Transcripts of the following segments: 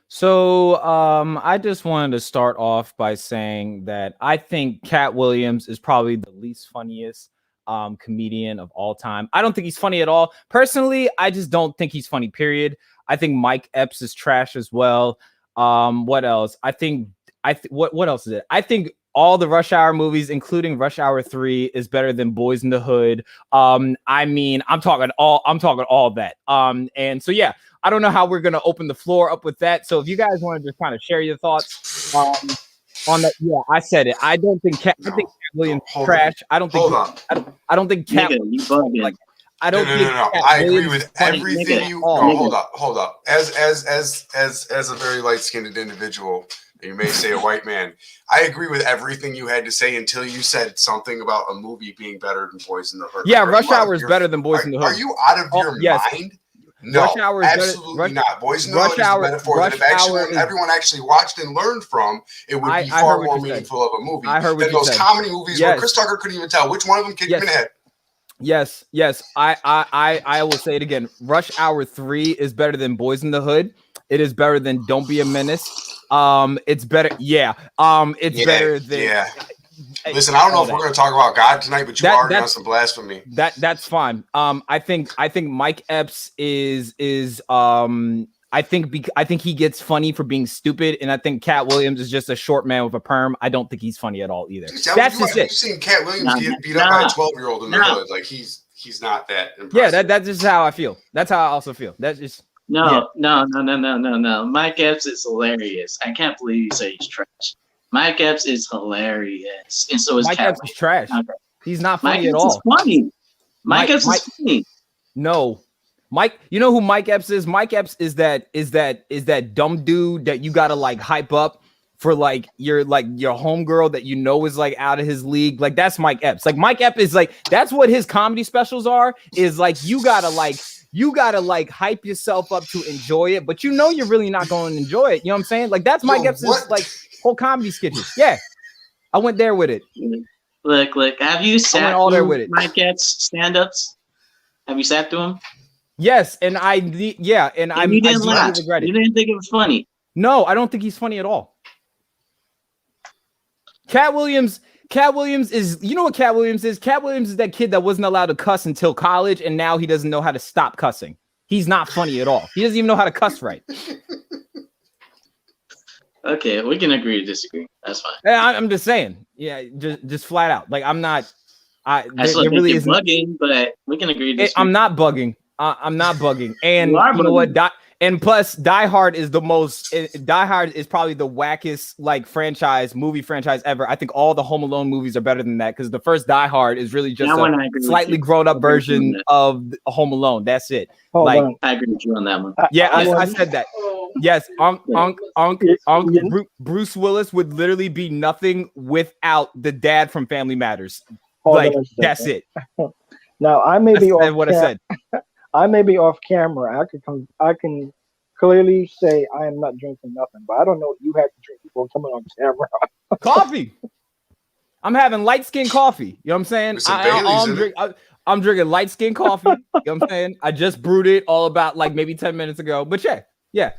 So I just wanted to start off by saying that I think Cat Williams is probably the least funniest comedian of all time. I don't think he's funny at all. Personally, I just don't think he's funny, period. I think Mike Epps is trash as well. What else? What else is it? I think all the Rush Hour movies, including Rush Hour 3, is better than Boys in the Hood. I mean, I'm talking all that. And so yeah, I don't know how we're gonna open the floor up with that. So if you guys want to just kind of share your thoughts on that, yeah, I said it. I don't think I think Cat Williams trash. I don't think I don't think Cat like. I don't think I agree with everything you. No, hold up. As a very light-skinned individual, you may say a white man, I agree with everything you had to say until you said something about a movie being better than Boys in the Hood. Yeah, Rush Hour is better than Boys in the Hood. Are you out of your mind? No, Rush Hour is absolutely not. Boys in the Hood is the metaphor that if everyone actually watched and learned from, it would be far more meaningful of a movie than those comedy movies where Chris Tucker couldn't even tell which one of them kicked him in the head. Yes. I will say it again. Rush Hour 3 is better than Boys in the Hood. It is better than Don't Be a Menace. It's better. It's better than. Listen, I don't know if we're going to talk about God tonight, but you are on some blasphemy. That's fine. I think Mike Epps is I think he gets funny for being stupid, and I think Cat Williams is just a short man with a perm. I don't think he's funny at all either. That's just it. You've seen Cat Williams get beat up by a 12-year-old in the hood. Like he's not that impressive. Yeah, that's just how I feel. That's how I also feel. That's just No. Mike Epps is hilarious. I can't believe you say he's trash. Mike Epps is hilarious, and so is Mike Epps is trash. Okay. He's not funny at all. Mike Epps is funny. Mike Epps is funny. No, Mike. You know who Mike Epps is? Mike Epps is that dumb dude that you gotta like hype up for like your homegirl that you know is like out of his league. Like that's Mike Epps. Like Mike Epps is like that's what his comedy specials are. Is like you gotta you gotta like hype yourself up to enjoy it, but you know you're really not going to enjoy it. You know what I'm saying? Like that's Mike Epps' like whole comedy sketches. Yeah, I went there with it. Look. Have you sat all there through with it. Mike Epps stand-ups? Have you sat through him? Yes, and you didn't laugh. You didn't think it was funny. No, I don't think he's funny at all. Cat Williams is, you know what Cat Williams is? Cat Williams is that kid that wasn't allowed to cuss until college, and now he doesn't know how to stop cussing. He's not funny at all. He doesn't even know how to cuss right. Okay, we can agree to disagree. That's fine. I'm just saying. Yeah, just flat out. Like I'm not. There really isn't bugging, but we can agree to disagree. I'm not bugging. I'm not bugging. And you know what? And plus, Die Hard is probably the wackest like movie franchise ever. I think all the Home Alone movies are better than that because the first Die Hard is really just a slightly grown up version of Home Alone. That's it. I agree with you on that one. I said that. Yes, Bruce Willis would literally be nothing without the dad from Family Matters. That's it. Now I may be off. What I said. I may be off camera. I can clearly say I am not drinking nothing, but I don't know what you have to drink before coming on camera. Coffee. I'm having light skin coffee. You know what I'm saying? I'm drinking light skin coffee. You know what I'm saying? I just brewed it all about like maybe 10 minutes ago. But yeah.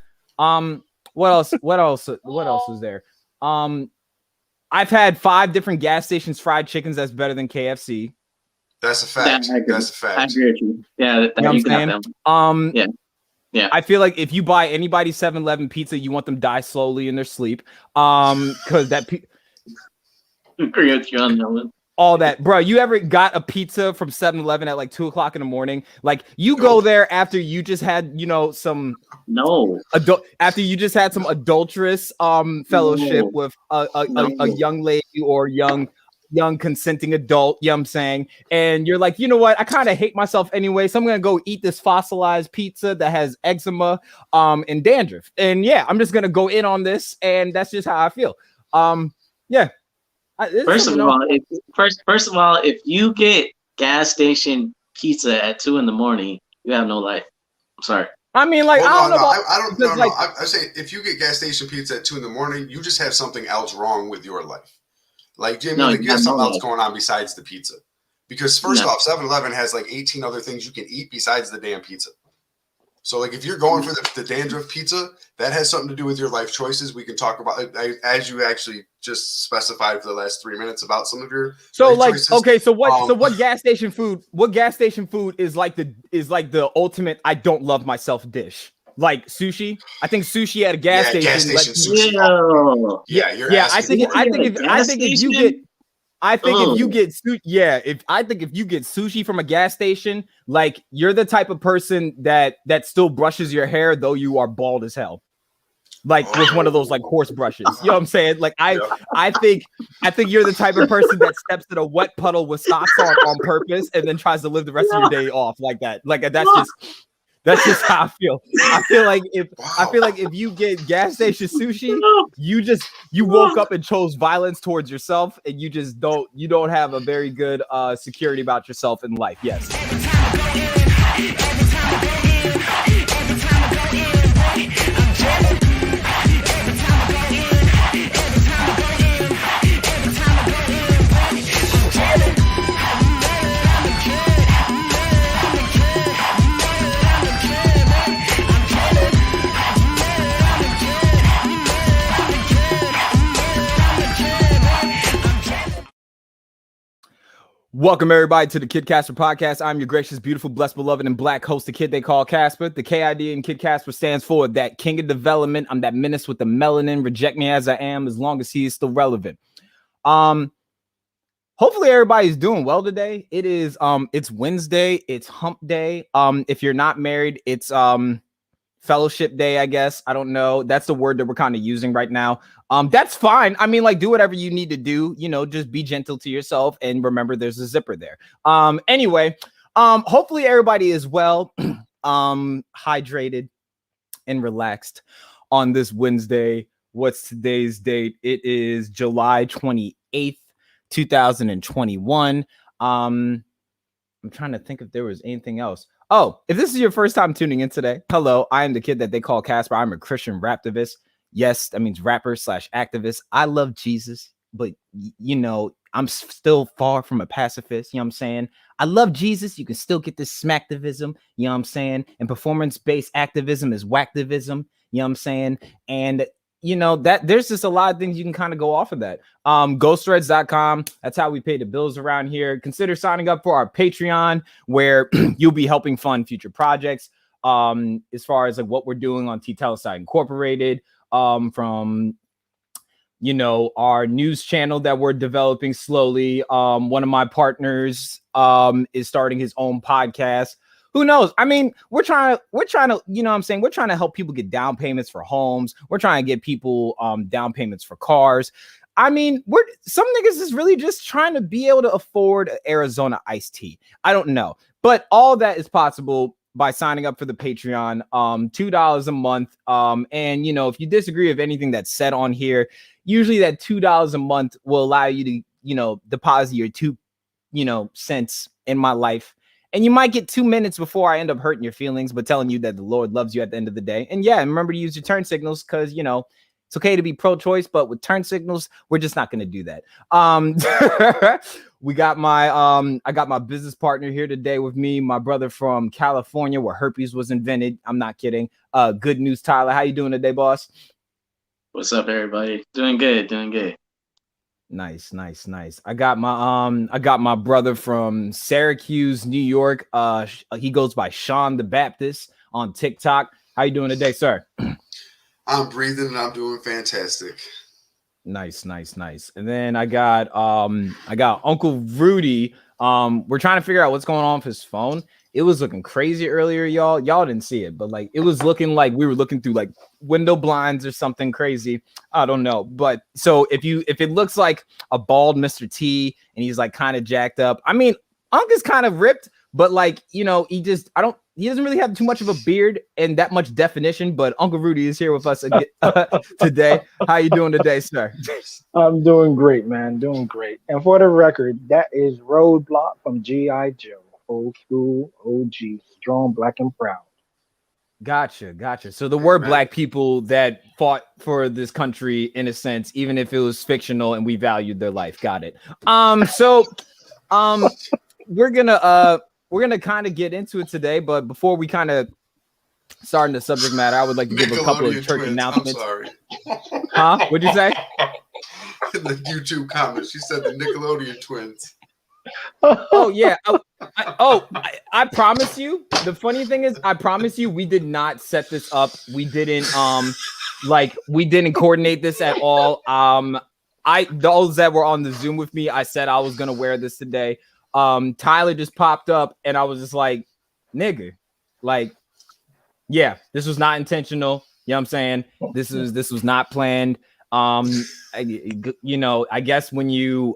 What else is there? I've had 5 different gas stations fried chickens that's better than KFC. That's a fact. That's a fact. I agree with you. Yeah, you know what I'm saying? Yeah. I feel like if you buy anybody 7-Eleven pizza, you want them to die slowly in their sleep. Because that agree with you on that one. All that, bro. You ever got a pizza from 7-Eleven at like 2:00 in the morning? Like you go there after you just had, some after you just had some adulterous fellowship with a young lady or young consenting adult, you know what I'm saying? And you're like, you know what? I kind of hate myself anyway, so I'm going to go eat this fossilized pizza that has eczema and dandruff. And yeah, I'm just going to go in on this, and that's just how I feel. Yeah. First of all, if you get gas station pizza at 2 a.m, you have no life. I'm sorry. I mean, like, I don't know. I say if you get gas station pizza at 2 a.m, you just have something else wrong with your life. Like, Jimmy, you have something else going on besides the pizza. Because first off, 7-Eleven has like 18 other things you can eat besides the damn pizza. So, like, if you're going for the dandruff pizza, that has something to do with your life choices. We can talk about it, as you actually just specified for the last 3 minutes about some of your choices. Okay, so what gas station food? What gas station food is like the ultimate I don't love myself dish? Like sushi? I think sushi at a gas station. Gas station sushi. If you get sushi from a gas station, like you're the type of person that still brushes your hair though you are bald as hell. Like with one of those like horse brushes. You know what I'm saying? Like I think you're the type of person that steps in a wet puddle with socks on purpose and then tries to live the rest of your day off like that. Like that's just how I feel. I feel like if you get gas station sushi, you woke up and chose violence towards yourself, and you don't have a very good security about yourself in life. Yes. Welcome everybody to the Kid Casper podcast. I'm your gracious, beautiful, blessed, beloved, and black host, the kid they call Casper. The KID in Kid Casper stands for that king of development. I'm that menace with the melanin. Reject me as I am, as long as he is still relevant. Hopefully everybody's doing well today. It is it's Wednesday, it's hump day. If you're not married, it's fellowship day, I guess. I don't know. That's the word that we're kind of using right now. That's fine. I mean, like, do whatever you need to do, just be gentle to yourself and remember there's a zipper there. Anyway, hopefully everybody is well, hydrated and relaxed on this Wednesday. What's today's date? It is July 28th, 2021. I'm trying to think if there was anything else. Oh, if this is your first time tuning in today, hello, I am the kid that they call Casper. I'm a Christian raptivist. Yes, that means rapper / activist. I love Jesus, but you know, I'm still far from a pacifist. You know what I'm saying? I love Jesus. You can still get this smacktivism. You know what I'm saying? And performance-based activism is whacktivism. You know what I'm saying? And you know that there's just a lot of things you can kind of go off of that. Ghostthreads.com. That's how we pay the bills around here. Consider signing up for our Patreon, where you'll be helping fund future projects. As far as like what we're doing on Tetelestai Incorporated, from you know our news channel that we're developing slowly. One of my partners is starting his own podcast. Who knows? I mean, we're trying to, you know what I'm saying? We're trying to help people get down payments for homes. We're trying to get people down payments for cars. I mean, some niggas is really just trying to be able to afford Arizona iced tea. I don't know. But all that is possible by signing up for the Patreon, $2 a month. And you know, if you disagree with anything that's said on here, usually that $2 a month will allow you to, you know, deposit your 2 cents in my life. And you might get 2 minutes before I end up hurting your feelings, but telling you that the Lord loves you at the end of the day. And yeah, remember to use your turn signals, because you know it's okay to be pro-choice, but with turn signals, we're just not going to do that. We got I got my business partner here today with me, my brother from California, where herpes was invented. I'm not kidding. Good news, Tyler. How you doing today, boss? What's up, everybody? Doing good. Nice. I got my brother from Syracuse, New York. He goes by Sean the Baptist on TikTok. How you doing today, sir? I'm breathing and I'm doing fantastic. Nice. And then I got Uncle Rudy. We're trying to figure out what's going on with his phone. It was looking crazy earlier, y'all. Y'all didn't see it, but like it was looking like we were looking through like window blinds or something crazy. I don't know. But so if it looks like a bald Mr. T and he's like kind of jacked up. I mean, Unc is kind of ripped, but like, you know, he doesn't really have too much of a beard and that much definition. But Uncle Rudy is here with us again, today. How you doing today, sir? I'm doing great, man. Doing great. And for the record, that is Roadblock from G.I. Joe. Old school, OG, strong, black, and proud. Gotcha. So there were black people that fought for this country in a sense, even if it was fictional and we valued their life. Got it. So we're gonna kind of get into it today, but before we kind of start in the subject matter, I would like to give a couple of church announcements. I'm sorry. Huh? What'd you say? In the YouTube comments, she said the Nickelodeon twins. Oh yeah. I promise you. The funny thing is, I promise you, we did not set this up. We didn't we didn't coordinate this at all. Those that were on the Zoom with me, I said I was gonna wear this today. Tyler just popped up and I was just like, nigga, like, yeah, this was not intentional. You know what I'm saying? This was not planned. You know, I guess when you're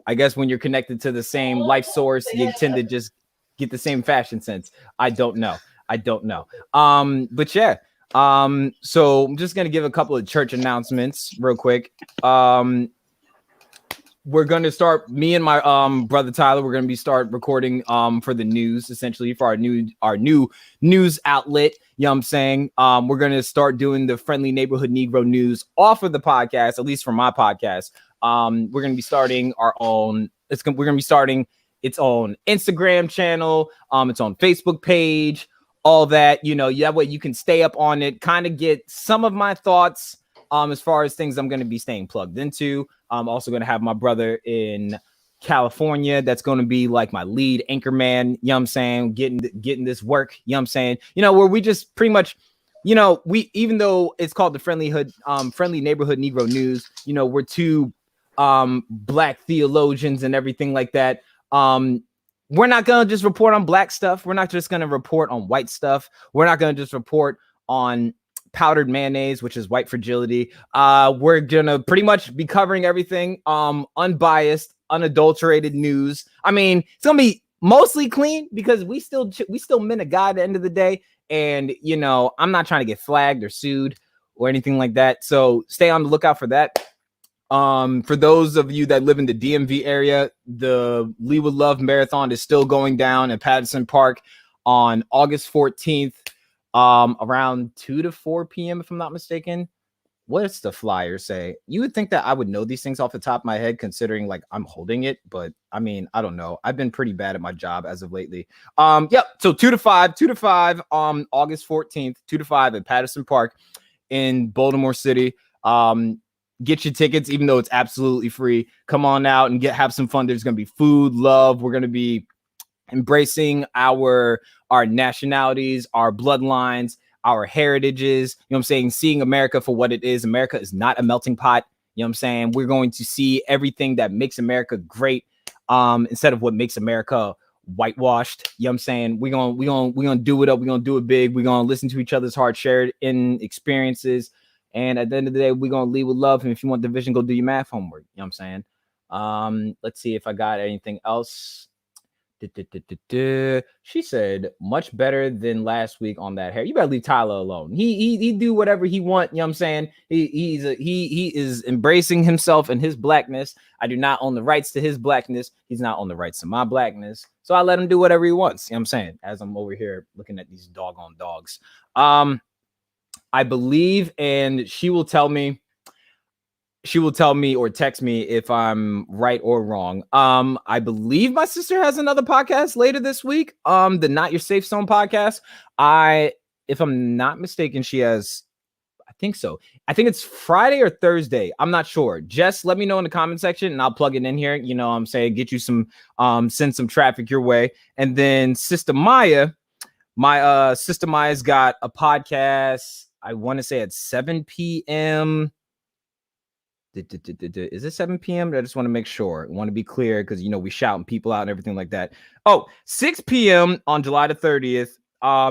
connected to the same life source, you tend to just get the same fashion sense. I don't know. But yeah. So I'm just gonna give a couple of church announcements real quick. We're going to start, me and my brother Tyler, we're going to start recording for the news, essentially for our new news outlet. You know what I'm saying? We're going to start doing the Friendly Neighborhood Negro News off of the podcast, at least for my podcast. We're going to be starting our own, we're going to be starting its own Instagram channel, its own Facebook page, all that, you know, that way you can stay up on it, kind of get some of my thoughts as far as things I'm going to be staying plugged into. I'm also going to have my brother in California that's going to be like my lead anchor man, you know what I'm saying, getting this work, you know what I'm saying, you know, where we just pretty much, you know, even though it's called the Friendly Neighborhood Negro News, you know, we're two black theologians and everything like that. We're not going to just report on black stuff. We're not just going to report on white stuff. We're not going to just report on powdered mayonnaise, which is white fragility. We're gonna pretty much be covering everything, unbiased, unadulterated news. I mean, it's gonna be mostly clean because we still men of God at the end of the day. And you know, I'm not trying to get flagged or sued or anything like that. So stay on the lookout for that. For those of you that live in the DMV area, the Leewood Love Marathon is still going down at Patterson Park. on August 14th, around 2 to 4 p.m. if I'm not mistaken. What's the flyer say? You would think that I would know these things off the top of my head, considering like I'm holding it, but I mean, I don't know. I've been pretty bad at my job as of lately. Yep. So 2 to 5, August 14th, 2 to 5 at Patterson Park in Baltimore City. Get your tickets, even though it's absolutely free. Come on out and have some fun. There's gonna be food, love. We're gonna be embracing our nationalities, our bloodlines, our heritages, you know what I'm saying? Seeing America for what it is. America is not a melting pot. You know what I'm saying? We're going to see everything that makes America great, instead of what makes America whitewashed. You know what I'm saying? We're gonna do it up, we're gonna do it big, we're gonna listen to each other's heart shared in experiences. And at the end of the day, we're gonna lead with love. And if you want division, go do your math homework. You know what I'm saying? Let's see if I got anything else. She said much better than last week on that hair. You better leave Tyler alone. He do whatever he want. You know what I'm saying? He is embracing himself and his blackness. I do not own the rights to his blackness. He's not on the rights to my blackness. So I let him do whatever he wants. You know what I'm saying? As I'm over here looking at these doggone dogs. I believe, and she will tell me or text me if I'm right or wrong. I believe my sister has another podcast later this week. The Not Your Safe Zone podcast. If I'm not mistaken, she has, I think so. I think it's Friday or Thursday. I'm not sure. Just let me know in the comment section and I'll plug it in here. You know what I'm saying? Get you some, send some traffic your way. And then Sister Maya, my Sister Maya's got a podcast, I want to say at 7 p.m. Is it 7 p.m.? I just want to make sure. I want to be clear because, you know, we shouting people out and everything like that. Oh, 6 p.m. on July the 30th.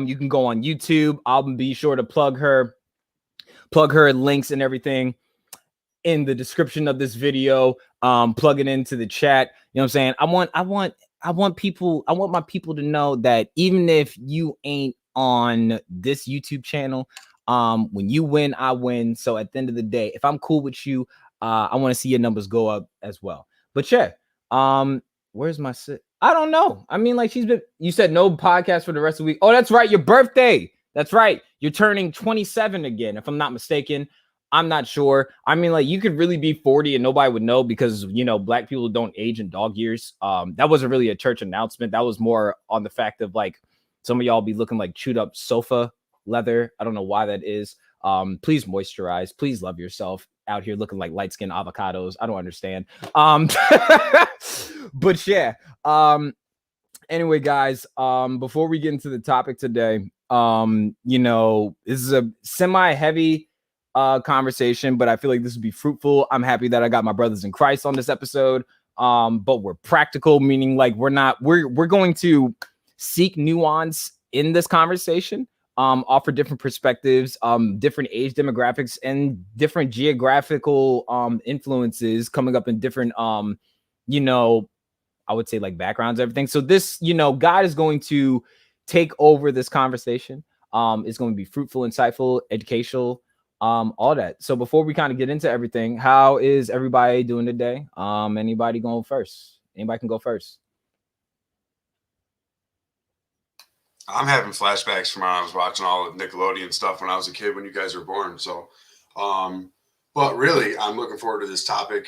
You can go on YouTube. I'll be sure to plug her links and everything in the description of this video. Plug it into the chat. You know what I'm saying? I want my people to know that even if you ain't on this YouTube channel, when you win, I win. So at the end of the day, if I'm cool with you, I want to see your numbers go up as well. But yeah, where's my I don't know. I mean, like you said no podcast for the rest of the week. Oh, that's right. Your birthday. That's right. You're turning 27 again, if I'm not mistaken. I'm not sure. I mean, like you could really be 40 and nobody would know because, you know, black people don't age in dog years. That wasn't really a church announcement. That was more on the fact of like some of y'all be looking like chewed up sofa leather. I don't know why that is. Please moisturize. Please love yourself out here looking like light skinned avocados. I don't understand. But yeah. Anyway, guys, before we get into the topic today, you know, this is a semi-heavy conversation, but I feel like this would be fruitful. I'm happy that I got my brothers in Christ on this episode. But we're practical, meaning like we're going to seek nuance in this conversation. Offer different perspectives, different age demographics, and different geographical influences coming up in different, you know, I would say like backgrounds, everything. So this, you know, God is going to take over this conversation. It's going to be fruitful, insightful, educational, all that. So before we kind of get into everything, how is everybody doing today? Anybody going first? Anybody can go first. I'm having flashbacks from when I was watching all of Nickelodeon stuff when I was a kid when you guys were born. So, but really, I'm looking forward to this topic,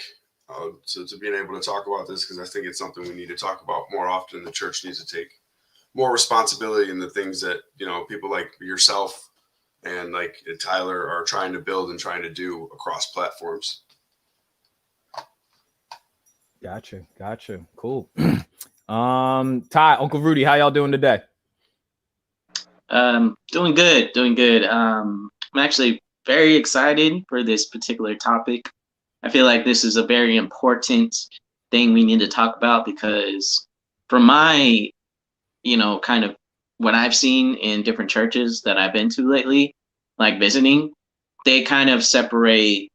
to being able to talk about this because I think it's something we need to talk about more often. The church needs to take more responsibility in the things that, you know, people like yourself and like Tyler are trying to build and trying to do across platforms. Gotcha. Cool. Ty, Uncle Rudy, how y'all doing today? Doing good. I'm actually very excited for this particular topic. I feel like this is a very important thing we need to talk about because from my, you know, kind of what I've seen in different churches that I've been to lately, like visiting, they kind of separate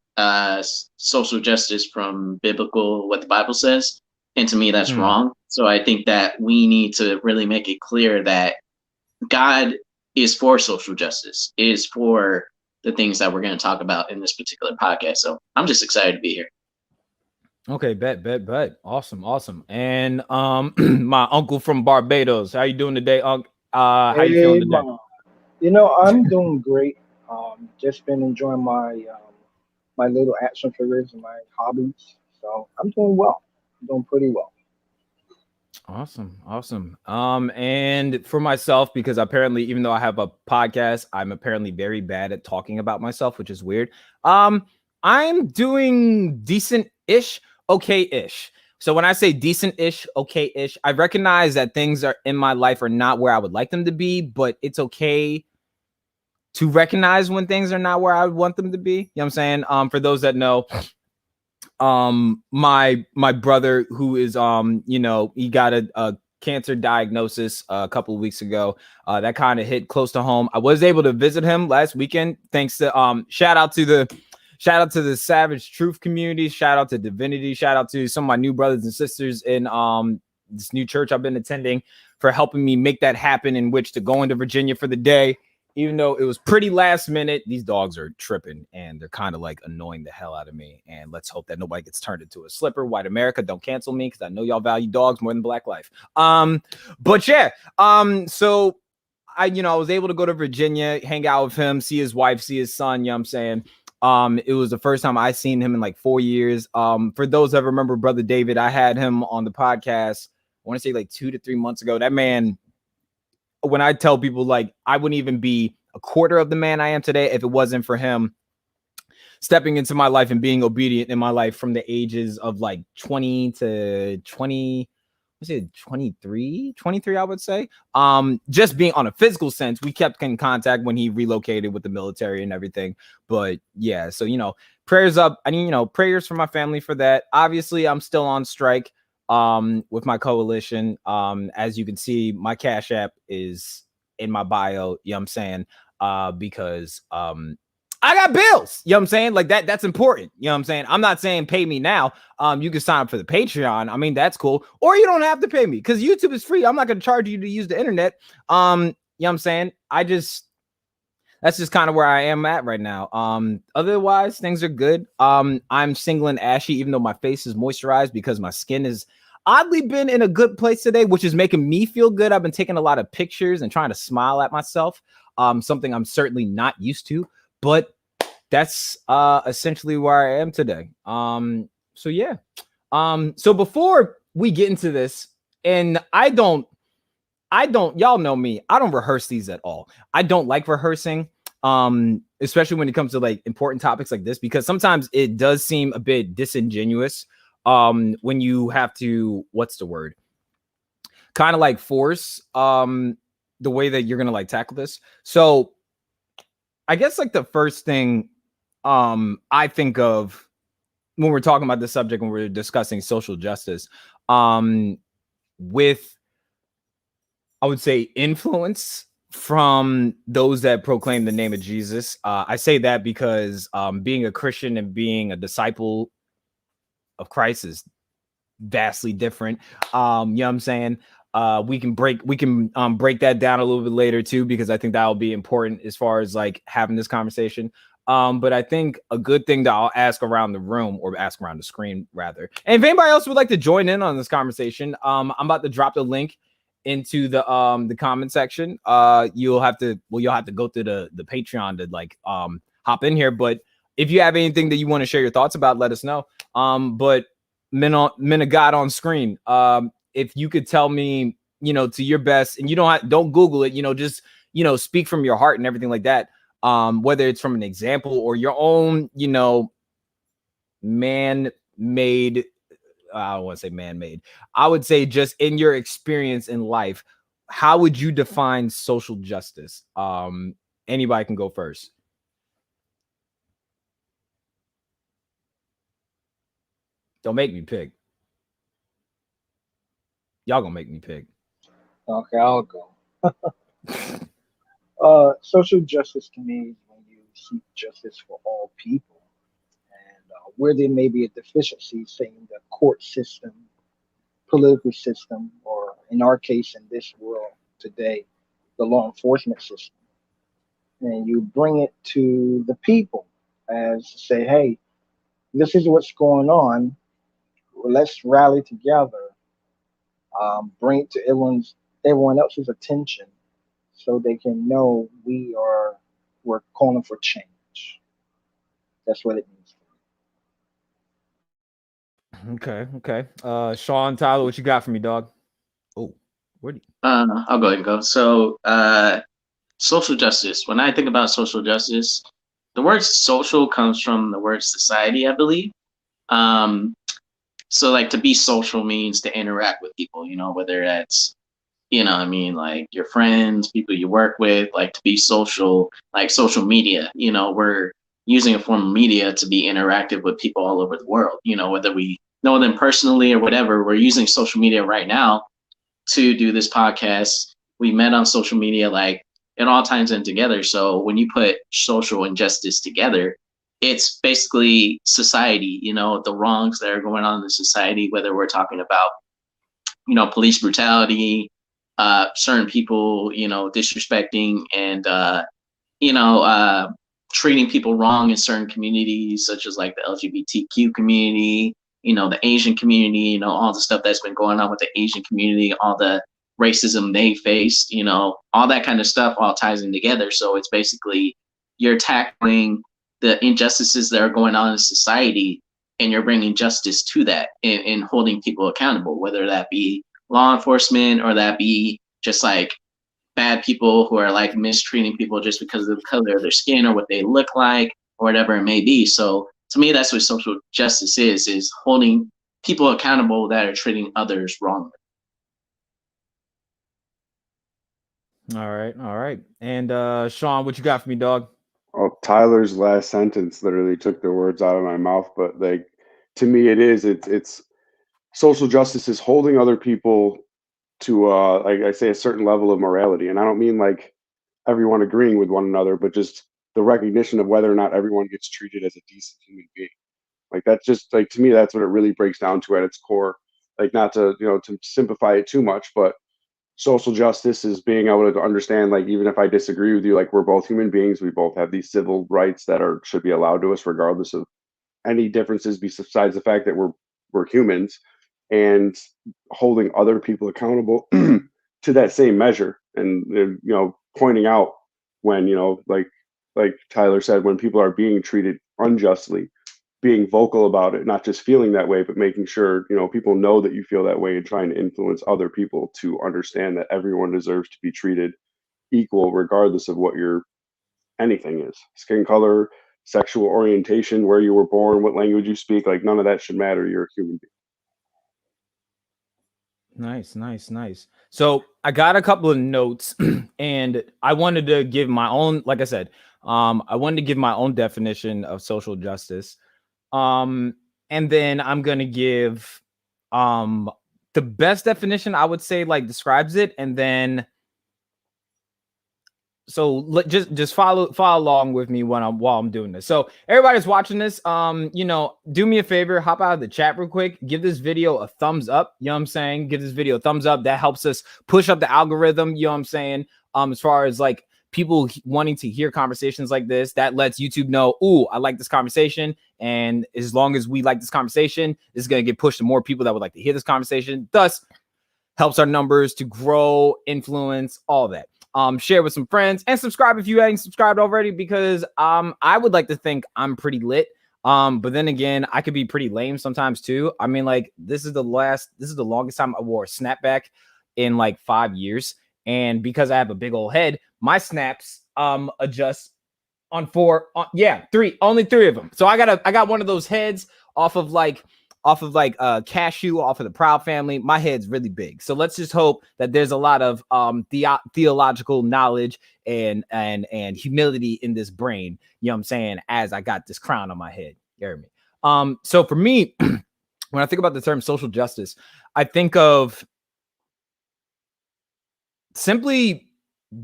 social justice from biblical, what the Bible says. And to me, that's wrong. So I think that we need to really make it clear that God is for social justice, is for the things that we're going to talk about in this particular podcast. So I'm just excited to be here. Okay, bet. Awesome. And my uncle from Barbados, how you doing today, Unc? How you feeling today? Man. You know, I'm doing great. Just been enjoying my little action figures and my hobbies. So I'm doing well. I'm doing pretty well. Awesome. And for myself, because apparently, even though I have a podcast, I'm apparently very bad at talking about myself, which is weird. I'm doing decent-ish, okay-ish. So when I say decent-ish, okay-ish, I recognize that things are in my life are not where I would like them to be, but it's okay to recognize when things are not where I would want them to be. You know what I'm saying? For those that know, my brother, who is he got a cancer diagnosis a couple of weeks ago, that kind of hit close to home. I was able to visit him last weekend, thanks to shout out to the Savage Truth community, shout out to Divinity, shout out to some of my new brothers and sisters in this new church I've been attending for helping me make that happen, in which to go into Virginia for the day. Even though it was pretty last minute, these dogs are tripping and they're kind of like annoying the hell out of me. And let's hope that nobody gets turned into a slipper. White America, don't cancel me, because I know y'all value dogs more than Black life. But yeah, so I was able to go to Virginia, hang out with him, see his wife, see his son. You know what I'm saying? It was the first time I seen him in like 4 years. For those that remember Brother David, I had him on the podcast, I want to say like 2 to 3 months ago. That man, when I tell people, like, I wouldn't even be a quarter of the man I am today if it wasn't for him stepping into my life and being obedient in my life from the ages of like 20 to 20, what's it, 23, I would say. Just being on a physical sense, we kept in contact when he relocated with the military and everything. But yeah, so, prayers up. I mean, prayers for my family for that. Obviously, I'm still on strike with my coalition. As you can see, my Cash App is in my bio, you know what I'm saying? Because I got bills, you know what I'm saying? Like that's important, you know what I'm saying? I'm not saying pay me now. You can sign up for the Patreon. I mean, that's cool. Or you don't have to pay me, because YouTube is free. I'm not gonna charge you to use the internet. You know what I'm saying? That's just kind of where I am at right now. Otherwise, things are good. I'm single and ashy, even though my face is moisturized, because my skin is oddly been in a good place today, which is making me feel good. I've been taking a lot of pictures and trying to smile at myself. Something I'm certainly not used to, but that's essentially where I am today. So yeah. So before we get into this, and y'all know me, I don't rehearse these at all. I don't like rehearsing, especially when it comes to like important topics like this, because sometimes it does seem a bit disingenuous when you have to, what's the word, kind of like force the way that you're gonna like tackle this. So I guess like the first thing I think of when we're talking about this subject, when we're discussing social justice, with, I would say, influence from those that proclaim the name of Jesus. I say that because being a Christian and being a disciple of Christ is vastly different. You know what I'm saying? We can break that down a little bit later too, because I think that'll be important as far as like having this conversation. But I think a good thing that I'll ask around the room, or ask around the screen rather, and if anybody else would like to join in on this conversation, I'm about to drop the link into the comment section. You'll have to go through the Patreon to like hop in here. But if you have anything that you want to share your thoughts about, let us know. But men of God on screen, if you could tell me, to your best, and you don't Google it, just speak from your heart and everything like that. Whether it's from an example or your own, man-made, I don't want to say man-made, I would say just in your experience in life, how would you define social justice? Anybody can go first. Don't make me pick. Y'all gonna make me pick. Okay, I'll go. Social justice to me is when you seek justice for all people, and where there may be a deficiency, say in the court system, political system, or in our case, in this world today, the law enforcement system, and you bring it to the people as to say, hey, this is what's going on. Let's rally together, bring it to everyone else's attention, so they can know we're calling for change. That's what it means. Okay. Sean, Tyler, what you got for me, dog? Oh, where do you? I'll go ahead and go. So, social justice. When I think about social justice, the word social comes from the word society, I believe. So like to be social means to interact with people, whether that's, like your friends, people you work with, like to be social, like social media, we're using a form of media to be interactive with people all over the world, whether we know them personally or whatever, we're using social media right now to do this podcast. We met on social media, like it all ties in together. So when you put social injustice together, it's basically society, the wrongs that are going on in the society, whether we're talking about, police brutality, certain people, disrespecting and, treating people wrong in certain communities, such as like the LGBTQ community, the Asian community, all the stuff that's been going on with the Asian community, all the racism they faced, all that kind of stuff all ties in together. So it's basically you're tackling the injustices that are going on in society and you're bringing justice to that and holding people accountable, whether that be law enforcement or that be just like bad people who are like mistreating people just because of the color of their skin or what they look like or whatever it may be. So to me, that's what social justice is holding people accountable that are treating others wrongly. All right. And Sean, what you got for me, dog? Well, Tyler's last sentence literally took the words out of my mouth, but like to me, it's social justice is holding other people to like I say, a certain level of morality, and I don't mean like everyone agreeing with one another, but just the recognition of whether or not everyone gets treated as a decent human being. Like that's just like to me, that's what it really breaks down to at its core. Like not to to simplify it too much, but social justice is being able to understand like even if I disagree with you, like we're both human beings, we both have these civil rights that are should be allowed to us regardless of any differences besides the fact that we're humans, and holding other people accountable to that same measure, and pointing out when like Tyler said, when people are being treated unjustly, being vocal about it, not just feeling that way, but making sure people know that you feel that way and trying to influence other people to understand that everyone deserves to be treated equal regardless of what your anything is, skin color, sexual orientation, where you were born, what language you speak. Like none of that should matter. You're a human being. Nice. So I got a couple of notes and I wanted to give my own, like I said, I wanted to give my own definition of social justice. And then I'm going to give the best definition I would say like describes it, and then so just follow along with me while I'm doing this. So everybody's watching this, do me a favor, hop out of the chat real quick, give this video a thumbs up. You know what I'm saying? Give this video a thumbs up. That helps us push up the algorithm. You know what I'm saying? As far as like people wanting to hear conversations like this, that lets YouTube know, ooh, I like this conversation. And as long as we like this conversation, this is going to get pushed to more people that would like to hear this conversation. Thus helps our numbers to grow, influence, all that. Share with some friends and subscribe if you haven't subscribed already, because I would like to think I'm pretty lit. But then again, I could be pretty lame sometimes too. I mean, like this is the longest time I wore a snapback in like 5 years. And because I have a big old head, my snaps adjust on only three of them. So I got one of those heads off of cashew, off of the Proud Family. My head's really big. So let's just hope that there's a lot of theological knowledge and humility in this brain. You know what I'm saying? As I got this crown on my head. You hear me? So for me, when I think about the term social justice, I think of simply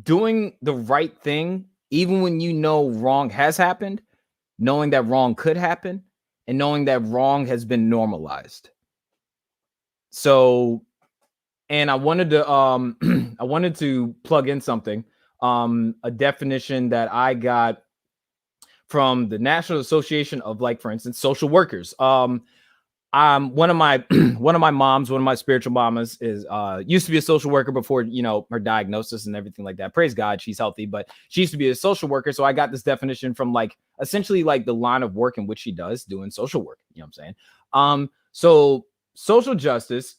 doing the right thing, even when you know wrong has happened, knowing that wrong could happen, and knowing that wrong has been normalized. So, and I wanted to I wanted to plug in something, a definition that I got from the National Association of, like, for instance, social workers. one of my one of my spiritual mamas is used to be a social worker before, you know, her diagnosis and everything like that. Praise God, she's healthy, but she used to be a social worker. So I got this definition from like essentially like the line of work in which she does doing social work. You know what I'm saying? So social justice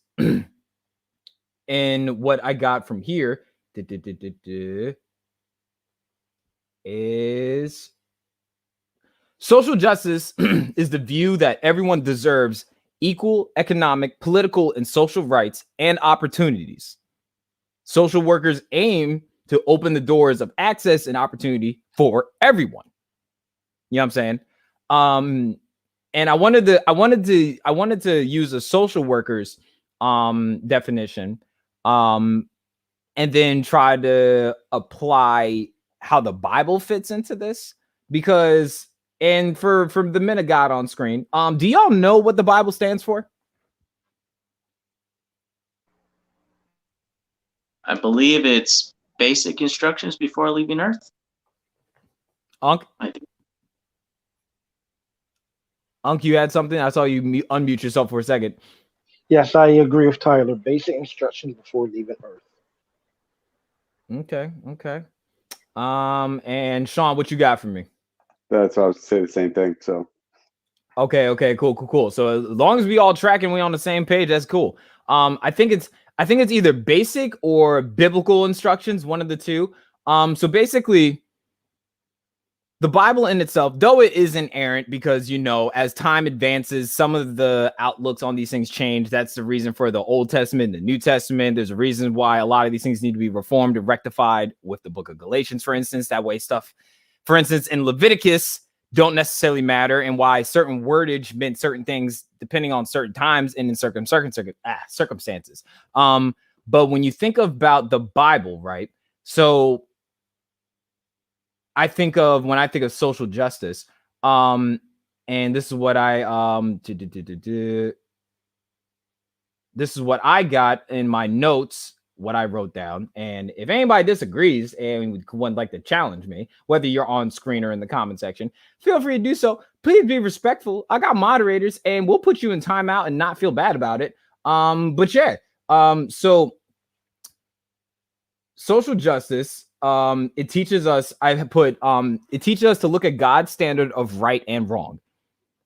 and what I got from here is social justice is the view that everyone deserves equal economic, political, and social rights and opportunities. Social workers aim to open the doors of access and opportunity for everyone. You know what I'm saying? And I wanted to use a social worker's definition, and then try to apply how the Bible fits into this, because and for the men of God on screen, do y'all know what the Bible stands for? I believe it's basic instructions before leaving Earth. Unc, I think. you had something? I saw you unmute yourself for a second. Yes, I agree with Tyler. Basic instructions before leaving Earth. Okay. And Sean, what you got for me? That's I was say the same thing. So Okay, cool. So as long as we all track and we on the same page, that's cool. I think it's either basic or biblical instructions, one of the two. So basically, the Bible in itself, though it is inerrant, because, you know, as time advances, some of the outlooks on these things change. That's the reason for the Old Testament and the New Testament. There's a reason why a lot of these things need to be reformed and rectified with the book of Galatians, for instance. That way stuff, for instance, in Leviticus don't necessarily matter, and why certain wordage meant certain things depending on certain times and in circumstances. But when you think about the Bible, right? So when I think of social justice, and this is what this is what I got in my notes, what I wrote down. And if anybody disagrees and would like to challenge me, whether you're on screen or in the comment section, feel free to do so. Please be respectful. I got moderators, and we'll put you in timeout and not feel bad about it. But yeah, so social justice, it teaches us, it teaches us to look at God's standard of right and wrong.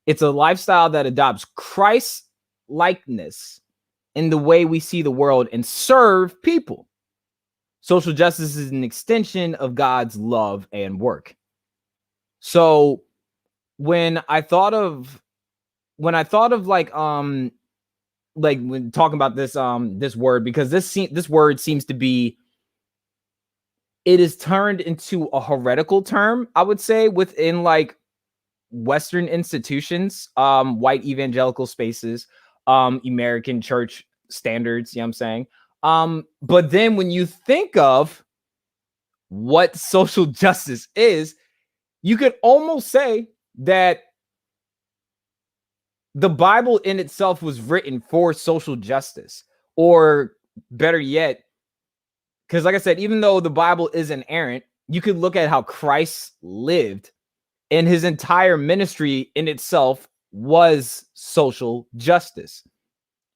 It's a lifestyle that adopts Christ's likeness in the way we see the world and serve people. Social justice is an extension of God's love and work. So when I thought of like when talking about this word, because this word seems to be, it is turned into a heretical term, I would say, within like Western institutions, white evangelical spaces, American church standards, you know what I'm saying? But then when you think of what social justice is, you could almost say that the Bible in itself was written for social justice, or better yet, because like I said, even though the Bible is inerrant, you could look at how Christ lived, and his entire ministry in itself was social justice.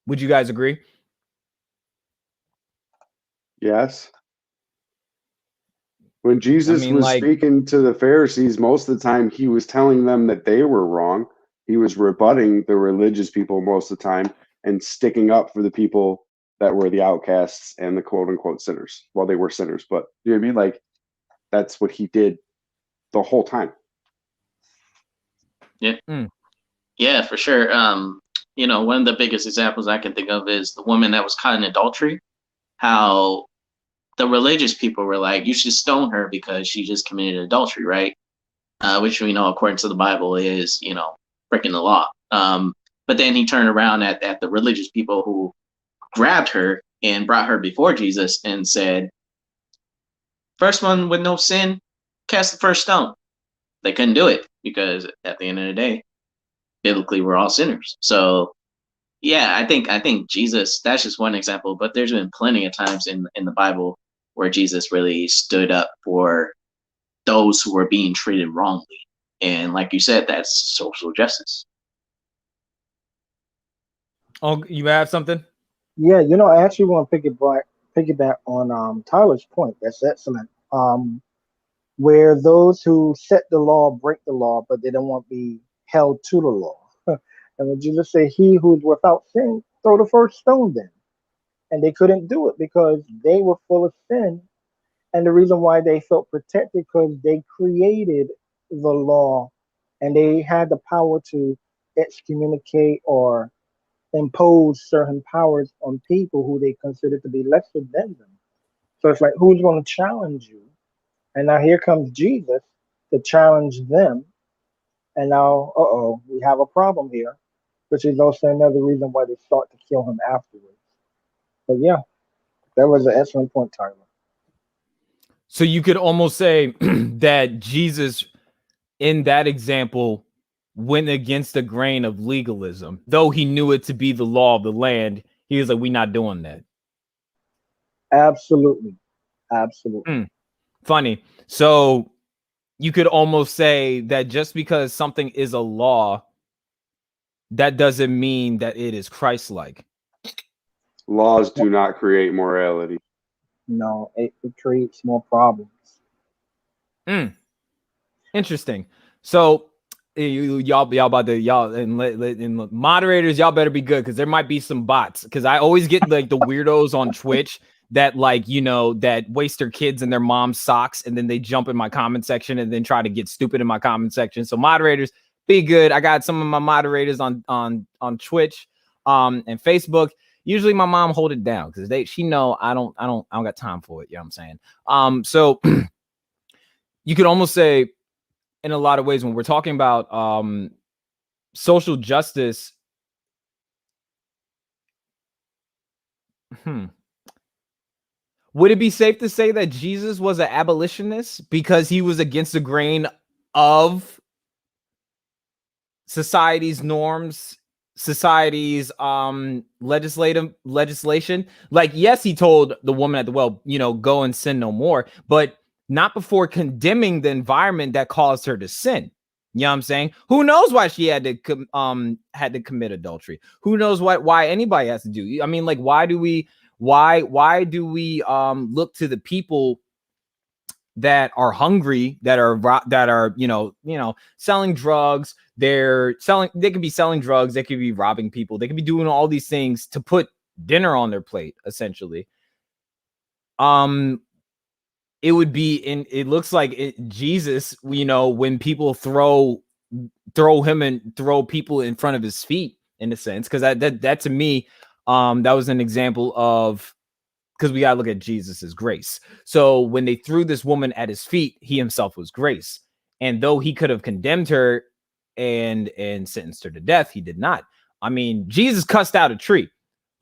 Would you guys agree? yes. When Jesus was speaking to the Pharisees, most of the time he was telling them that they were wrong. He was rebutting the religious people most of the time and sticking up for the people that were the outcasts and the quote unquote sinners. Well, they were sinners, but you know what I mean? Like, that's what he did the whole time. Yeah. Yeah, for sure. You know, one of the biggest examples I can think of is the woman that was caught in adultery. How the religious people were like, you should stone her because she just committed adultery, right? Which we know, according to the Bible, is, you know, breaking the law. But then he turned around at the religious people who grabbed her and brought her before Jesus and said, first one with no sin, cast the first stone. They couldn't do it because at the end of the day, biblically, we're all sinners. So yeah, I think Jesus, that's just one example, but there's been plenty of times in the Bible where Jesus really stood up for those who were being treated wrongly. And like you said, that's social justice. Oh, you have something? Yeah, I actually want to piggyback on Tyler's point. That's excellent. Where those who set the law break the law, but they don't want to be held to the law. And when Jesus said, "He who is without sin, throw the first stone," then, and they couldn't do it because they were full of sin. And the reason why they felt protected because they created the law, and they had the power to excommunicate or impose certain powers on people who they considered to be lesser than them. So it's like, who's going to challenge you? And now here comes Jesus to challenge them. And now, we have a problem here, which is also another reason why they sought to kill him afterwards. But yeah, that was an excellent point, Tyler. So you could almost say that Jesus, in that example, went against the grain of legalism. Though he knew it to be the law of the land, he was like, we're not doing that. Absolutely. Absolutely. Funny. So you could almost say that just because something is a law, that doesn't mean that it is Christ-like. Laws do not create morality. No, it creates more problems. Interesting. So y'all about to and moderators, y'all better be good because there might be some bots. Because I always get like the weirdos on Twitch that that waste their kids in their mom's socks and then they jump in my comment section and then try to get stupid in my comment section. So moderators, be good. I got some of my moderators on Twitch and Facebook. Usually my mom hold it down because she know I don't got time for it. You know what I'm saying? So you could almost say in a lot of ways when we're talking about social justice, would it be safe to say that Jesus was an abolitionist because he was against the grain of society's norms, society's legislation? Like, yes, he told the woman at the well, go and sin no more, but not before condemning the environment that caused her to sin. You know what I'm saying? Who knows why she had to commit adultery? Who knows why anybody has to do? I mean, like, why do we look to the people that are hungry, that are selling drugs? They could be selling drugs, they could be robbing people, they could be doing all these things to put dinner on their plate, essentially. It would be it looks like Jesus, when people throw him and throw people in front of his feet, in a sense, because that to me, that was an example of, because we gotta look at Jesus as grace. So when they threw this woman at his feet, he himself was grace. And though he could have condemned her and sentenced her to death, he did not. I mean, Jesus cussed out a tree.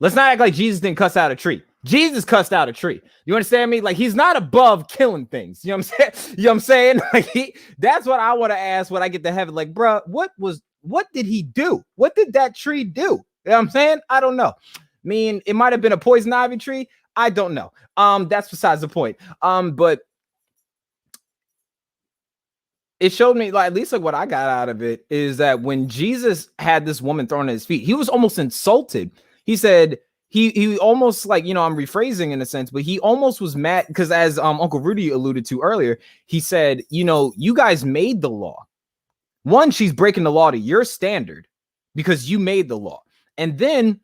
Let's not act like Jesus didn't cuss out a tree. Jesus cussed out a tree. You understand me? Like, he's not above killing things. You know what I'm saying? You know what I'm saying? Like, that's what I want to ask when I get to heaven. Like, bro, what did he do? What did that tree do? You know what I'm saying? I don't know. I mean, it might have been a poison ivy tree. I don't know. That's besides the point. But it showed me, like, at least like what I got out of it is that when Jesus had this woman thrown at his feet, he was almost insulted. He said he almost, like, I'm rephrasing in a sense, but he almost was mad because, as Uncle Rudy alluded to earlier, he said, you guys made the law. One, she's breaking the law to your standard because you made the law, and then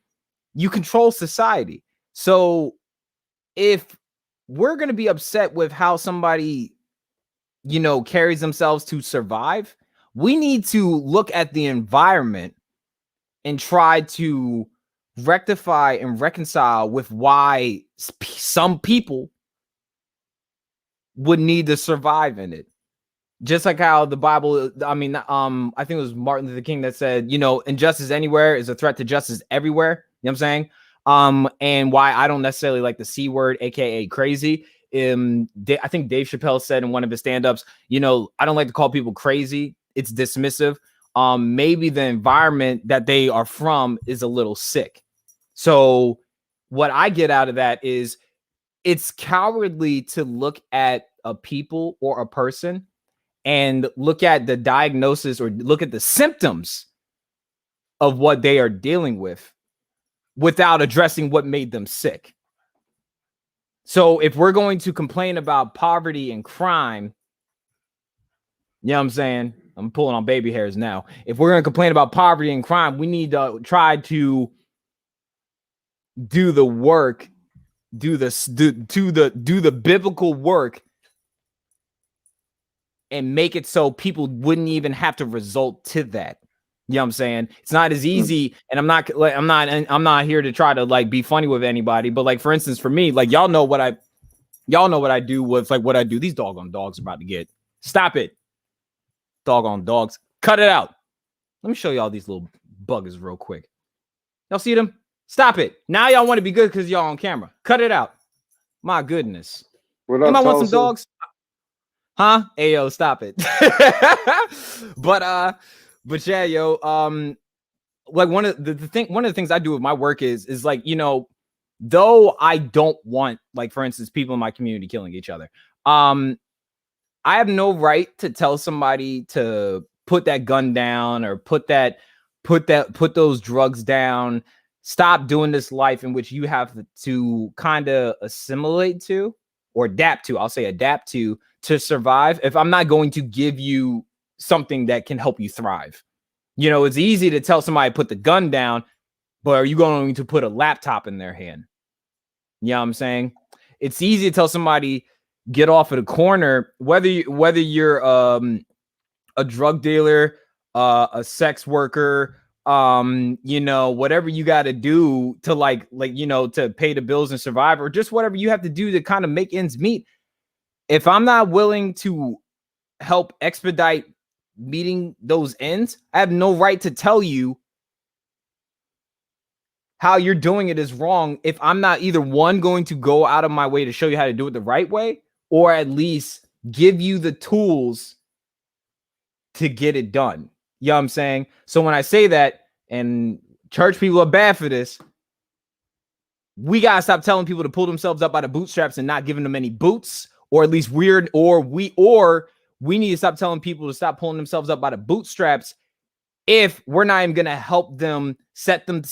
you control society. So if we're going to be upset with how somebody, carries themselves to survive, we need to look at the environment and try to rectify and reconcile with why some people would need to survive in it. Just like how the Bible, I think it was Martin Luther King that said, injustice anywhere is a threat to justice everywhere. You know what I'm saying? And why I don't necessarily like the C word, aka crazy. I think Dave Chappelle said in one of his stand-ups, I don't like to call people crazy. It's dismissive. Maybe the environment that they are from is a little sick. So what I get out of that is it's cowardly to look at a people or a person and look at the diagnosis or look at the symptoms of what they are dealing with without addressing what made them sick. So if we're going to complain about poverty and crime, you know what I'm saying? I'm pulling on baby hairs now. If we're going to complain about poverty and crime, we need to try to do the work, do the biblical work, and make it so people wouldn't even have to result to that. You know what I'm saying? It's not as easy, and I'm not here to try to like be funny with anybody, but like for instance, for me, like y'all know what I do with like what I do. These doggone dogs are about to get. Stop it. Doggone dogs. Cut it out. Let me show y'all these little buggers real quick. Y'all see them? Stop it. Now y'all want to be good because y'all on camera. Cut it out. My goodness. What up, Anybody want some Tulsa? dogs? Huh? Ayo, stop it. But yeah, yo, like one of the things I do with my work is like, you know, though I don't want, like, for instance, people in my community killing each other. I have no right to tell somebody to put that gun down or put those drugs down. Stop doing this life in which you have to kind of assimilate to or adapt to. I'll say adapt to survive. If I'm not going to give you something that can help you thrive. You know, it's easy to tell somebody to put the gun down, but are you going to put a laptop in their hand? You know what I'm saying? It's easy to tell somebody get off at a corner, whether you're a drug dealer, a sex worker, you know, whatever you got to do to like, you know, to pay the bills and survive, or just whatever you have to do to kind of make ends meet. If I'm not willing to help expedite meeting those ends, I have no right to tell you how you're doing it is wrong if I'm not either one going to go out of my way to show you how to do it the right way, or at least give you the tools to get it done. You know what I'm saying? So when I say that, and church people are bad for this, we gotta stop telling people to pull themselves up by the bootstraps and not giving them any boots, or at least we need to stop telling people to stop pulling themselves up by the bootstraps if we're not even gonna help them set them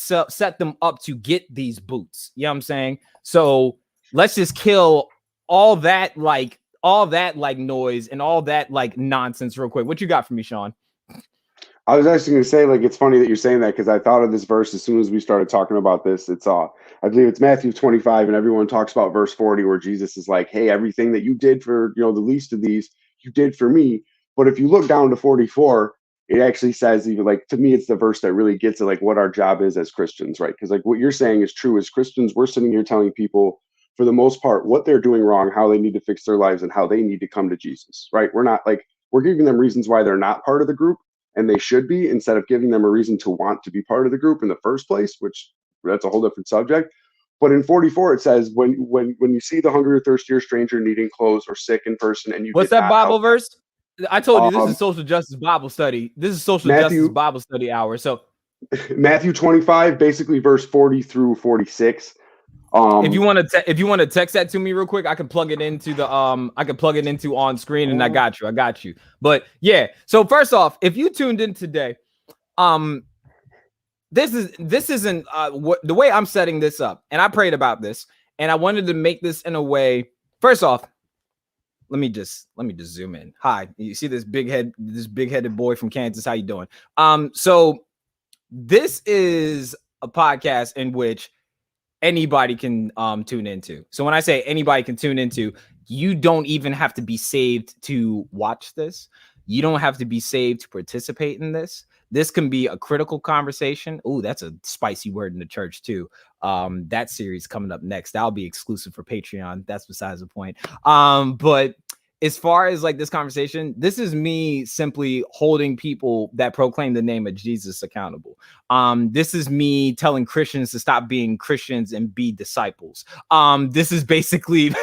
up to get these boots. You know what I'm saying? So let's just kill all that noise and all that like nonsense real quick. What you got for me, Sean? I was actually going to say, like, it's funny that you're saying that because I thought of this verse as soon as we started talking about this. It's I believe it's Matthew 25, and everyone talks about verse 40 where Jesus is like, hey, everything that you did for, you know, the least of these, you did for me. But if you look down to 44, it actually says, even like, to me, it's the verse that really gets at like what our job is as Christians, right? Because like what you're saying is true. As Christians, we're sitting here telling people, for the most part, what they're doing wrong, how they need to fix their lives, and how they need to come to Jesus, right? We're giving them reasons why they're not part of the group, and they should be, instead of giving them a reason to want to be part of the group in the first place, which that's a whole different subject. But in 44, it says, when you see the hungry or thirsty or stranger needing clothes or sick in person, and you what's that Bible verse? I told you this is social justice Bible study. This is social justice Bible study hour. So Matthew 25, basically verse 40 through 46. If you want to text that to me real quick, I can plug it into the on screen, and I got you. But yeah, so first off, if you tuned in today, this isn't the way I'm setting this up, and I prayed about this, and I wanted to make this in a way. First off, let me just zoom in. Hi, you see this big-headed boy from Kansas? How you doing? So this is a podcast in which anybody can tune into. So when I say anybody can tune into, you don't even have to be saved to watch this. You don't have to be saved to participate in this. This can be a critical conversation. Oh, that's a spicy word in the church too. That series coming up next. That'll be exclusive for Patreon. That's besides the point. But as far as like this conversation, this is me simply holding people that proclaim the name of Jesus accountable. This is me telling Christians to stop being Christians and be disciples. This is basically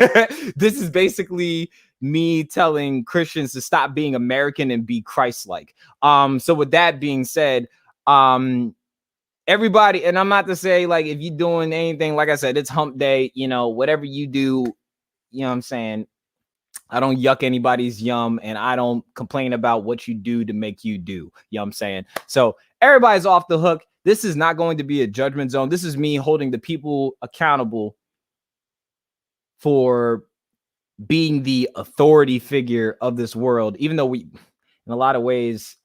me telling Christians to stop being American and be Christ-like. So with that being said, everybody, and I'm not to say like if you're doing anything, like I said, it's hump day, you know, whatever you do, you know what I'm saying? I don't yuck anybody's yum, and I don't complain about what you do to make you do. You know what I'm saying? So everybody's off the hook. This is not going to be a judgment zone. This is me holding the people accountable for being the authority figure of this world, even though we, in a lot of ways,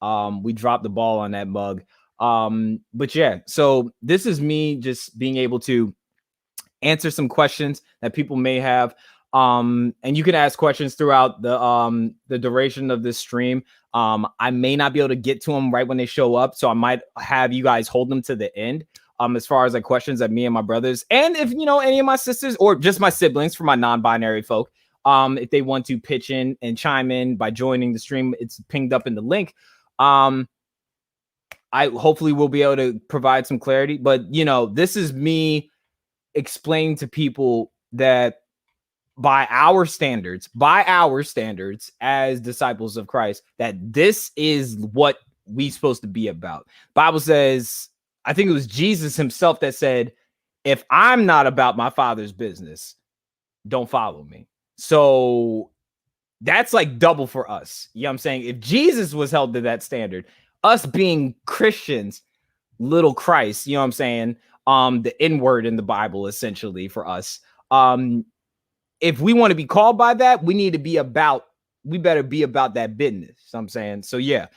we dropped the ball on that mug. But yeah, so this is me just being able to answer some questions that people may have. And you can ask questions throughout the duration of this stream. I may not be able to get to them right when they show up, so I might have you guys hold them to the end. As far as like questions that me and my brothers, and if you know any of my sisters or just my siblings, for my non-binary folk, if they want to pitch in and chime in by joining the stream, it's pinged up in the link. I hopefully will be able to provide some clarity, but you know, this is me explaining to people that by our standards as disciples of Christ, that this is what we're supposed to be about. Bible says, I think it was Jesus himself that said, if I'm not about my Father's business, don't follow me. So that's like double for us. You know what I'm saying? If Jesus was held to that standard, us being Christians, little Christ, you know what I'm saying? The N word in the Bible, essentially, for us. If we want to be called by that, we better be about that business. You know what I'm saying? So yeah.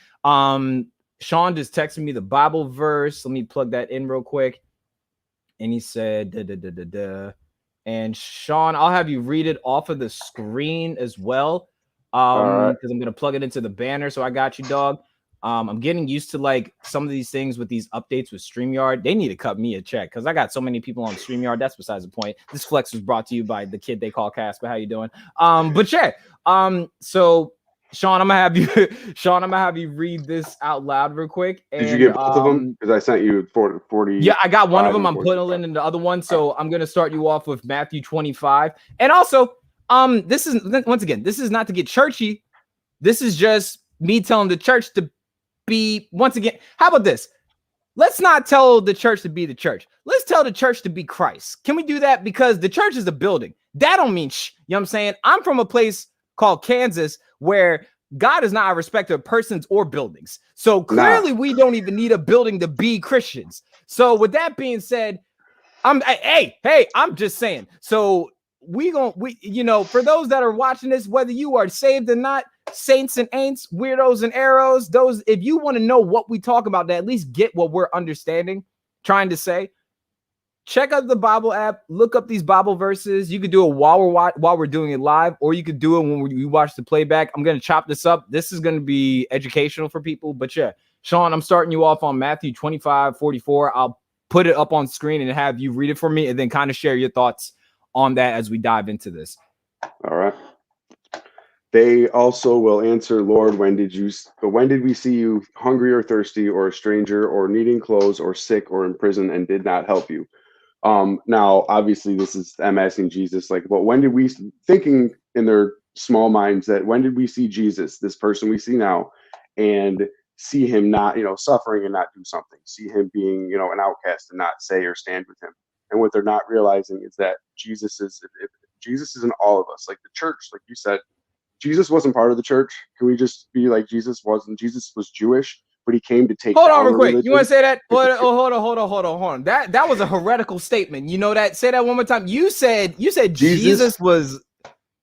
Sean just texted me the Bible verse. Let me plug that in real quick. And he said, And Sean, I'll have you read it off of the screen as well. Because I'm going to plug it into the banner. So I got you, dog. I'm getting used to like some of these things with these updates with StreamYard. They need to cut me a check because I got so many people on StreamYard. That's besides the point. This flex was brought to you by the kid they call Casper. How you doing? But yeah. So Sean, I'm gonna have you read this out loud real quick. And, did you get both of them? Because I sent you 40. Yeah, I got one of them. I'm putting it in the other one. So I'm gonna start you off with Matthew 25. And also, this is not to get churchy. This is just me telling the church to be, once again, how about this? Let's not tell the church to be the church. Let's tell the church to be Christ. Can we do that? Because the church is a building. That don't mean shh. You know what I'm saying? I'm from a place called Kansas where God is not a respecter of persons or buildings. So clearly we don't even need a building to be Christians. So with that being said, I'm just saying. So we for those that are watching this, whether you are saved or not, saints and ain'ts, weirdos and arrows, those, if you want to know what we talk about, to at least get what we're trying to say, check out the Bible app, look up these Bible verses. You could do it while we're doing it live, or you could do it when we watch the playback. I'm going to chop this up. This is going to be educational for people, but yeah, Sean, I'm starting you off on Matthew 25:44. I'll put it up on screen and have you read it for me and then kind of share your thoughts on that as we dive into this. All right. They also will answer, Lord, when did we see you hungry or thirsty or a stranger or needing clothes or sick or in prison and did not help you? Now, obviously, I'm asking Jesus, like, but when did we, thinking in their small minds, that when did we see Jesus, this person we see now, and see him not, suffering and not do something, see him being, an outcast and not say or stand with him? And what they're not realizing is that Jesus is in all of us, like the church, like you said. Jesus wasn't part of the church. Can we just be like Jesus wasn't? Jesus was Jewish, but he came to take. Hold on, real quick. Religion. You want to say that? Hold on. That was a heretical statement. You know that? Say that one more time. You said Jesus was.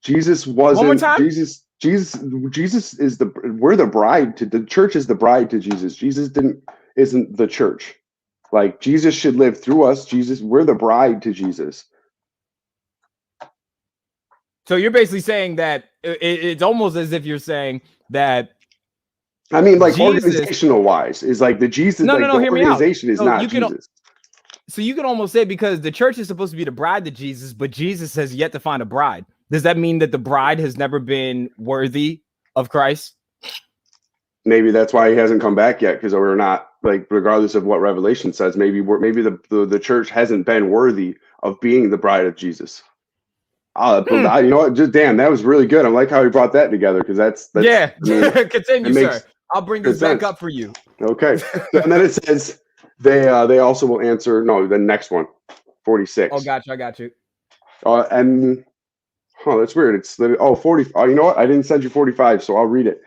Jesus wasn't. One more time. Jesus is we're the bride to the church. Is the bride to Jesus. Jesus isn't the church. Like Jesus should live through us. We're the bride to Jesus. So you're basically saying that it's almost as if you're saying that. I mean, like organizational wise, is like the Jesus. No, the hear organization me out. is not Jesus. So you can almost say, because the church is supposed to be the bride to Jesus, but Jesus has yet to find a bride. Does that mean that the bride has never been worthy of Christ? Maybe that's why he hasn't come back yet, because we're not, like, regardless of what Revelation says, maybe the church hasn't been worthy of being the bride of Jesus. You know what? Just damn, that was really good. I like how he brought that together, because that's yeah. Continue, sir. I'll bring this back up for you. Okay. And then it says they also will answer. No, the next one, 46. Oh, gotcha. I got you. And that's weird. It's 40. Oh, you know what? I didn't send you 45, so I'll read it.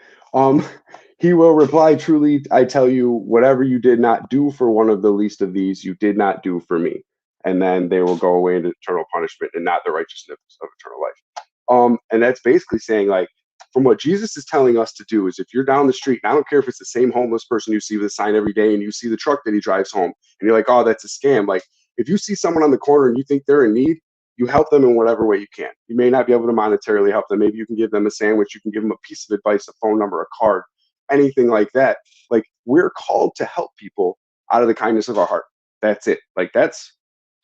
He will reply, truly, I tell you, whatever you did not do for one of the least of these, you did not do for me. And then they will go away into eternal punishment and not the righteousness of eternal life. And that's basically saying, like, from what Jesus is telling us to do is, if you're down the street, and I don't care if it's the same homeless person you see with a sign every day, and you see the truck that he drives home, and you're like, oh, that's a scam. Like, if you see someone on the corner and you think they're in need, you help them in whatever way you can. You may not be able to monetarily help them. Maybe you can give them a sandwich. You can give them a piece of advice, a phone number, a card, anything like that. Like, we're called to help people out of the kindness of our heart. That's it. Like, that's,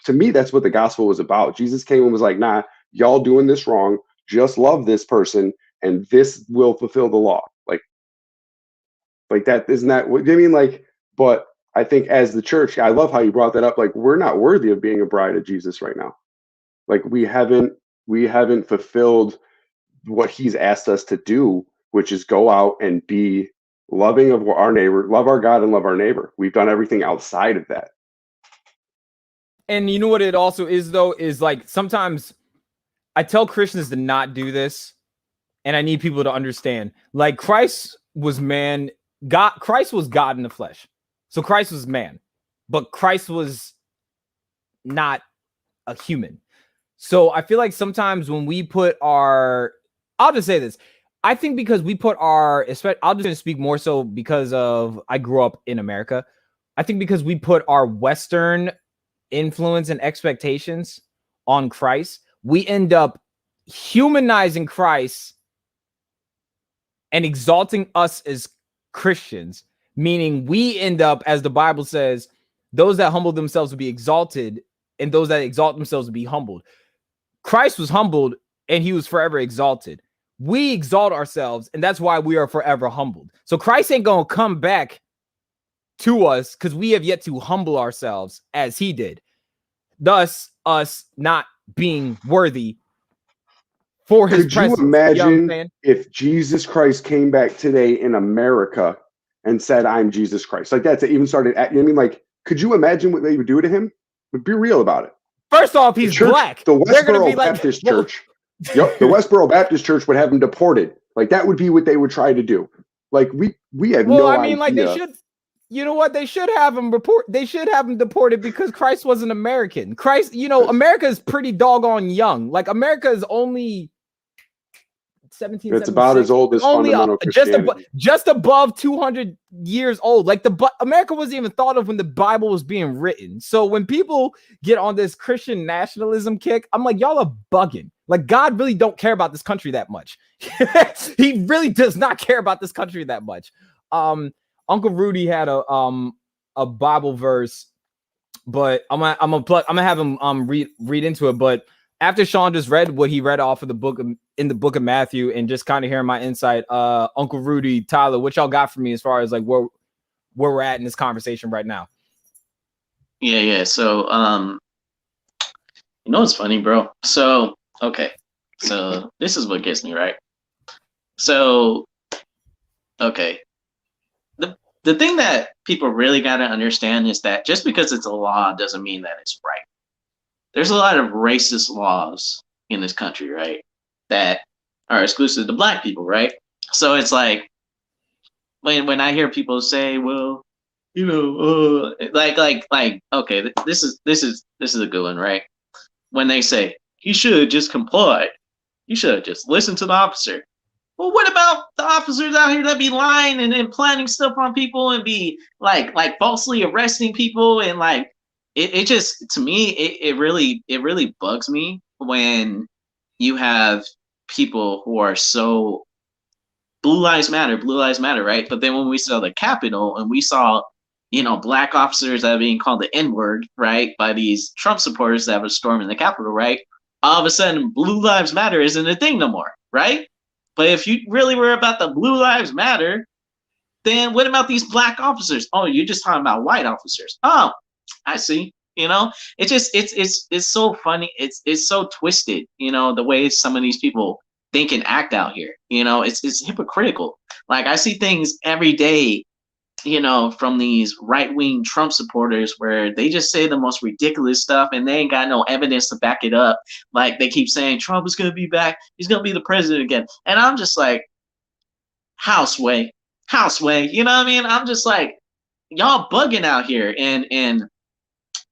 to me, that's what the gospel was about. Jesus came and was like, nah, y'all doing this wrong. Just love this person, and this will fulfill the law. Like that, isn't that what I mean? Like, but I think as the church, I love how you brought that up. Like, we're not worthy of being a bride of Jesus right now. Like, we haven't fulfilled what he's asked us to do, which is go out and be loving of our neighbor, love our God and love our neighbor. We've done everything outside of that. And you know what it also is, though, is like, sometimes I tell Christians to not do this, and I need people to understand, like, Christ was man. Christ was God in the flesh. So Christ was man, but Christ was not a human. So I feel like sometimes when we put our, I'll just say this, I think because we put our, I'll just speak more so because of, I grew up in America. I think because we put our Western influence and expectations on Christ, we end up humanizing Christ and exalting us as Christians, meaning we end up, as the Bible says, those that humble themselves will be exalted, and those that exalt themselves will be humbled. Christ was humbled, and he was forever exalted. We exalt ourselves, and that's why we are forever humbled. So Christ ain't gonna come back to us because we have yet to humble ourselves as he did, thus us not being worthy for his presence. Could you imagine if Jesus Christ came back today in America and said, I'm Jesus Christ? Like, that's even started at, I mean, like, could you imagine what they would do to him? But be real about it. First off, he's black. The Westboro Baptist Church. Yep, the Westboro Baptist Church would have him deported. Like, that would be what they would try to do. Like, we have no idea. Well, I mean, like, they should, you know what? They should have him deported because Christ was an American. Christ, you know, America is pretty doggone young. Like, America is only 17. It's about as old as only fundamental Christianity. just above 200 years old. Like, America wasn't even thought of when the Bible was being written. So when people get on this Christian nationalism kick, I'm like, y'all are bugging. Like, God really don't care about this country that much. He really does not care about this country that much. Uncle Rudy had a Bible verse, but I'm gonna have him read into it. But after Sean just read what he read off of the book in the book of Matthew, and just kind of hearing my insight, Uncle Rudy, Tyler, what y'all got for me as far as like where we're at in this conversation right now? Yeah. So you know what's funny, bro? So okay, so this is what gets me, right? So okay, the thing that people really got to understand is that just because it's a law doesn't mean that it's right. There's a lot of racist laws in this country, right, that are exclusive to black people, right? So it's like when I hear people say, well, you know, like okay, this is a good one, right? When they say you should have just complied, you should have just listened to the officer. Well, what about the officers out here that be lying and then planning stuff on people and be like falsely arresting people? And like it just, to me, it really bugs me when you have people who are so blue lives matter, right? But then when we saw the Capitol and we saw, you know, black officers that are being called the N-word, right, by these Trump supporters that were storming the Capitol, right? All of a sudden, blue lives matter isn't a thing no more, right? But if you really were about the blue lives matter, then what about these black officers? Oh, you're just talking about white officers. Oh, I see. You know, it's so funny. It's so twisted, you know, the way some of these people think and act out here. You know, it's hypocritical. Like, I see things every day, you know, from these right-wing Trump supporters where they just say the most ridiculous stuff and they ain't got no evidence to back it up. Like, they keep saying Trump is going to be back. He's going to be the president again. And I'm just like, how, Sway? Houseway. You know what I mean? I'm just like, y'all bugging out here, and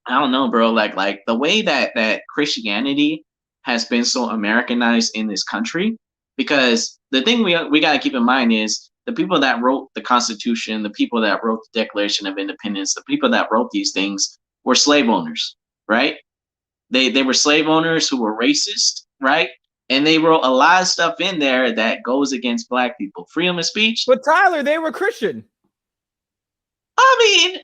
I don't know, bro. Like the way that Christianity has been so Americanized in this country, because the thing we got to keep in mind is the people that wrote the Constitution, the people that wrote the Declaration of Independence, the people that wrote these things were slave owners, right? They were slave owners who were racist, right? And they wrote a lot of stuff in there that goes against black people. Freedom of speech. But Tyler, they were Christian. I mean,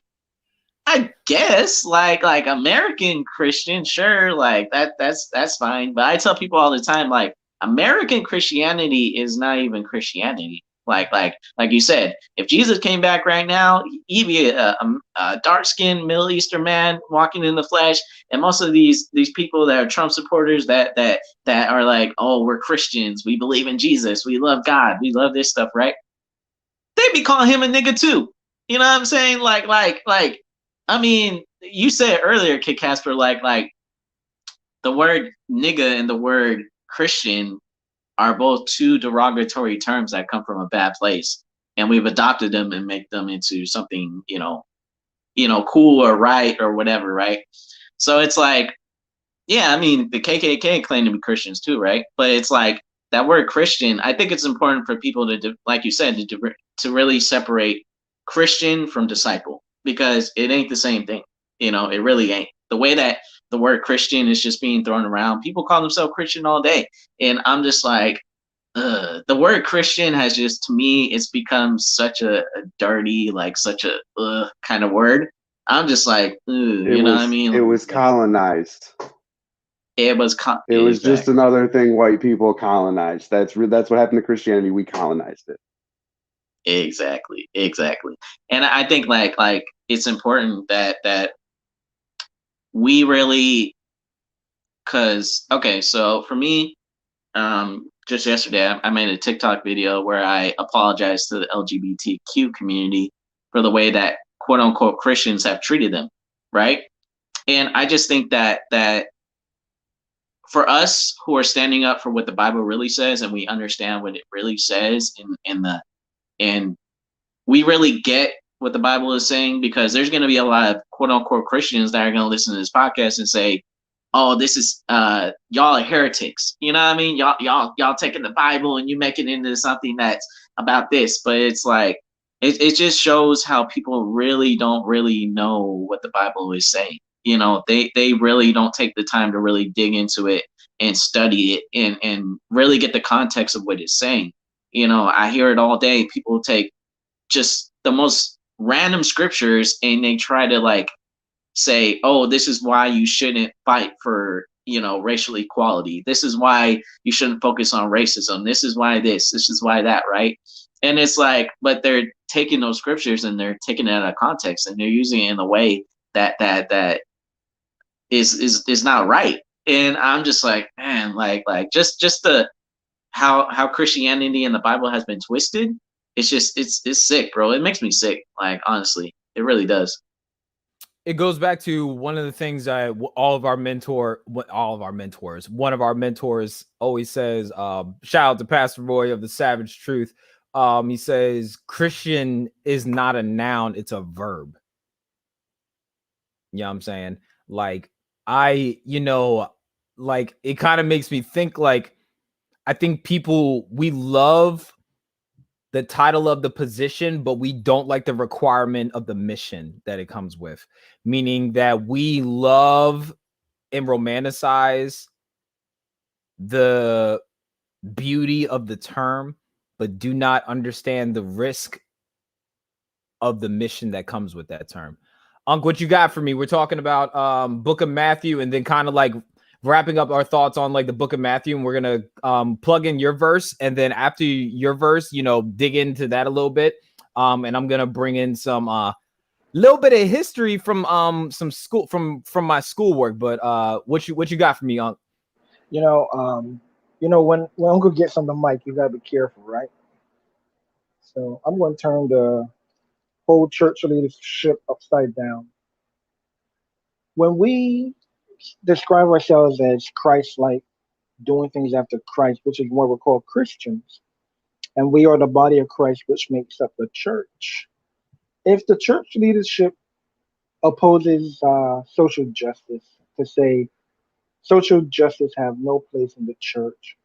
I guess like American Christian, sure, like that's fine. But I tell people all the time, like American Christianity is not even Christianity. Like you said, if Jesus came back right now, he'd be a dark-skinned Middle Eastern man walking in the flesh, and most of these people that are Trump supporters that are like, oh, we're Christians, we believe in Jesus, we love God, we love this stuff, right? They'd be calling him a nigga too. You know what I'm saying? Like I mean, you said earlier, Kid Casper, like the word nigga and the word Christian are both two derogatory terms that come from a bad place, and we've adopted them and make them into something, cool or right or whatever, right? So it's like, yeah, I mean, the KKK claim to be Christians too, right? But it's like that word Christian. I think it's important for people to, like you said, to really separate Christian from disciple, because it ain't the same thing. It really ain't. The way that the word Christian is just being thrown around, people call themselves Christian all day, and I'm just like, the word Christian has just, to me, it's become such a dirty, like such a kind of word. I'm just like, you know what I mean? It was colonized. It was just another thing white people colonized. That's what happened to Christianity. We colonized it. Exactly. And I think like it's important that we really, because okay, so for me, just yesterday I made a TikTok video where I apologized to the LGBTQ community for the way that quote unquote Christians have treated them, right? And I just think that for us who are standing up for what the Bible really says, and we understand what it really says, and we really get what the Bible is saying, because there's going to be a lot of quote unquote Christians that are going to listen to this podcast and say, oh, this is y'all are heretics. You know what I mean? Y'all taking the Bible and you make it into something that's about this. But it's like, it just shows how people really don't really know what the Bible is saying. They really don't take the time to really dig into it and study it and really get the context of what it's saying. I hear it all day. People take just the most random scriptures and they try to like say, oh, this is why you shouldn't fight for, racial equality. This is why you shouldn't focus on racism. This is why this is why that, right? And it's like, but they're taking those scriptures and they're taking it out of context and they're using it in a way that is not right. And I'm just like, man, like just the how Christianity and the Bible has been twisted. It's just it's sick, bro. It makes me sick. Like, honestly, it really does. It goes back to one of the things that one of our mentors always says, shout out to Pastor Roy of the Savage Truth. He says, Christian is not a noun, it's a verb. You know what I'm saying? Like, like it kind of makes me think, like, I think we love the title of the position, but we don't like the requirement of the mission that it comes with. Meaning that we love and romanticize the beauty of the term, but do not understand the risk of the mission that comes with that term. Unc, what you got for me? We're talking about Book of Matthew, and then kind of like wrapping up our thoughts on like the Book of Matthew, and we're gonna plug in your verse, and then after your verse, dig into that a little bit. And I'm gonna bring in some little bit of history from some school from my schoolwork. But what you got for me, Unc? When Uncle gets on the mic, you gotta be careful, right? So I'm going to turn the whole church leadership upside down. When we describe ourselves as Christ-like, doing things after Christ, which is what we're called Christians, and we are the body of Christ, which makes up the church. If the church leadership opposes social justice, to say social justice have no place in the church,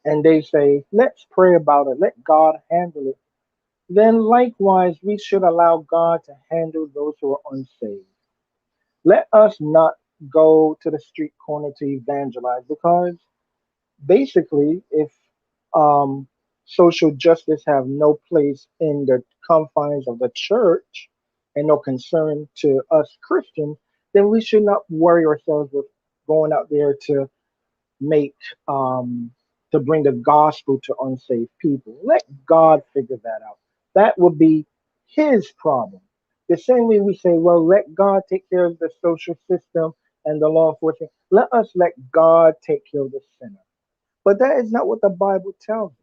and they say, let's pray about it, let God handle it, then likewise we should allow God to handle those who are unsaved. Let us not go to the street corner to evangelize, because basically, if um, social justice have no place in the confines of the church and no concern to us Christians, then we should not worry ourselves with going out there to make to bring the gospel to unsaved people. Let God figure that out. That would be his problem. The same way we say, well, let God take care of the social system and the law enforcement. Let God take care of the sinner. But that is not what the Bible tells us.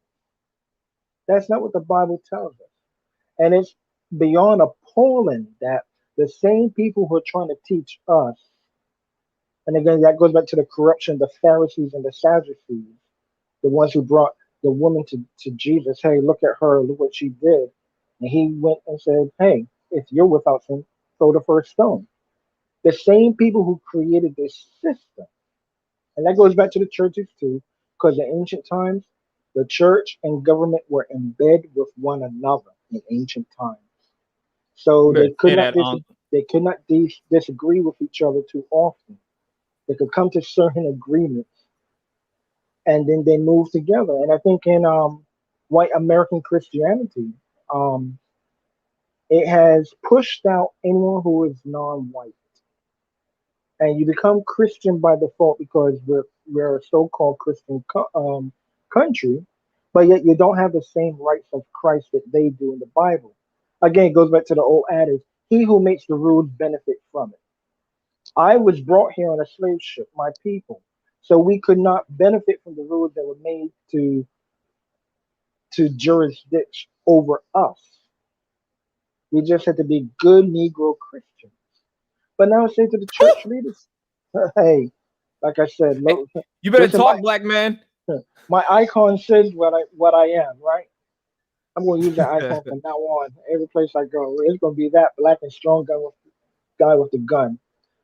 That's not what the Bible tells us. And it's beyond appalling that the same people who are trying to teach us, and again, that goes back to the corruption of the Pharisees and the Sadducees, the ones who brought the woman to Jesus. Hey, look at her, look what she did. And he went and said, hey, if you're without sin, throw the first stone. The same people who created this system. And that goes back to the churches too, because in ancient times, the church and government were in bed with one another in ancient times. So they could Say not that, disagree with each other too often. They could come to certain agreements, and then they move together. And I think in white American Christianity, um, it has pushed out anyone who is non-white, and you become Christian by default because we're a so-called Christian country, but yet you don't have the same rights of Christ that they do in the Bible. Again, it goes back to the old adage: "He who makes the rules benefit from it." I was brought here on a slave ship, my people, so we could not benefit from the rules that were made to jurisdiction over us. We just had to be good Negro Christians. But now I say to the church leaders, hey, like I said, you better listen, talk, black man. my icon says what I am, right? I'm going to use that icon from now on. Every place I go, it's going to be that black and strong guy with the gun.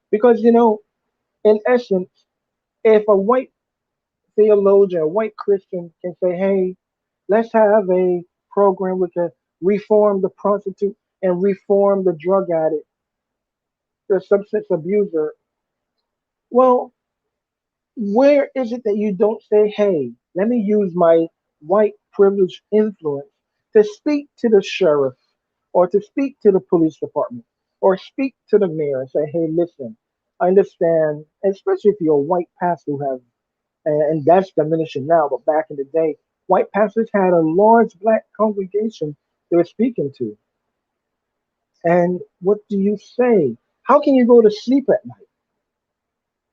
Because, in essence, if a white theologian, a white Christian can say, hey, let's have a program with can reform the prostitute and reform the drug addict, the substance abuser. Well, where is it that you don't say, hey, let me use my white privileged influence to speak to the sheriff or to speak to the police department or speak to the mayor and say, hey, listen, I understand, especially if you're a white pastor who have, and that's diminishing now, but back in the day, white pastors had a large black congregation they were speaking to. And what do you say? How can you go to sleep at night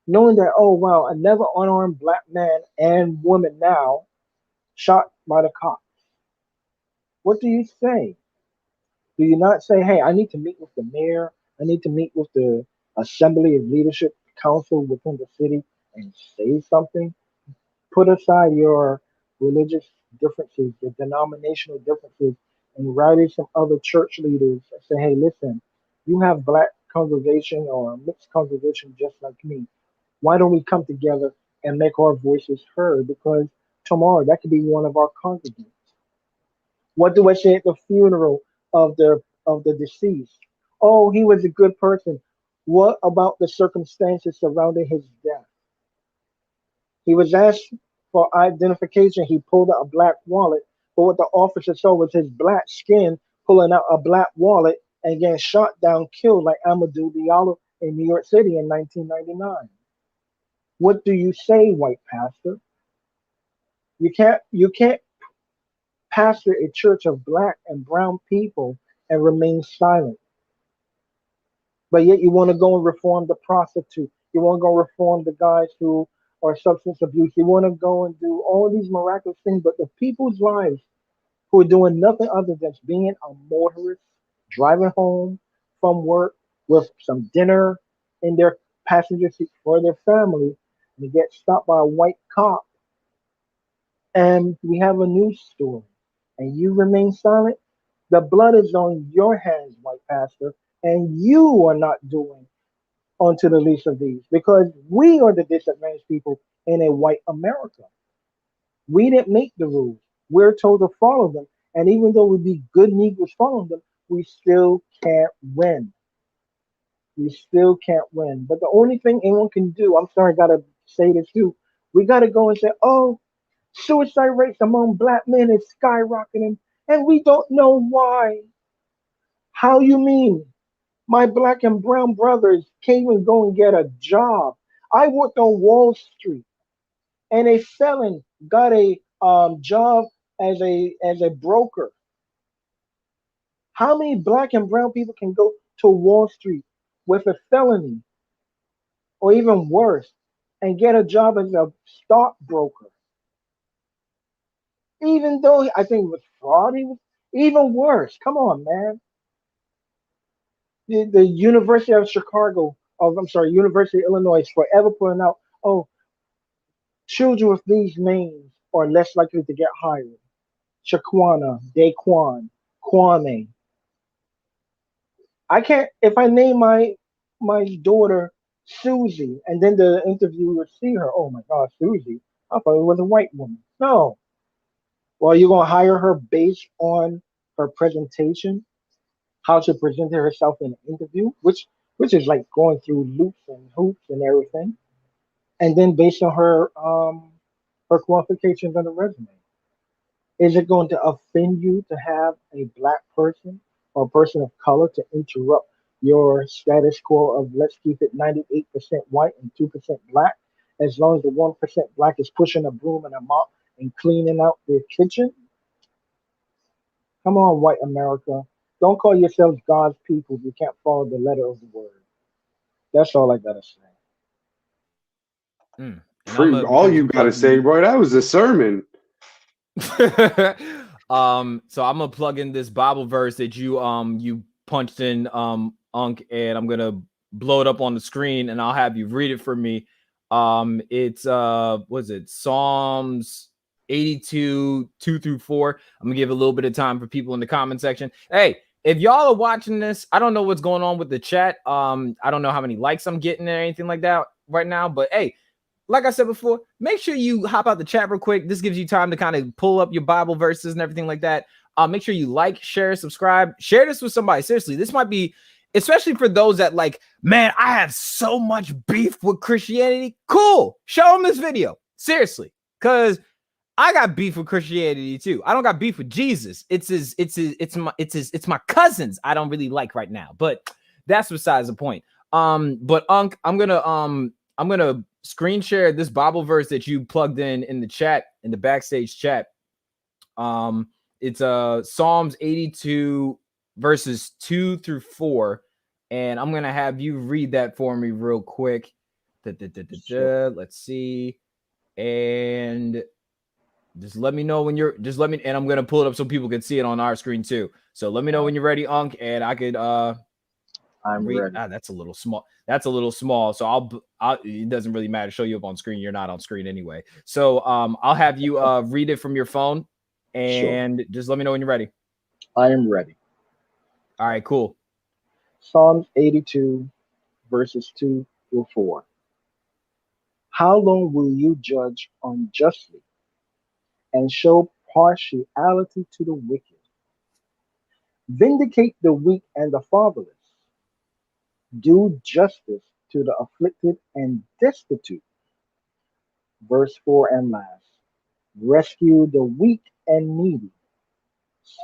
knowing that, oh, wow, another unarmed black man and woman now shot by the cops? What do you say? Do you not say, hey, I need to meet with the mayor, I need to meet with the assembly of leadership council within the city and say something? Put aside your religious differences, your denominational differences, and rally some other church leaders and say, hey, listen, you have black congregation or mixed congregation just like me. Why don't we come together and make our voices heard? Because tomorrow that could be one of our congregants. What do I say at the funeral of the deceased? Oh, he was a good person. What about the circumstances surrounding his death? He was asked for identification. He pulled out a black wallet, but what the officer saw was his black skin pulling out a black wallet and getting shot down, killed like Amadou Diallo in New York City in 1999. What do you say, white pastor? You can't pastor a church of black and brown people and remain silent. But yet you want to go and reform the prostitute. You want to go reform the guys who are substance abuse. You want to go and do all these miraculous things, but the people's lives who are doing nothing other than being a motorist, driving home from work with some dinner in their passenger seat for their family, and they get stopped by a white cop. And we have a news story. and you remain silent, the blood is on your hands, white pastor, and you are not doing unto the least of these, because we are the disadvantaged people in a white America. We didn't make the rules. We're told to follow them. And even though we be good Negroes following them, we still can't win. We still can't win. But the only thing anyone can do, I'm sorry, I gotta say this too. We gotta go and say, oh, suicide rates among black men is skyrocketing, and we don't know why. How you mean? My black and brown brothers can't even go and get a job. I worked on Wall Street, and a felon got a job as a broker. How many black and brown people can go to Wall Street with a felony, or even worse, and get a job as a stockbroker? Even though I think it was fraud, he was even worse. Come on, man. The University of Chicago, I'm sorry, University of Illinois is forever putting out, oh, children with these names are less likely to get hired. Shaquana, Daquan, Kwame. I can't, if I name my daughter Susie, and then the interviewer see her, oh my God, Susie, I thought it was a white woman. No. Well, you're gonna hire her based on her presentation, how she presented herself in an interview, which is like going through loops and hoops and everything, and then based on her qualifications on the resume. Is it going to offend you to have a black person or a person of color to interrupt your status quo of let's keep it 98% white and 2% black, as long as the 1% black is pushing a broom and a mop and cleaning out their kitchen? Come on, white America. Don't call yourselves God's people if you can't follow the letter of the word. That's all I gotta say. And All you gotta say, bro, that was a sermon. So I'm gonna plug in this Bible verse that you punched in, Unc, and I'm gonna blow it up on the screen, and I'll have you read it for me. It's what's it? Psalms 82, 2-4. I'm gonna give a little bit of time for people in the comment section. Hey, if y'all are watching this, I don't know what's going on with the chat. I don't know how many likes I'm getting or anything like that right now, but hey, like I said before, make sure you hop out the chat real quick. This gives you time to kind of pull up your Bible verses and everything like that. Make sure you like, share, subscribe, share this with somebody. Seriously, this might be, especially for those that like, man, I have so much beef with Christianity. Cool. Show them this video. Seriously. Because I got beef with Christianity too. I don't got beef with Jesus. It's my cousins I don't really like right now. But that's besides the point. But Unc, I'm gonna screen share this Bible verse that you plugged in the chat, in the backstage chat. It's Psalms 82 verses 2-4, and I'm gonna have you read that for me real quick. Let's see, and just let me know when you're. And I'm gonna pull it up so people can see it on our screen too. So let me know when you're ready, Unc, and I could I'm ready. That's a little small. That's a little small. So I'll it doesn't really matter. Show you up on screen. You're not on screen anyway. So I'll have you read it from your phone, and just let me know when you're ready. I am ready. All right, cool. Psalms 82, verses 2-4. How long will you judge unjustly and show partiality to the wicked? Vindicate the weak and the fatherless. Do justice to the afflicted and destitute. Verse 4 and last. Rescue the weak and needy.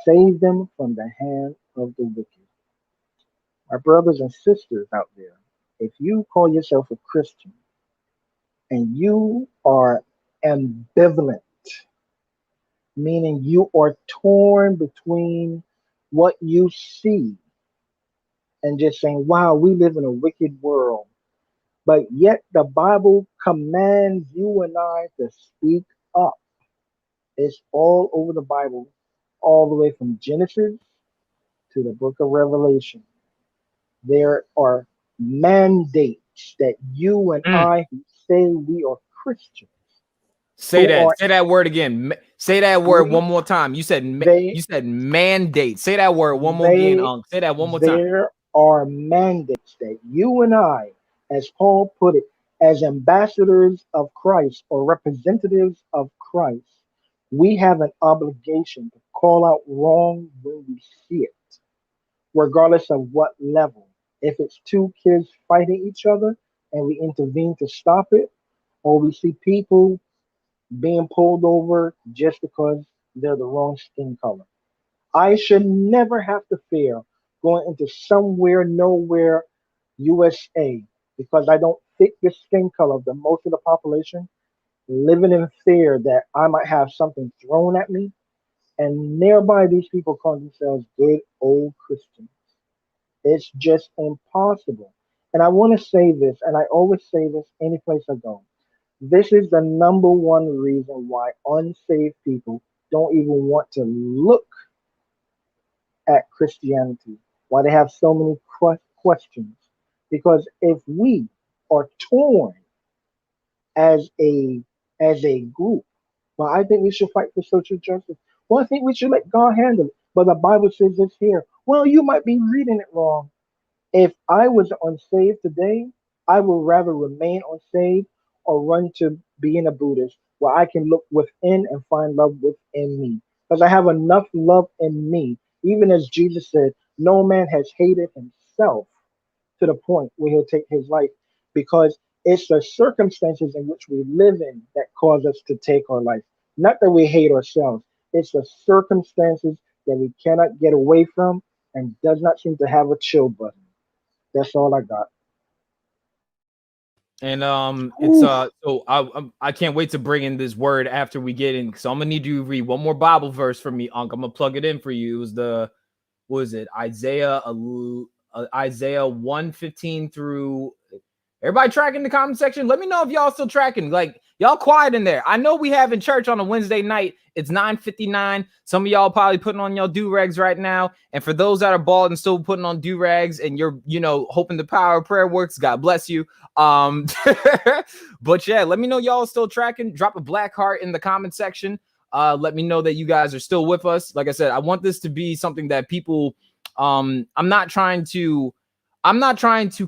Save them from the hand of the wicked. My brothers and sisters out there, if you call yourself a Christian and you are ambivalent, meaning you are torn between what you see and just saying, wow, we live in a wicked world, but yet the Bible commands you and I to speak up. It's all over the Bible, all the way from Genesis to the book of Revelation. There are mandates that you and I who say we are Christians Say that. Say that word again. Say that word one more time. You said you said mandate. Say that word one more again, Unc. Say that one more time. There are mandates that you and I, as Paul put it, as ambassadors of Christ or representatives of Christ, we have an obligation to call out wrong when we see it, regardless of what level. If it's two kids fighting each other and we intervene to stop it, or we see people being pulled over just because they're the wrong skin color. I should never have to fear going into somewhere, nowhere, USA, because I don't fit the skin color of the most of the population, living in fear that I might have something thrown at me, and nearby these people call themselves good old Christians. It's just impossible. And I want to say this, and I always say this any place I go. This is the number one reason why unsaved people don't even want to look at Christianity, why they have so many questions. Because if we are torn as a group, well, I think we should fight for social justice. Well, I think we should let God handle it. But the Bible says this here. Well, you might be reading it wrong. If I was unsaved today, I would rather remain unsaved or run to being a Buddhist where I can look within and find love within me. Because I have enough love in me, even as Jesus said, no man has hated himself to the point where he'll take his life, because it's the circumstances in which we live in that cause us to take our life. Not that we hate ourselves, it's the circumstances that we cannot get away from and does not seem to have a chill button. That's all I got. And it's so I can't wait to bring in this word after we get in. So I'm gonna need you to read one more Bible verse for me, Unc. I'm gonna plug it in for you. It was what is it? Isaiah 1:15 through. Everybody tracking the comment section? Let me know if y'all still tracking. Like, y'all quiet in there. I know we have in church on a Wednesday night. It's 9:59. Some of y'all probably putting on your do-rags right now. And for those that are bald and still putting on do-rags and you're, hoping the power of prayer works, God bless you. But yeah, let me know y'all still tracking. Drop a black heart in the comment section. Let me know that you guys are still with us. Like I said, I want this to be something that people, I'm not trying to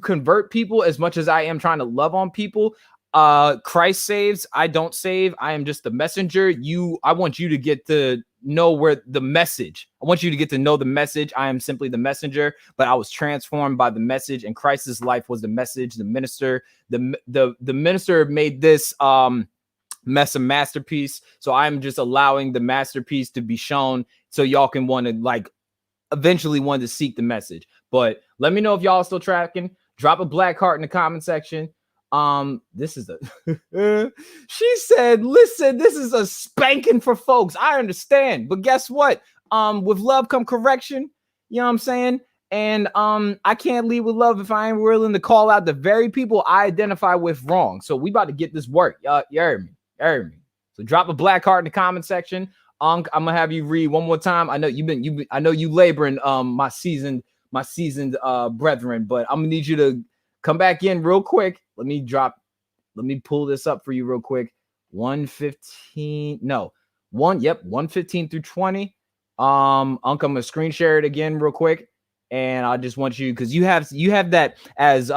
convert people as much as I am trying to love on people. Christ saves, I don't save. I am just the messenger. I want you to get to know where the message. I want you to get to know the message. I am simply the messenger, but I was transformed by the message, and Christ's life was the message. The minister, the minister made this mess a masterpiece. So I'm just allowing the masterpiece to be shown so y'all can want to eventually want to seek the message. But let me know if y'all still tracking. Drop a black heart in the comment section. This is she said, listen, this is a spanking for folks. I understand, but guess what? With love come correction. You know what I'm saying? And I can't lead with love if I ain't willing to call out the very people I identify with wrong. So we about to get this work. You heard me. You heard me. So drop a black heart in the comment section. Unc, I'm gonna have you read one more time. I know I know you laboring my seasoned brethren, but I'm gonna need you to come back in real quick. Let me pull this up for you real quick. 115 through 20. Unc, I'm gonna screen share it again real quick. And I just want you, because you have that, as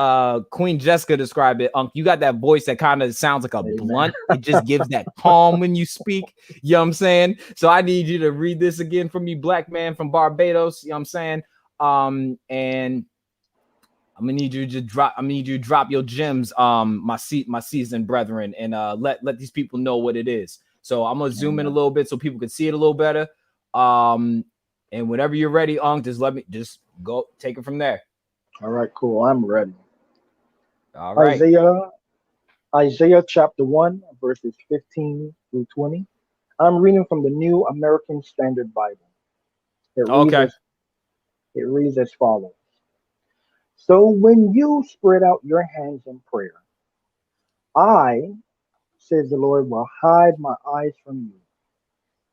Queen Jessica described it, Unc, you got that voice that kind of sounds like a blunt. It just gives that calm when you speak. You know what I'm saying? So I need you to read this again for me, black man from Barbados. You know what I'm saying? And I'm gonna need you to drop your gems, my seasoned brethren, and let these people know what it is. So I'm gonna zoom in a little bit so people can see it a little better. And whenever you're ready, Unc, just go take it from there. All right, cool. I'm ready. All right. Isaiah chapter 1, verses 15 through 20. I'm reading from the New American Standard Bible. It reads as follows. So when you spread out your hands in prayer, I, says the Lord, will hide my eyes from you.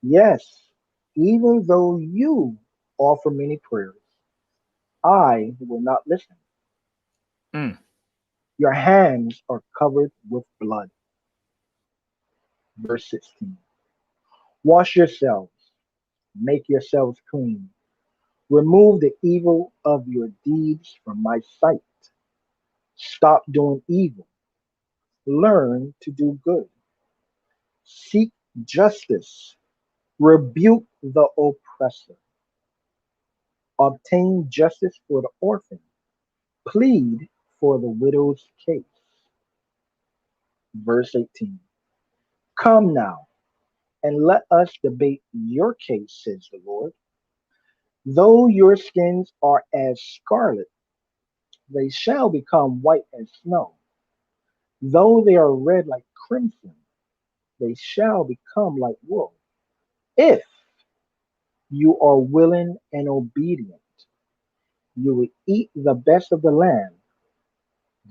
Yes, even though you offer many prayers, I will not listen. Your hands are covered with blood. Verse 16. Wash yourselves, make yourselves clean. Remove the evil of your deeds from my sight. Stop doing evil. Learn to do good. Seek justice. Rebuke the oppressor. Obtain justice for the orphan. Plead for the widow's case. Verse 18. Come now, and let us debate your case, says the Lord. Though your skins are as scarlet, they shall become white as snow. Though they are red like crimson, they shall become like wool. If you are willing and obedient, you will eat the best of the land.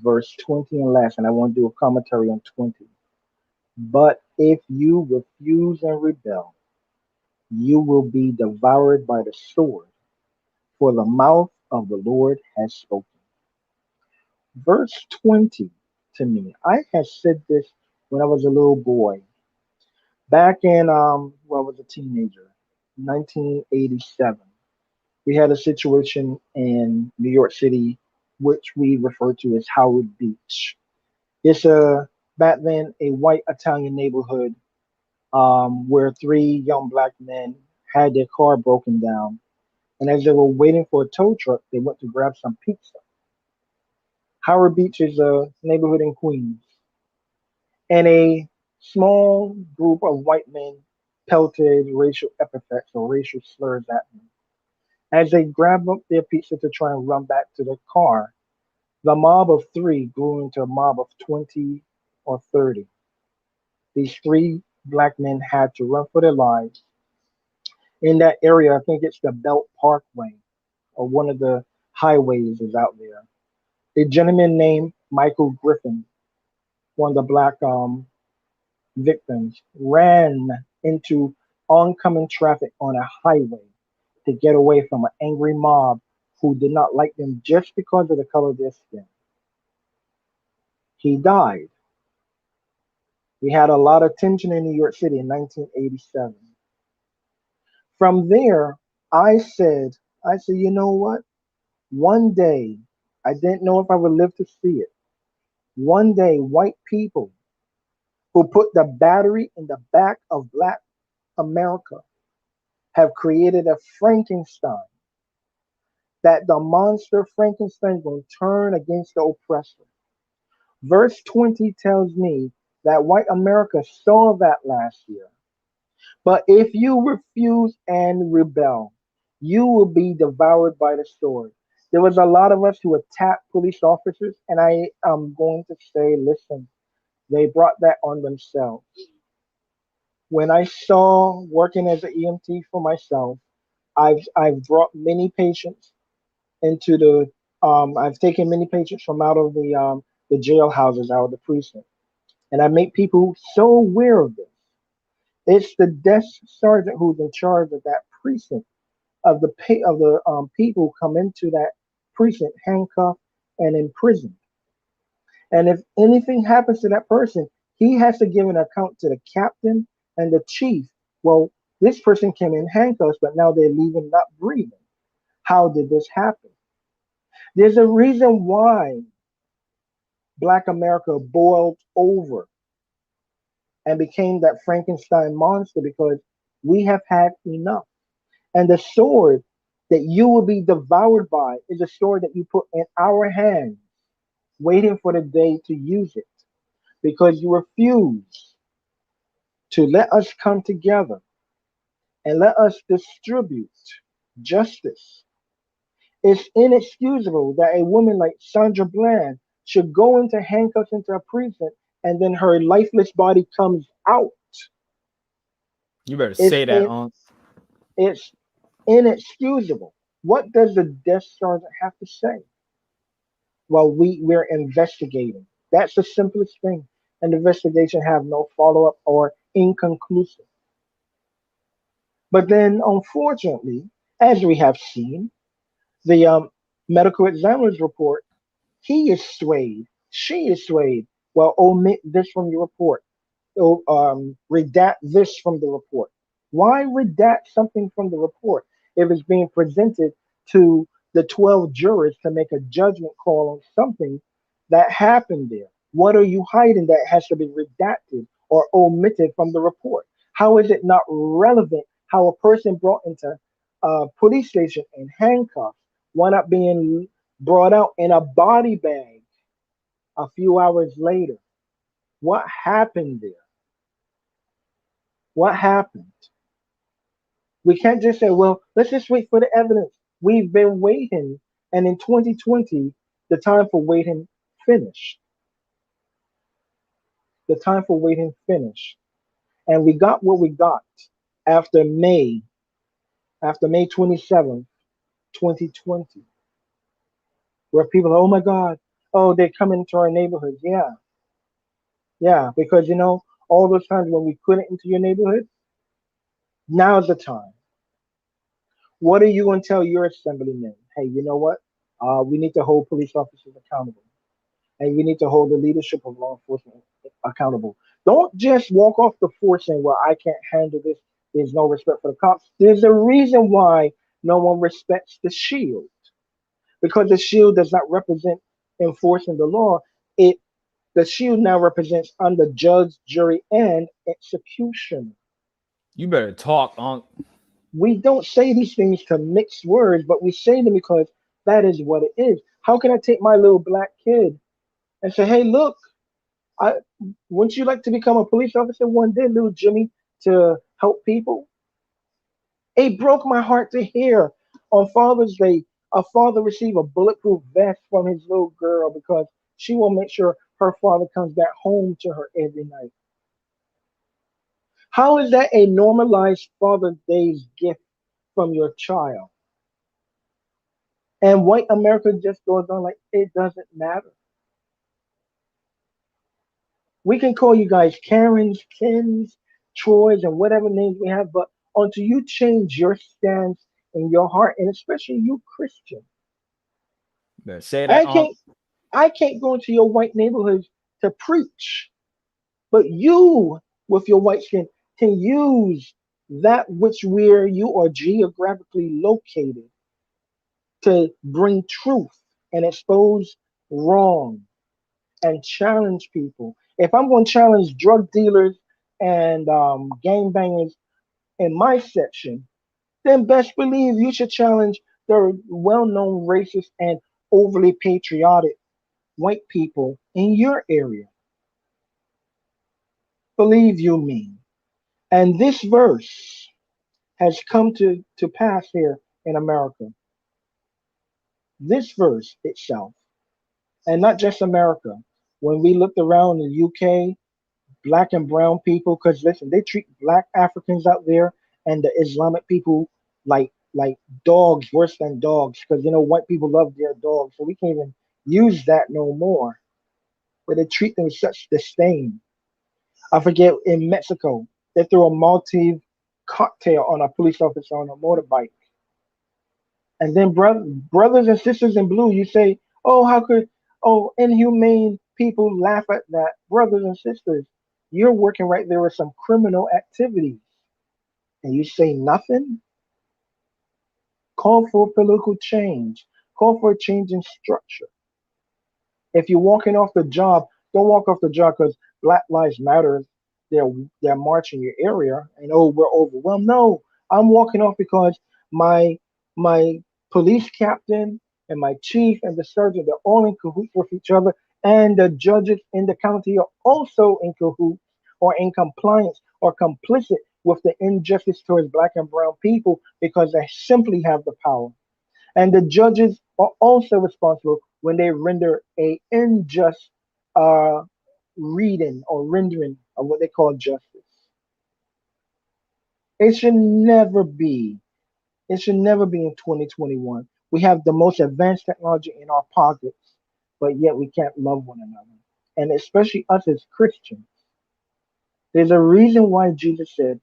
Verse 20 and last, and I want to do a commentary on 20. But if you refuse and rebel, you will be devoured by the sword, for the mouth of the Lord has spoken. Verse 20 to me, I had said this when I was a little boy, back in when I was a teenager, 1987. We had a situation in New York City, which we refer to as Howard Beach. It's back then a white Italian neighborhood where three young black men had their car broken down. And as they were waiting for a tow truck, they went to grab some pizza. Howard Beach is a neighborhood in Queens. And a small group of white men pelted racial epithets or racial slurs at them. As they grabbed up their pizza to try and run back to their car, the mob of three grew into a mob of 20 or 30. These three black men had to run for their lives. In that area, I think it's the Belt Parkway or one of the highways is out there. A gentleman named Michael Griffin, one of the black victims, ran into oncoming traffic on a highway to get away from an angry mob who did not like them just because of the color of their skin. He died. We had a lot of tension in New York City in 1987. From there, I said, you know what? One day, I didn't know if I would live to see it. One day, white people who put the battery in the back of black America have created a Frankenstein, that the monster Frankenstein will turn against the oppressor. Verse 20 tells me that white America saw that last year. But if you refuse and rebel, you will be devoured by the sword. There was a lot of us who attacked police officers, and I am going to say, listen, they brought that on themselves. When I saw working as an EMT for myself, I've brought many patients into the I've taken many patients from out of the jailhouses, out of the precinct, and I make people so aware of this. It's the desk sergeant who's in charge of that precinct of the people who come into that precinct handcuffed and imprisoned. And if anything happens to that person, he has to give an account to the captain and the chief. Well, this person came in handcuffs, but now they're leaving not breathing. How did this happen? There's a reason why Black America boiled over and became that Frankenstein monster, because we have had enough. And the sword that you will be devoured by is a sword that you put in our hands, waiting for the day to use it, because you refuse to let us come together and let us distribute justice. It's inexcusable that a woman like Sandra Bland should go into handcuffs into a precinct and then her lifeless body comes out. You better say that, Unc. It's inexcusable. What does the desk sergeant have to say? Well, we're investigating. That's the simplest thing. An investigation have no follow-up or inconclusive. But then, unfortunately, as we have seen, the medical examiner's report, he is swayed, she is swayed. Well, omit this from your report. redact this from the report. Why redact something from the report if it's being presented to the 12 jurors to make a judgment call on something that happened there? What are you hiding that has to be redacted or omitted from the report? How is it not relevant how a person brought into a police station in handcuffs wound up being brought out in a body bag a few hours later? What happened there? What happened? We can't just say, well, let's just wait for the evidence. We've been waiting. And in 2020, the time for waiting finished. The time for waiting finished. And we got what we got after May 27th, 2020, where people are, oh my God, oh, they're coming into our neighborhoods. Yeah. Yeah. Because, all those times when we couldn't into your neighborhood, now's the time. What are you going to tell your assemblymen? Hey, you know what? We need to hold police officers accountable. And we need to hold the leadership of law enforcement accountable. Don't just walk off the force saying, well, I can't handle this. There's no respect for the cops. There's a reason why no one respects the shield. Because the shield does not represent enforcing the law. The shield now represents under judge, jury, and execution. You better talk on. We don't say these things to mix words, but we say them because that is what it is. How can I take my little black kid and say, hey, look, wouldn't you like to become a police officer one day, little Jimmy, to help people? It broke my heart to hear on Father's Day a father receive a bulletproof vest from his little girl because she will make sure her father comes back home to her every night. How is that a normalized Father's Day's gift from your child? And white America just goes on like it doesn't matter. We can call you guys Karens, Kens, Troys, and whatever names we have, but until you change your stance in your heart, and especially you Christian, Better say that I on. can't go into your white neighborhoods to preach, but you, with your white skin, can use that which where you are geographically located to bring truth and expose wrong and challenge people. If I'm going to challenge drug dealers and gangbangers in my section, then best believe you should challenge the well-known racist and overly patriotic white people in your area. Believe you me. And this verse has come to pass here in America. This verse itself, and not just America. When we looked around the UK, black and brown people, because listen, they treat black Africans out there and the Islamic people like dogs, worse than dogs, because white people love their dogs, so we can't even use that no more. But they treat them with such disdain. I forget in Mexico, they threw a Maltese cocktail on a police officer on a motorbike. And then brothers and sisters in blue, you say, oh, how could inhumane people laugh at that? Brothers and sisters, you're working right there with some criminal activities. And you say nothing? Call for political change. Call for a change in structure. If you're walking off the job, don't walk off the job because Black Lives Matter, they're they're marching your area and oh we're overwhelmed. No, I'm walking off because my my police captain and my chief and the sergeant, they're all in cahoots with each other, and the judges in the county are also in cahoots or in compliance or complicit with the injustice towards black and brown people because they simply have the power. And the judges are also responsible when they render a unjust uh, reading or rendering of what they call justice. It should never be. It should never be in 2021. We have the most advanced technology in our pockets, but yet we can't love one another. And especially us as Christians. There's a reason why Jesus said,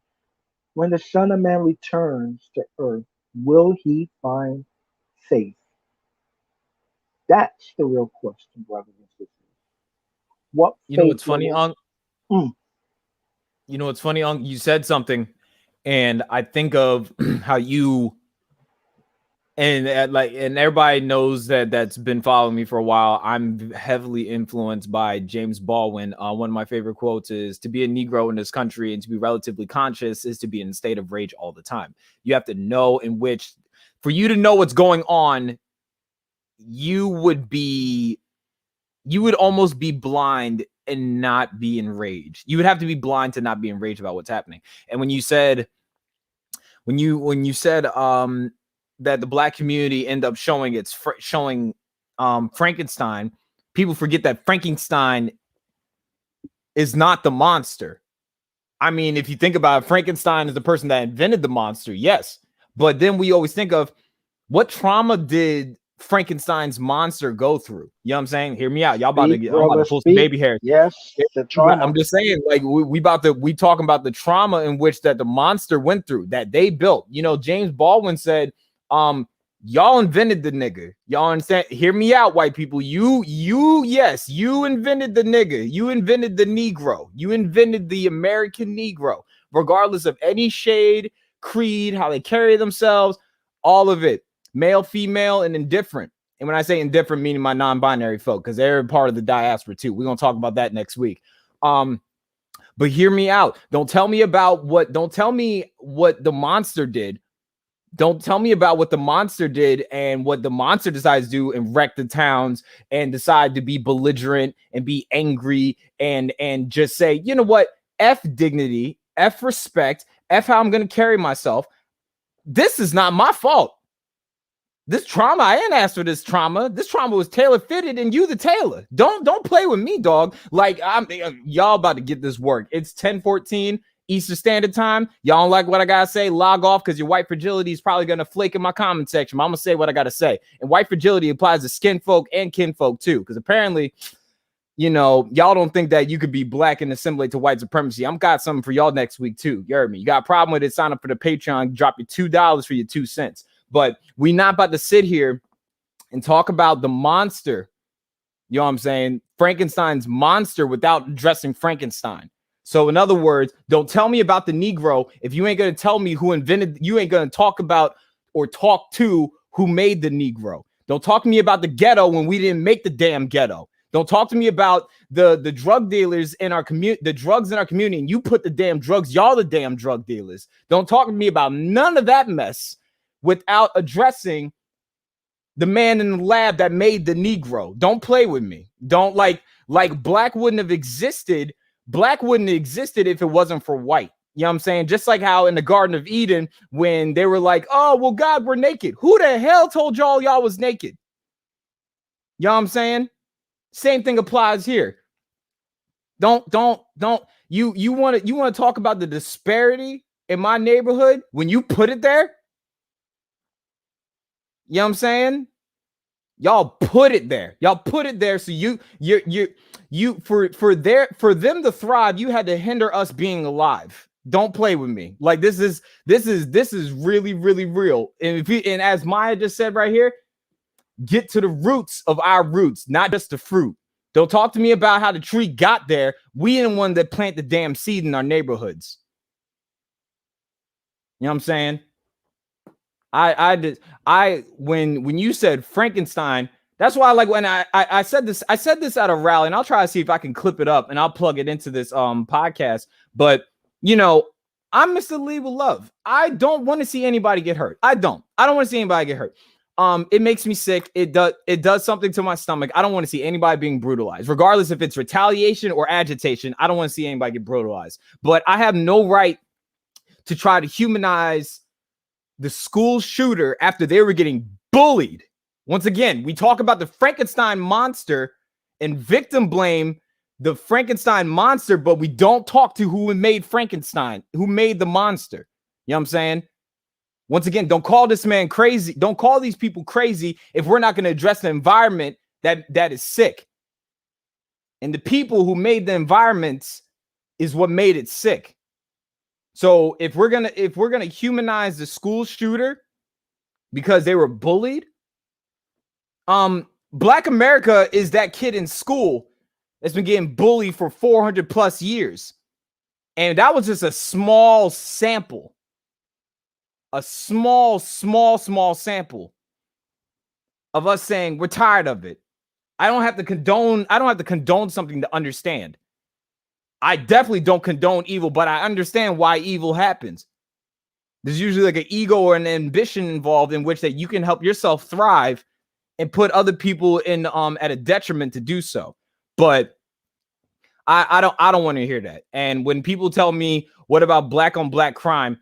when the Son of Man returns to earth, will he find faith? That's the real question, brothers and sisters. What You know faith what's funny will on? Mm. You know, it's funny, you said something, and I think of how you and everybody knows that's been following me for a while. I'm heavily influenced by James Baldwin. One of my favorite quotes is, "To be a Negro in this country and to be relatively conscious is to be in a state of rage all the time." You have to know for you to know what's going on, you would almost be blind and not be enraged. You would have to be blind to not be enraged about what's happening. And when you said that the black community end up showing Frankenstein, people forget that Frankenstein is not the monster. I mean, if you think about it, Frankenstein is the person that invented the monster, yes. But then we always think of, what trauma did Frankenstein's monster go through? You know what I'm saying? Hear me out. Y'all about to pull some baby hairs. Yes, the trauma. I'm just saying, like, we talking about the trauma in which that the monster went through, that they built. You know, James Baldwin said, y'all invented the nigga. Y'all understand? Hear me out, white people. You invented the nigga. You invented the Negro. You invented the American Negro, regardless of any shade, creed, how they carry themselves, all of it. Male, female, and indifferent. And when I say indifferent, meaning my non-binary folk, because they're part of the diaspora too. We're gonna talk about that next week. But hear me out. Don't tell me what the monster did. Don't tell me about what the monster did and what the monster decides to do and wreck the towns and decide to be belligerent and be angry and just say, you know what? F dignity, F respect, F how I'm gonna carry myself. This is not my fault. This trauma, I ain't asked for this trauma. This trauma was tailor fitted, and you the tailor. Don't play with me, dog. Like, y'all about to get this work. It's 10:14 Eastern Standard Time. Y'all don't like what I gotta say? Log off, because your white fragility is probably gonna flake in my comment section. But I'm gonna say what I gotta say. And white fragility applies to skin folk and kinfolk too, because apparently, you know, y'all don't think that you could be black and assimilate to white supremacy. I'm got something for y'all next week too. You heard me? You got a problem with it? Sign up for the Patreon. Drop your $2 for your 2 cents. But we not about to sit here and talk about the monster, you know what I'm saying, Frankenstein's monster, without addressing Frankenstein. So in other words, don't tell me about the Negro if you ain't going to tell me who invented, you ain't going to talk about or talk to who made the Negro. Don't talk to me about the ghetto when we didn't make the damn ghetto. Don't talk to me about the drug dealers in our community, the drugs in our community, and you put the damn drugs, y'all the damn drug dealers. Don't talk to me about none of that mess without addressing the man in the lab that made the Negro. Don't play with me. Don't like black wouldn't have existed. Black wouldn't have existed if it wasn't for white. You know what I'm saying? Just like how in the Garden of Eden, when they were like, oh, well, God, we're naked. Who the hell told y'all was naked? You know what I'm saying? Same thing applies here. You want to talk about the disparity in my neighborhood when you put it there? You know what I'm saying? Y'all put it there. Y'all put it there. So for them to thrive, you had to hinder us being alive. Don't play with me. Like, this is really, really real. And and as Maya just said right here, get to the roots of our roots, not just the fruit. Don't talk to me about how the tree got there. We ain't the one that plant the damn seed in our neighborhoods. You know what I'm saying? When you said Frankenstein, that's why, like, when I said this at a rally, and I'll try to see if I can clip it up and I'll plug it into this podcast. But you know, I'm Mr. Lee with love. I don't want to see anybody get hurt. I don't want to see anybody get hurt. It makes me sick. It does something to my stomach. I don't want to see anybody being brutalized, regardless if it's retaliation or agitation. I don't want to see anybody get brutalized. But I have no right to try to humanize the school shooter after they were getting bullied. Once again, we talk about the Frankenstein monster and victim blame the Frankenstein monster, but we don't talk to who made Frankenstein, who made the monster. You know what I'm saying? Once again, don't call this man crazy. Don't call these people crazy if we're not going to address the environment that is sick. And the people who made the environments is what made it sick. So if we're gonna humanize the school shooter because they were bullied, Black America is that kid in school that's been getting bullied for 400 plus years. And that was just a small sample. A small sample of us saying we're tired of it. I don't have to condone something to understand. I definitely don't condone evil, but I understand why evil happens. There's usually like an ego or an ambition involved in which that you can help yourself thrive and put other people in at a detriment to do so. But I don't want to hear that. And when people tell me, what about black on black crime?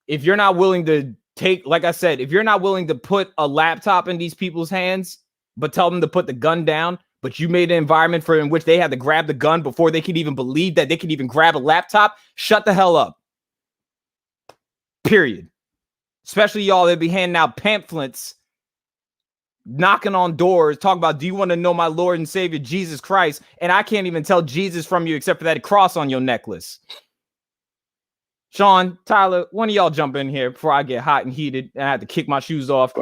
If you're not willing to take, like I said, if you're not willing to put a laptop in these people's hands, but tell them to put the gun down, but you made an environment in which they had to grab the gun before they could even believe that they could even grab a laptop, shut the hell up. Period. Especially y'all that be handing out pamphlets, knocking on doors, talking about, do you want to know my Lord and Savior, Jesus Christ? And I can't even tell Jesus from you except for that cross on your necklace. Sean, Tyler, one of y'all jump in here before I get hot and heated and I have to kick my shoes off.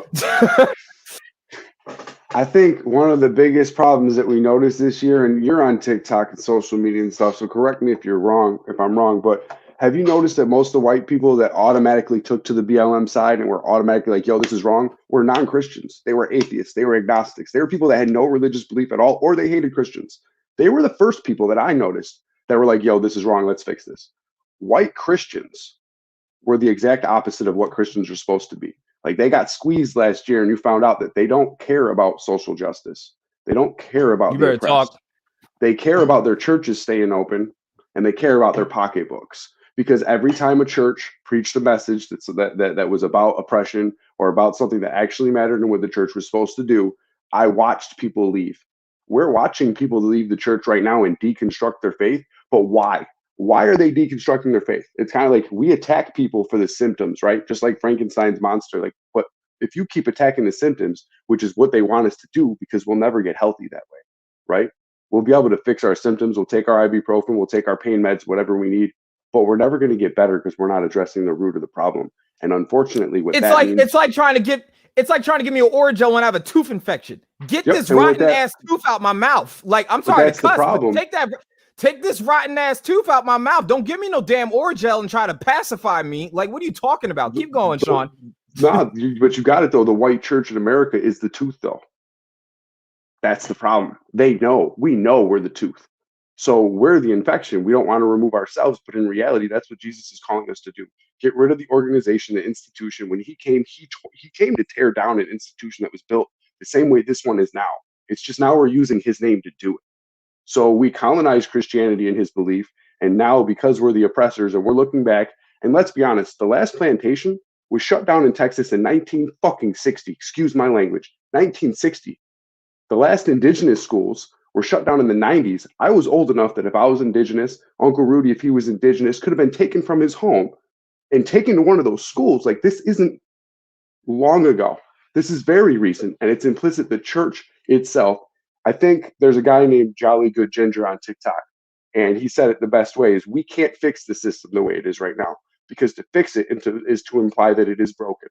I think one of the biggest problems that we noticed this year, and you're on TikTok and social media and stuff, so correct me if I'm wrong, but have you noticed that most of the white people that automatically took to the BLM side and were automatically like, yo, this is wrong, were non-Christians. They were atheists. They were agnostics. They were people that had no religious belief at all, or they hated Christians. They were the first people that I noticed that were like, yo, this is wrong. Let's fix this. White Christians were the exact opposite of what Christians are supposed to be. Like, they got squeezed last year and you found out that they don't care about social justice. They don't care about the oppressed. They care about their churches staying open, and they care about their pocketbooks. Because every time a church preached a message that was about oppression or about something that actually mattered and what the church was supposed to do, I watched people leave. We're watching people leave the church right now and deconstruct their faith. But why? Why are they deconstructing their faith? It's kind of like we attack people for the symptoms, right? Just like Frankenstein's monster. Like, but if you keep attacking the symptoms, which is what they want us to do, because we'll never get healthy that way, right? We'll be able to fix our symptoms. We'll take our ibuprofen. We'll take our pain meds, whatever we need. But we're never going to get better because we're not addressing the root of the problem. And unfortunately, it's like trying to give me an Orajel when I have a tooth infection. Get this rotten ass tooth out my mouth. Like, I'm sorry to cuss, but take this rotten ass tooth out my mouth. Don't give me no damn Orajel and try to pacify me. Like, what are you talking about? Keep going, Sean. But you got it though. The white church in America is the tooth, though. That's the problem. We know we're the tooth. So we're the infection. We don't want to remove ourselves, but in reality, that's what Jesus is calling us to do. Get rid of the organization, the institution. When he came to tear down an institution that was built the same way this one is now. It's just now we're using his name to do it. So we colonized Christianity in his belief, and now because we're the oppressors and we're looking back, and let's be honest, the last plantation was shut down in Texas in 1960. Excuse my language, 1960. The last indigenous schools were shut down in the 90s. I was old enough that if I was indigenous, Uncle Rudy, if he was indigenous, could have been taken from his home and taken to one of those schools. Like, this isn't long ago. This is very recent, and it's implicit. The church itself. I think there's a guy named Jolly Good Ginger on TikTok, and he said it the best way is we can't fix the system the way it is right now, because to fix it is to imply that it is broken.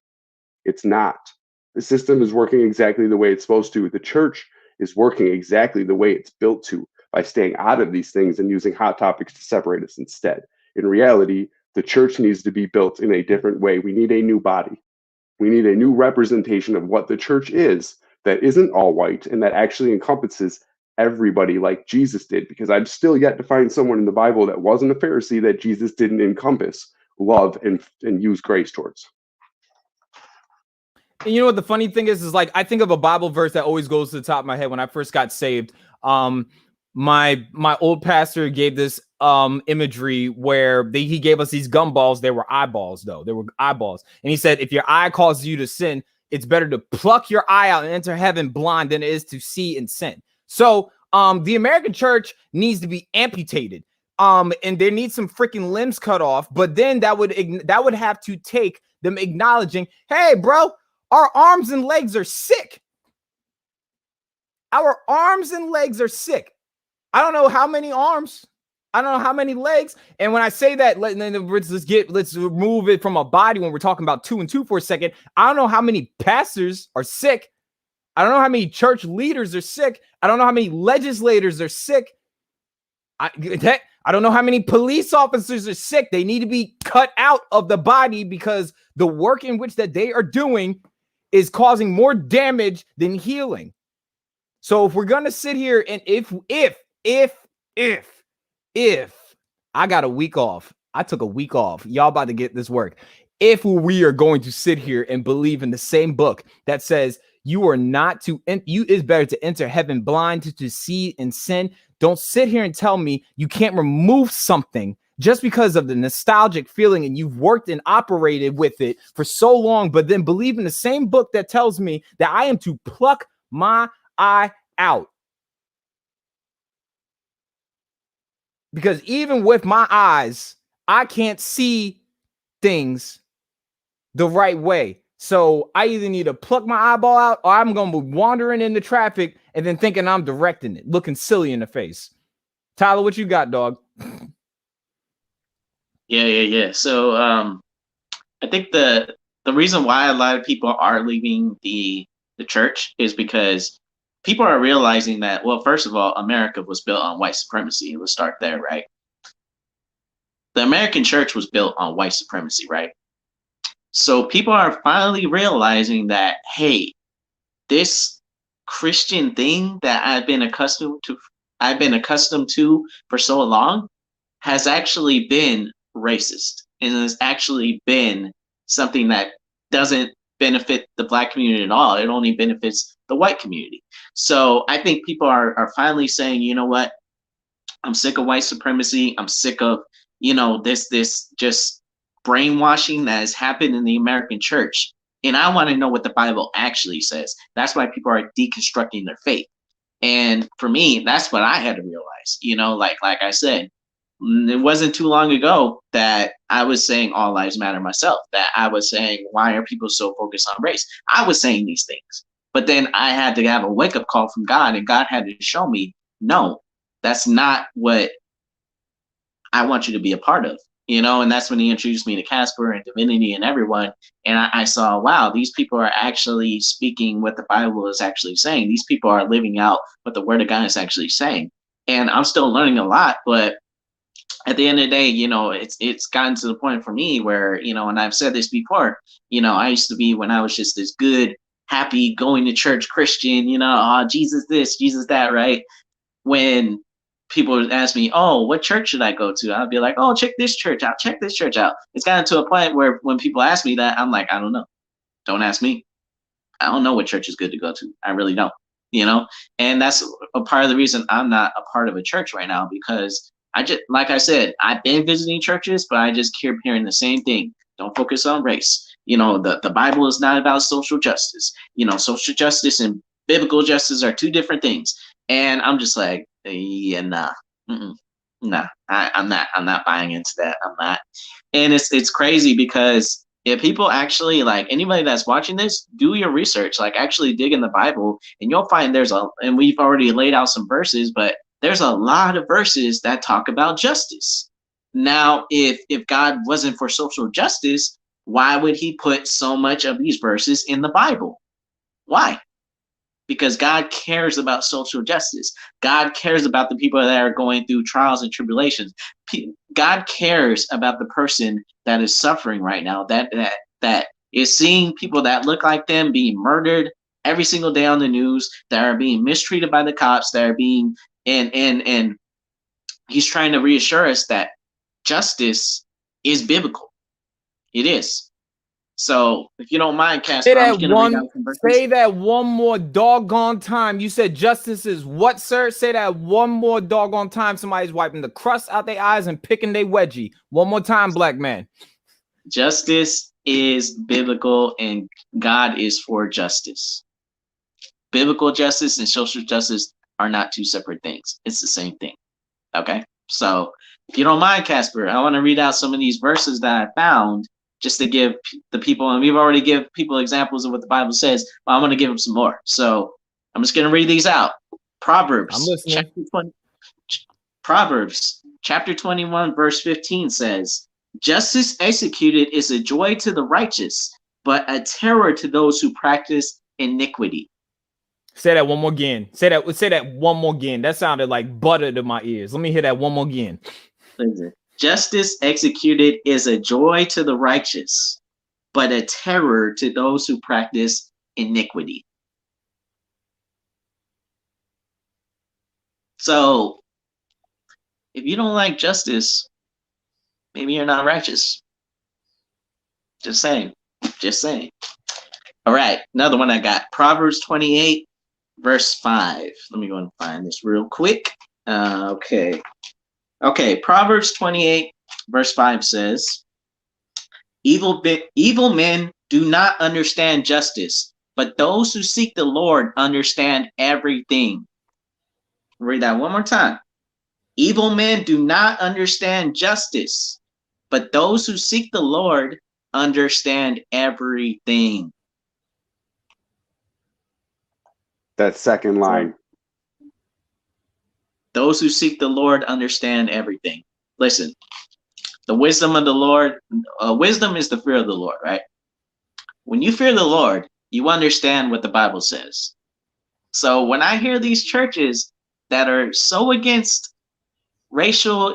It's not. The system is working exactly the way it's supposed to. The church is working exactly the way it's built to, by staying out of these things and using hot topics to separate us instead. In reality, the church needs to be built in a different way. We need a new body. We need a new representation of what the church is that isn't all white and that actually encompasses everybody like Jesus did, because I've still yet to find someone in the Bible that wasn't a Pharisee that Jesus didn't encompass love and use grace towards. And you know what the funny thing is like, I think of a Bible verse that always goes to the top of my head when I first got saved. My old pastor gave this imagery where he gave us these gumballs. They were eyeballs, though. They were eyeballs. And he said, if your eye causes you to sin, it's better to pluck your eye out and enter heaven blind than it is to see and sin. So the American church needs to be amputated. And there needs some freaking limbs cut off. But then that would have to take them acknowledging, hey, bro, our arms and legs are sick. Our arms and legs are sick. I don't know how many arms. I don't know how many legs. And when I say that, let's remove it from a body when we're talking about 2 and 2 for a second. I don't know how many pastors are sick. I don't know how many church leaders are sick. I don't know how many legislators are sick. I I don't know how many police officers are sick. They need to be cut out of the body because the work in which that they are doing is causing more damage than healing. So if we're gonna sit here and if I got a week off, I took a week off. Y'all about to get this work. If we are going to sit here and believe in the same book that says you are not to, you is better to enter heaven blind to see and sin. Don't sit here and tell me you can't remove something just because of the nostalgic feeling and you've worked and operated with it for so long, but then believe in the same book that tells me that I am to pluck my eye out. Because even with my eyes, I can't see things the right way. So I either need to pluck my eyeball out or I'm going to be wandering in the traffic and then thinking I'm directing it, looking silly in the face. Tyler, what you got, dog? Yeah. So I think the reason why a lot of people are leaving the church is because people are realizing that, well, first of all, America was built on white supremacy. Let's start there, right? The American church was built on white supremacy, right? So people are finally realizing that, hey, this Christian thing that I've been accustomed to for so long has actually been racist and has actually been something that doesn't benefit the Black community at all. It only benefits the white community. So I think people are finally saying, you know what? I'm sick of white supremacy. I'm sick of, this just brainwashing that has happened in the American church. And I want to know what the Bible actually says. That's why people are deconstructing their faith. And for me, that's what I had to realize, like I said, it wasn't too long ago that I was saying all lives matter myself, that I was saying, why are people so focused on race? I was saying these things, but then I had to have a wake up call from God, and God had to show me, no, that's not what I want you to be a part of, and that's when he introduced me to Casper and Divinity and everyone. And I saw, wow, these people are actually speaking what the Bible is actually saying. These people are living out what the Word of God is actually saying. And I'm still learning a lot, but at the end of the day, it's gotten to the point for me where, and I've said this before, I used to be, when I was just this good, happy, going to church Christian, Jesus this, Jesus that, right? When people would ask me, oh, what church should I go to? I'd be like, oh, check this church out. Check this church out. It's gotten to a point where when people ask me that, I'm like, I don't know. Don't ask me. I don't know what church is good to go to. I really don't, and that's a part of the reason I'm not a part of a church right now, because I just, like I said, I've been visiting churches, but I just keep hearing the same thing. Don't focus on race. The Bible is not about social justice. Social justice and biblical justice are two different things. And I'm just like, yeah, nah, nah. I'm not buying into that. I'm not. And it's crazy because if people actually, like, anybody that's watching this, do your research, like actually dig in the Bible, and you'll find and we've already laid out some verses, but there's a lot of verses that talk about justice. Now, if God wasn't for social justice, why would he put so much of these verses in the Bible? Why? Because God cares about social justice. God cares about the people that are going through trials and tribulations. God cares about the person that is suffering right now, that is seeing people that look like them being murdered every single day on the news, that are being mistreated by the cops, that are being and he's trying to reassure us that justice is biblical. It is. So if you don't mind, Casper, I'm just going to read out some verses. Say that one more doggone time. You said justice is what, sir? Say that one more doggone time. Somebody's wiping the crust out their eyes and picking their wedgie. One more time, black man. Justice is biblical, and God is for justice. Biblical justice and social justice are not two separate things. It's the same thing. Okay? So if you don't mind, Casper, I want to read out some of these verses that I found, just to give the people, and we've already given people examples of what the Bible says, but I'm going to give them some more. So I'm just going to read these out. Proverbs. I'm listening. Proverbs chapter 21, verse 15 says, justice executed is a joy to the righteous, but a terror to those who practice iniquity. Say that one more again. Say that one more again. That sounded like butter to my ears. Let me hear that one more again. Listen. Justice executed is a joy to the righteous, but a terror to those who practice iniquity. So, if you don't like justice, maybe you're not righteous. Just saying. Just saying. All right, another one I got. Proverbs 28, verse 5. Let me go and find this real quick. Okay, Proverbs 28, verse 5 says, evil men do not understand justice, but those who seek the Lord understand everything. Read that one more time. Evil men do not understand justice, but those who seek the Lord understand everything. That second line. Those who seek the Lord understand everything. Listen, the wisdom of the Lord, wisdom is the fear of the Lord, right? When you fear the Lord, you understand what the Bible says. So when I hear these churches that are so against racial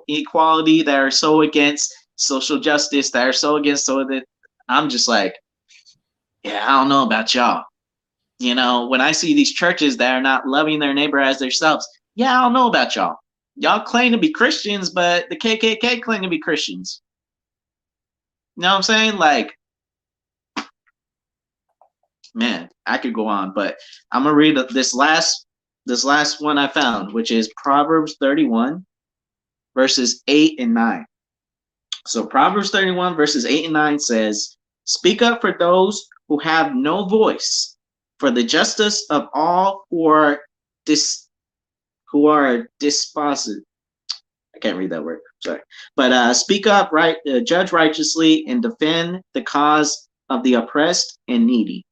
equality, that are so against social justice, that are so against that, I'm just like, yeah, I don't know about y'all. You know, when I see these churches that are not loving their neighbor as themselves, yeah, I don't know about y'all. Y'all claim to be Christians, but the KKK claim to be Christians. You know what I'm saying? Like, man, I could go on, but I'm gonna read this last one I found, which is Proverbs 31, verses 8 and 9. So Proverbs 31, verses 8 and 9 says, "Speak up for those who have no voice, for the justice of all who are despised." I can't read that word. Sorry, but speak up, right? Judge righteously and defend the cause of the oppressed and needy.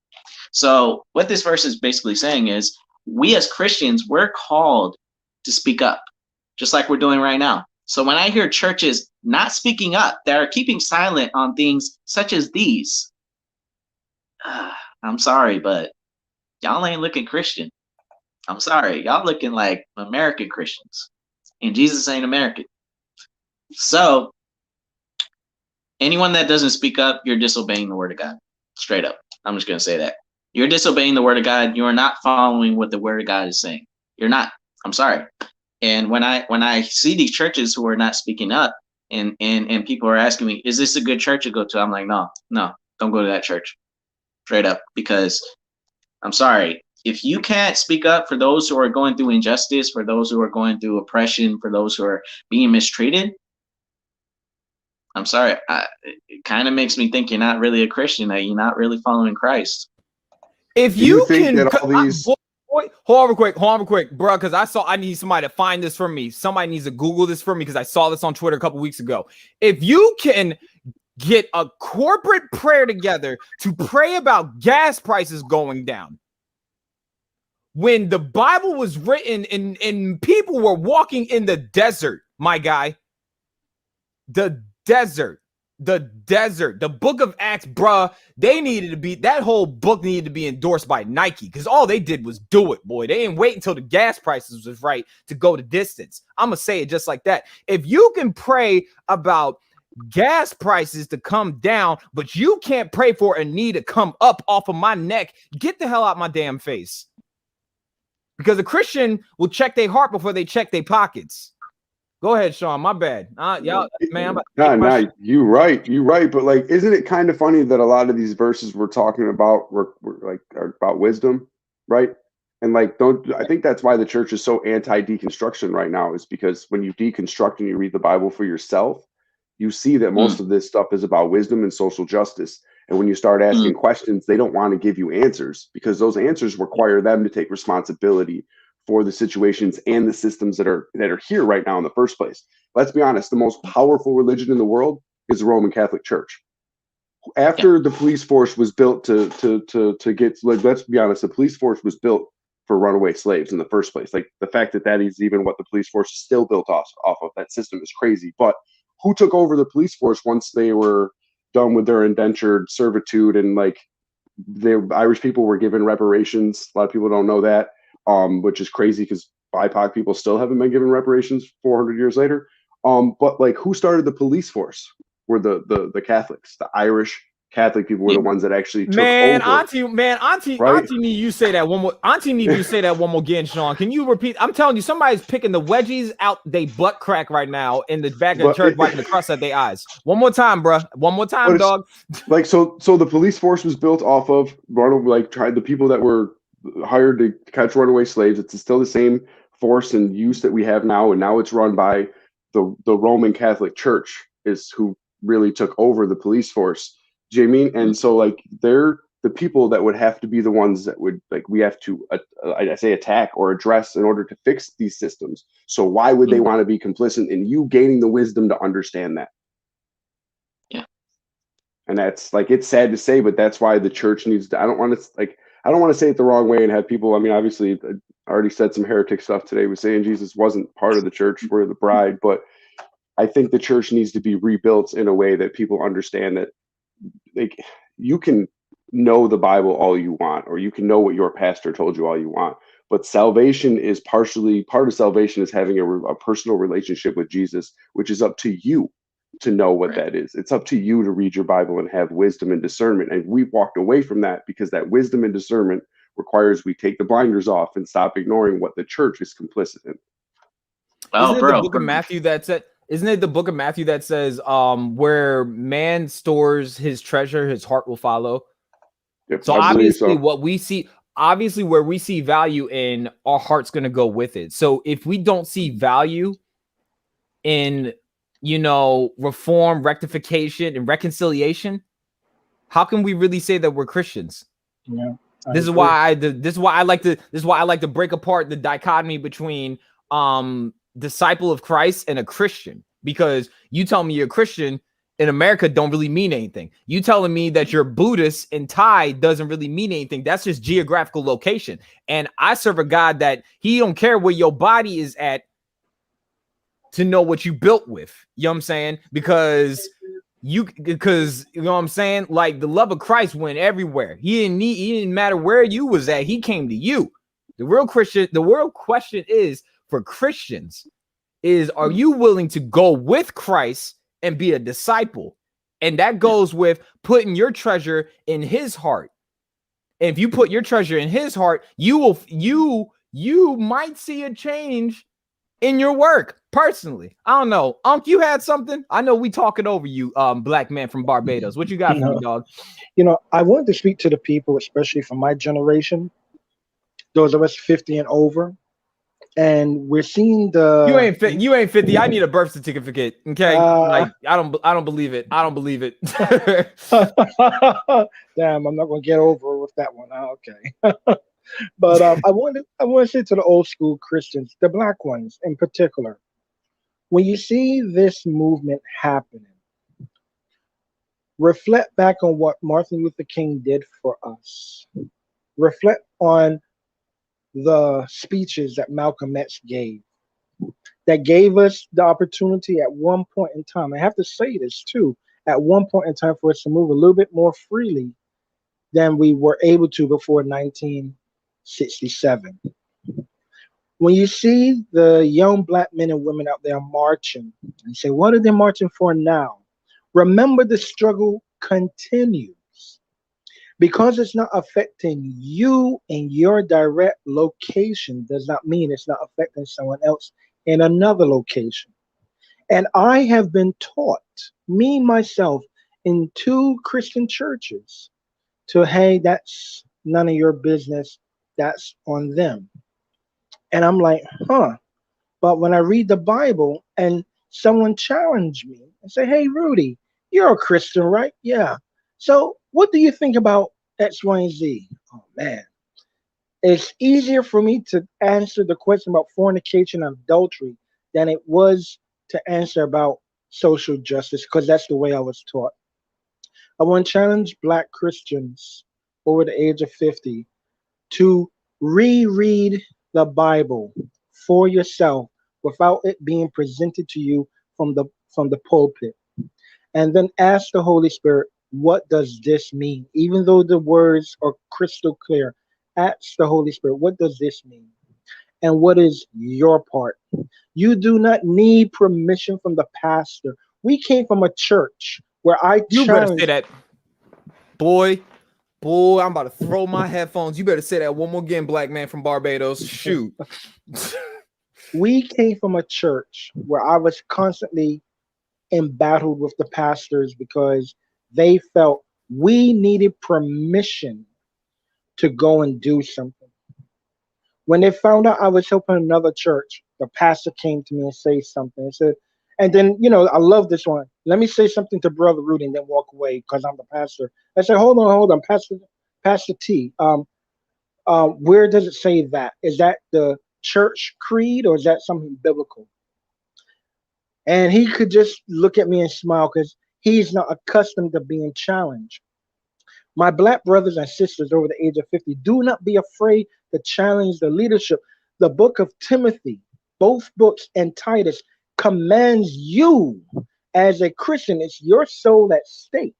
So what this verse is basically saying is, we as Christians, we're called to speak up, just like we're doing right now. So when I hear churches not speaking up, that are keeping silent on things such as these, I'm sorry, but y'all ain't looking Christian. I'm sorry, y'all looking like American Christians, and Jesus ain't American. So anyone that doesn't speak up, you're disobeying the word of God. Straight up. I'm just going to say that. You're disobeying the word of God. You are not following what the word of God is saying. You're not. I'm sorry. And when I see these churches who are not speaking up, and people are asking me, is this a good church to go to? I'm like, no, don't go to that church. Straight up. Because I'm sorry, if you can't speak up for those who are going through injustice, for those who are going through oppression, for those who are being mistreated, I'm sorry, it kind of makes me think you're not really a Christian, that you're not really following Christ. If you think that all these... Hold on real quick, bro, because I need somebody to find this for me. Somebody needs to Google this for me, because I saw this on Twitter a couple weeks ago. If you can get a corporate prayer together to pray about gas prices going down, when the Bible was written and people were walking in the desert, my guy, the desert, the book of Acts, bruh, that whole book needed to be endorsed by Nike, because all they did was do it, boy. They didn't wait until the gas prices was right to go the distance. I'm gonna say it just like that. If you can pray about gas prices to come down, but you can't pray for a knee to come up off of my neck, get the hell out my damn face. Because a Christian will check their heart before they check their pockets. Go ahead, Sean. My bad. Y'all, man. You're right. But like, isn't it kind of funny that a lot of these verses we're talking about are about wisdom, right? And like, I think that's why the church is so anti-deconstruction right now, is because when you deconstruct and you read the Bible for yourself, you see that most of this stuff is about wisdom and social justice. And when you start asking questions, they don't want to give you answers, because those answers require them to take responsibility for the situations and the systems that are here right now in the first place. Let's be honest, the most powerful religion in the world is the Roman Catholic Church. After the police force was built to get, like, let's be honest, the police force was built for runaway slaves in the first place. Like, the fact that is even what the police force is still built off of, that system is crazy. But who took over the police force once they were done with their indentured servitude, and like, the Irish people were given reparations? A lot of people don't know that. Which is crazy, because BIPOC people still haven't been given reparations 400 years later. But like, who started the police force? Were the Catholics, the Irish Catholic people were the ones that actually took over. Auntie need you say that one more. Auntie need you say that one more again, Sean. Can you repeat? I'm telling you, somebody's picking the wedgies out they butt crack right now in the back of the church, wiping the crust at their eyes. One more time, bro. One more time, dog. Like, so the police force was built off of the people that were hired to catch runaway slaves. It's still the same force and use that we have now, and now it's run by the Roman Catholic Church is who really took over the police force. Do you know what I mean? And so like they're the people that would have to be the ones that would like we have to I say attack or address in order to fix these systems. So why would they want to be complicit in you gaining the wisdom to understand that? Yeah. And that's like, it's sad to say, but that's why the church needs to, I don't want to say it the wrong way and have people, I mean, obviously I already said some heretic stuff today with saying Jesus wasn't part of the church, we're the bride, but I think the church needs to be rebuilt in a way that people understand that like you can know the Bible all you want, or you can know what your pastor told you all you want, but salvation is part of salvation is having a personal relationship with Jesus, which is up to you to know what that is. It's up to you to read your Bible and have wisdom and discernment. And we walked away from that because that wisdom and discernment requires we take the blinders off and stop ignoring what the church is complicit in. Isn't it the book of Matthew that said? Isn't it the book of Matthew that says, where man stores his treasure, his heart will follow? Yep, so obviously what we see, where we see value in, our heart's going to go with it. So if we don't see value in, reform, rectification, and reconciliation, how can we really say that we're Christians? Yeah. This is why I like to break apart the dichotomy between disciple of Christ and a Christian, because you tell me you're a Christian in America don't really mean anything. You telling me that you're Buddhist in Thai doesn't really mean anything. That's just geographical location. And I serve a God that he don't care where your body is at to know what you built with. You know what I'm saying? Because you know what I'm saying? Like the love of Christ went everywhere. He didn't matter where you was at. He came to you. The real question is for Christians is, are you willing to go with Christ and be a disciple? And that goes with putting your treasure in his heart. And if you put your treasure in his heart, you might see a change in your work. Personally, I don't know. You had something? I know we talking over you, black man from Barbados. What you got for me, dog? I wanted to speak to the people, especially from my generation, those of us 50 and over. And we're seeing you ain't 50. I need a birth certificate. Okay. I don't believe it. I don't believe it. Damn, I'm not gonna get over with that one. Okay. But I want to say to the old school Christians, the black ones in particular, when you see this movement happening, reflect back on what Martin Luther King did for us. Reflect on the speeches that Malcolm X gave, that gave us the opportunity at one point in time. I have to say this too, at one point in time for us to move a little bit more freely than we were able to before 1967. When you see the young black men and women out there marching, and you say, what are they marching for now? Remember, the struggle continues. Because it's not affecting you in your direct location does not mean it's not affecting someone else in another location. And I have been taught, me, myself, in 2 Christian churches to, hey, that's none of your business. That's on them. And I'm like, But when I read the Bible and someone challenged me and say, hey, Rudy, you're a Christian, right? Yeah. So what do you think about X, Y, and Z? Oh, man. It's easier for me to answer the question about fornication and adultery than it was to answer about social justice, because that's the way I was taught. I want to challenge black Christians over the age of 50 to reread the Bible for yourself without it being presented to you from the pulpit. And then ask the Holy Spirit, what does this mean? Even though the words are crystal clear, ask the Holy Spirit, what does this mean? And what is your part? You do not need permission from the pastor. We came from a church where You better say challenged. that, boy. Boy, I'm about to throw my headphones. You better say that one more again, black man from Barbados. Shoot. We came from a church where I was constantly embattled with the pastors because they felt we needed permission to go and do something. When they found out I was helping another church, the pastor came to me and said something and said, and then, I love this one. Let me say something to Brother Rudy and then walk away because I'm the pastor. I said, hold on, Pastor T. Where does it say that? Is that the church creed or is that something biblical? And he could just look at me and smile because he's not accustomed to being challenged. My black brothers and sisters over the age of 50, do not be afraid to challenge the leadership. The book of Timothy, both books, and Titus commands you as a Christian, it's your soul at stake,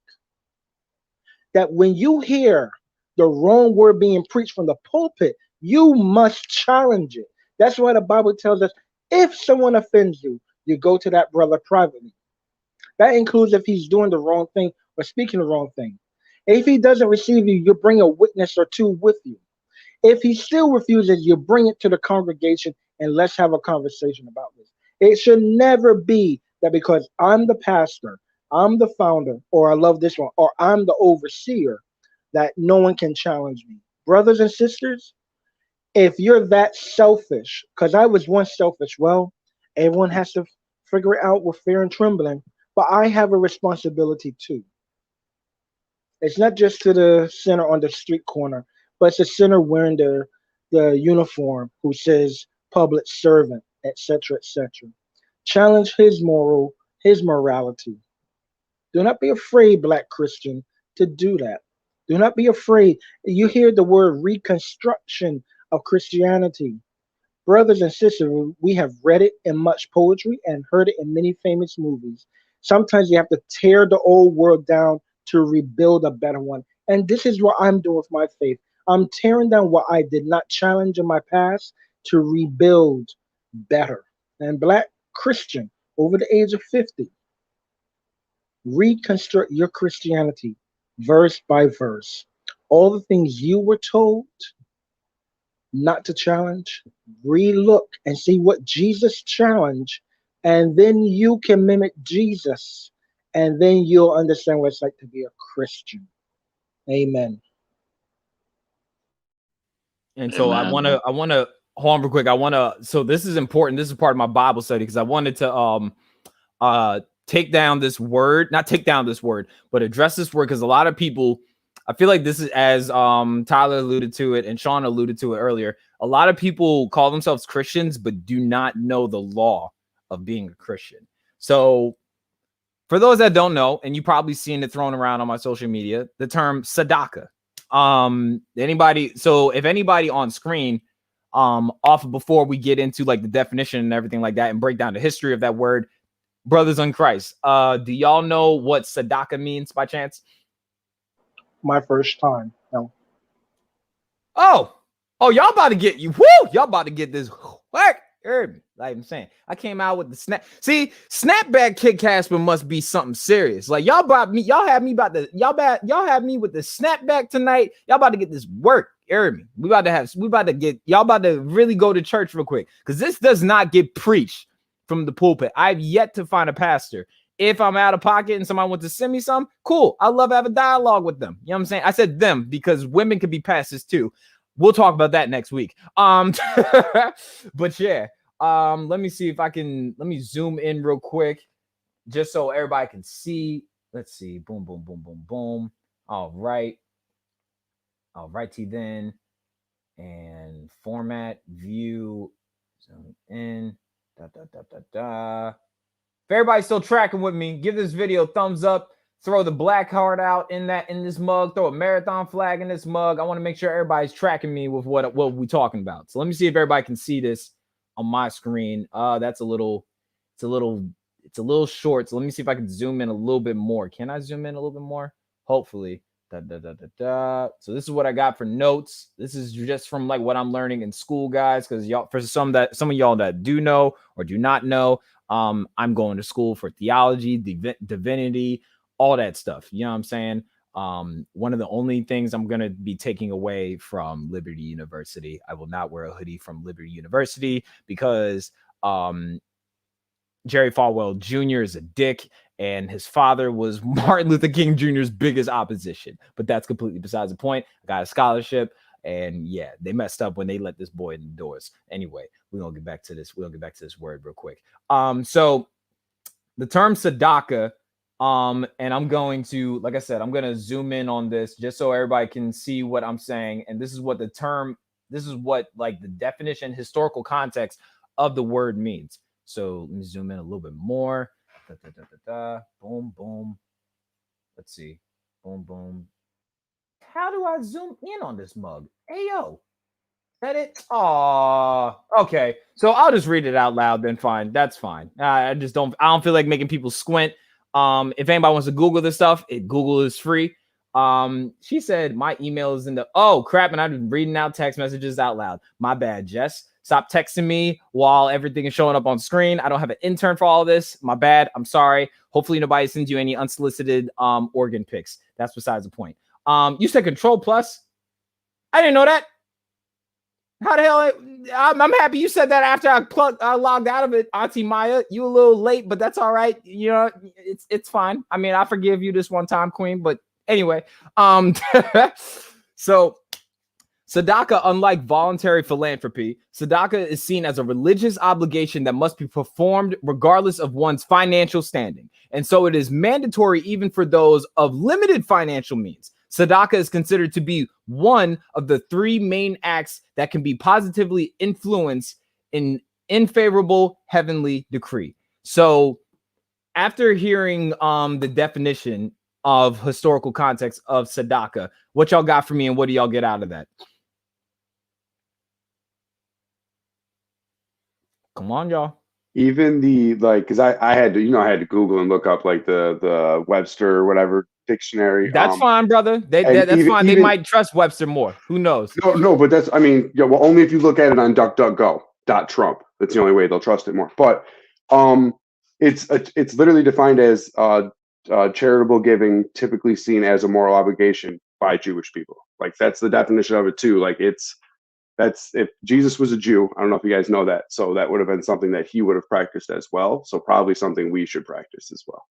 that when you hear the wrong word being preached from the pulpit, you must challenge it. That's why the Bible tells us if someone offends you, you go to that brother privately. That includes if he's doing the wrong thing or speaking the wrong thing. If he doesn't receive you, you bring a witness or two with you. If he still refuses, you bring it to the congregation and let's have a conversation about this. It should never be that because I'm the pastor, I'm the founder, or I love this one, or I'm the overseer, that no one can challenge me. Brothers and sisters, if you're that selfish, because I was once selfish, well, everyone has to figure it out with fear and trembling, but I have a responsibility too. It's not just to the sinner on the street corner, but it's a sinner wearing the uniform who says public servant, etc., etc. Challenge his morality. Do not be afraid, black Christian, to do that. Do not be afraid. You hear the word reconstruction of Christianity. Brothers and sisters, we have read it in much poetry and heard it in many famous movies. Sometimes you have to tear the old world down to rebuild a better one. And this is what I'm doing with my faith. I'm tearing down what I did not challenge in my past to rebuild better. And black Christian over the age of 50, reconstruct your Christianity verse by verse. All the things you were told not to challenge, relook and see what Jesus challenged, and then you can mimic Jesus, and then you'll understand what it's like to be a Christian. Amen. And so I want to hold on real quick. So this is important. This is part of my Bible study because I wanted to take down this word, not take down this word, but address this word because a lot of people, I feel like this is, as Tyler alluded to it and Sean alluded to it earlier, a lot of people call themselves Christians but do not know the law of being a Christian. So for those that don't know, and you probably seen it thrown around on my social media, the term Tzedakah. So if anybody on screen, off before we get into like the definition and everything like that and break down the history of that word, brothers in Christ, do y'all know what Tzedakah means by chance? My first time. No. Oh, y'all about to get y'all about to get this whack. Like I'm saying, I came out with the snap. See, snapback kick Casper must be something serious. Like y'all have me with the snapback tonight. Y'all about to get this work. Me. Y'all about to really go to church real quick. Because this does not get preached from the pulpit. I've yet to find a pastor. If I'm out of pocket and somebody wants to send me some, cool. I love to have a dialogue with them. You know what I'm saying? I said them because women can be pastors too. We'll talk about that next week. But yeah, let me see if I can, let me zoom in real quick just so everybody can see. Let's see. Boom, boom, boom, boom, boom. All right. All righty then. And format, view, zoom in, If everybody's still tracking with me, give this video a thumbs up. Throw the black heart out in this mug. Throw a marathon flag in this mug. I want to make sure everybody's tracking me with what we're talking about. So let me see if everybody can see this on my screen. It's a little short. So let me see if I can zoom in a little bit more. Can I zoom in a little bit more? Hopefully. So this is what I got for notes. This is just from like what I'm learning in school, guys, because y'all, for some of y'all that do know or do not know, I'm going to school for theology, divinity, all that stuff. You know what I'm saying? One of the only things I'm going to be taking away from Liberty University, I will not wear a hoodie from Liberty University because Jerry Falwell Jr. is a dick, and his father was Martin Luther King Jr.'s biggest opposition. But that's completely besides the point. I got a scholarship, and yeah, they messed up when they let this boy in the doors. Anyway, we're gonna get back to this. We're gonna get back to this word real quick. So the term tzedakah, and I'm going to, like I said, I'm gonna zoom in on this just so everybody can see what I'm saying. And this is what like the definition, historical context of the word means. So let me zoom in a little bit more. Boom, boom. Let's see. Boom, boom. How do I zoom in on this mug? Hey, yo. Is that it? Oh, okay. So I'll just read it out loud then. Fine. That's fine. I don't feel like making people squint. If anybody wants to Google this stuff, Google is free. She said my email is in the, oh crap, and I've been reading out text messages out loud. My bad, Jess. Stop texting me while everything is showing up on screen. I don't have an intern for all of this. My bad. I'm sorry. Hopefully nobody sends you any unsolicited organ pics. That's besides the point. You said Control Plus. I didn't know that. How the hell? I'm happy you said that after I logged out of it, Auntie Maya. You a little late, but that's all right. You know, it's fine. I mean, I forgive you this one time, Queen. But anyway, so tzedakah, unlike voluntary philanthropy, tzedakah is seen as a religious obligation that must be performed regardless of one's financial standing. And so it is mandatory even for those of limited financial means. Tzedakah is considered to be one of the three main acts that can be positively influenced in unfavorable heavenly decree. So after hearing the definition of historical context of tzedakah, what y'all got for me and what do y'all get out of that? Come on, y'all. Even the, like, because I had to, I had to Google and look up like the Webster or whatever dictionary. That's fine, brother. That's fine. They might trust Webster more. Who knows? No, but that's, I mean, yeah, well, only if you look at it on DuckDuckGo.Trump. That's the only way they'll trust it more. But it's literally defined as charitable giving, typically seen as a moral obligation by Jewish people. Like that's the definition of it too. Like that's if Jesus was a Jew, I don't know if you guys know that. So that would have been something that he would have practiced as well. So probably something we should practice as well.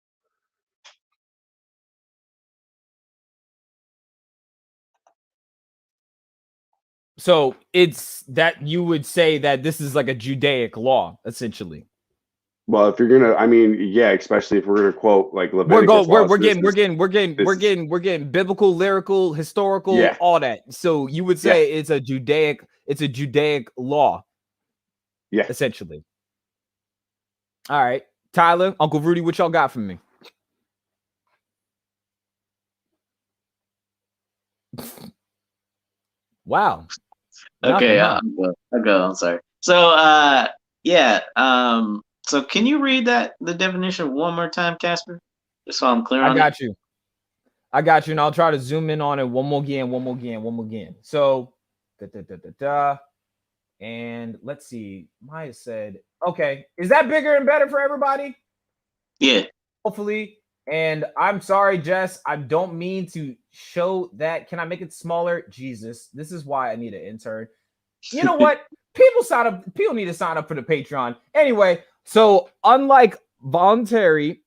So it's that you would say that this is like a Judaic law, essentially. Well, if you're gonna, I mean, yeah, especially if we're gonna quote like Leviticus. We're getting biblical, lyrical, historical, yeah, all that. So you would say it's a Judaic law. Yeah, essentially. All right, Tyler, Uncle Rudy, what y'all got for me? Wow. Okay, I'll go. I'm sorry. So, so can you read the definition one more time, Casper? Just so I'm clear on it. I got you, and I'll try to zoom in on it one more again. So, and let's see. Maya said, okay, is that bigger and better for everybody? Yeah. Hopefully. And I'm sorry, Jess, I don't mean to show that. Can I make it smaller? Jesus, this is why I need an intern. You know what? People need to sign up for the Patreon. Anyway, so unlike voluntary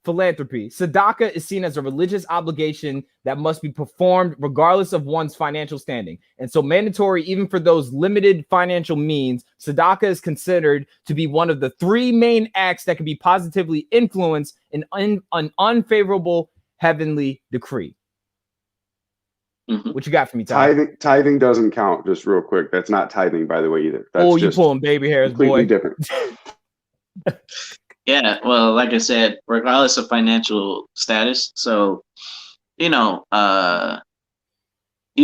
philanthropy, tzedakah is seen as a religious obligation that must be performed regardless of one's financial standing. And so mandatory even for those limited financial means, tzedakah is considered to be one of the three main acts that can be positively influenced in an unfavorable heavenly decree. Mm-hmm. What you got for me, Tyler? Tithing doesn't count, just real quick. That's not tithing, by the way, either. That's you pulling baby hairs, completely boy. Different. Yeah, well, like I said, regardless of financial status. So, you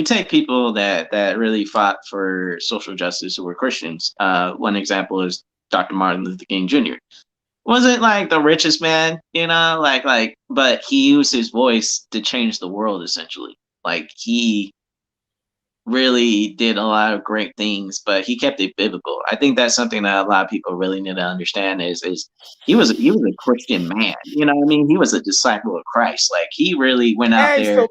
take people that really fought for social justice who were Christians. One example is Dr. Martin Luther King Jr. Wasn't like the richest man, but he used his voice to change the world, essentially. Like, he really did a lot of great things, but he kept it biblical. I think that's something that a lot of people really need to understand is he was a Christian man. You know what I mean? He was a disciple of Christ. Like, he really went out there.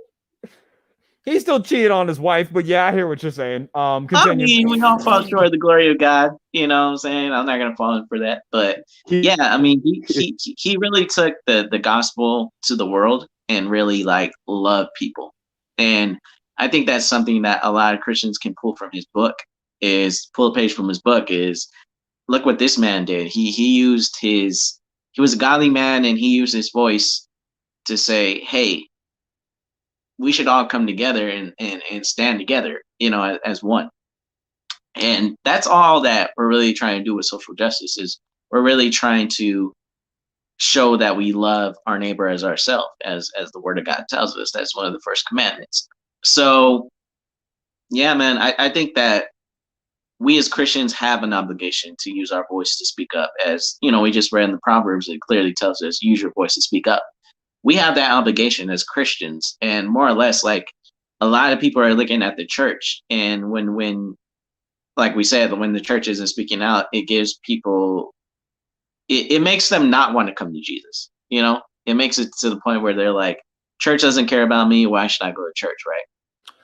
He still cheated on his wife, but yeah, I hear what you're saying. I Continue. mean, we all fall short of the glory of God. You know what I'm saying? I'm not gonna fall in for that. But yeah, I mean, he really took the gospel to the world and really like loved people. And I think that's something that a lot of Christians can pull from his book, is pull a page from his book, is look what this man did. He was a godly man, and he used his voice to say, hey, we should all come together and stand together, you know, as one. And that's all that we're really trying to do with social justice, is we're really trying to show that we love our neighbor as ourselves, as the word of God tells us. That's one of the first commandments. So yeah, man, I think that we as Christians have an obligation to use our voice to speak up. As you know, we just read in the Proverbs, it clearly tells us, use your voice to speak up. We have that obligation as Christians, and more or less, like, a lot of people are looking at the church, and when like we said, when the church isn't speaking out, it gives people, it makes them not want to come to Jesus. You know, it makes it to the point where they're like, church doesn't care about me, why should I go to church, right?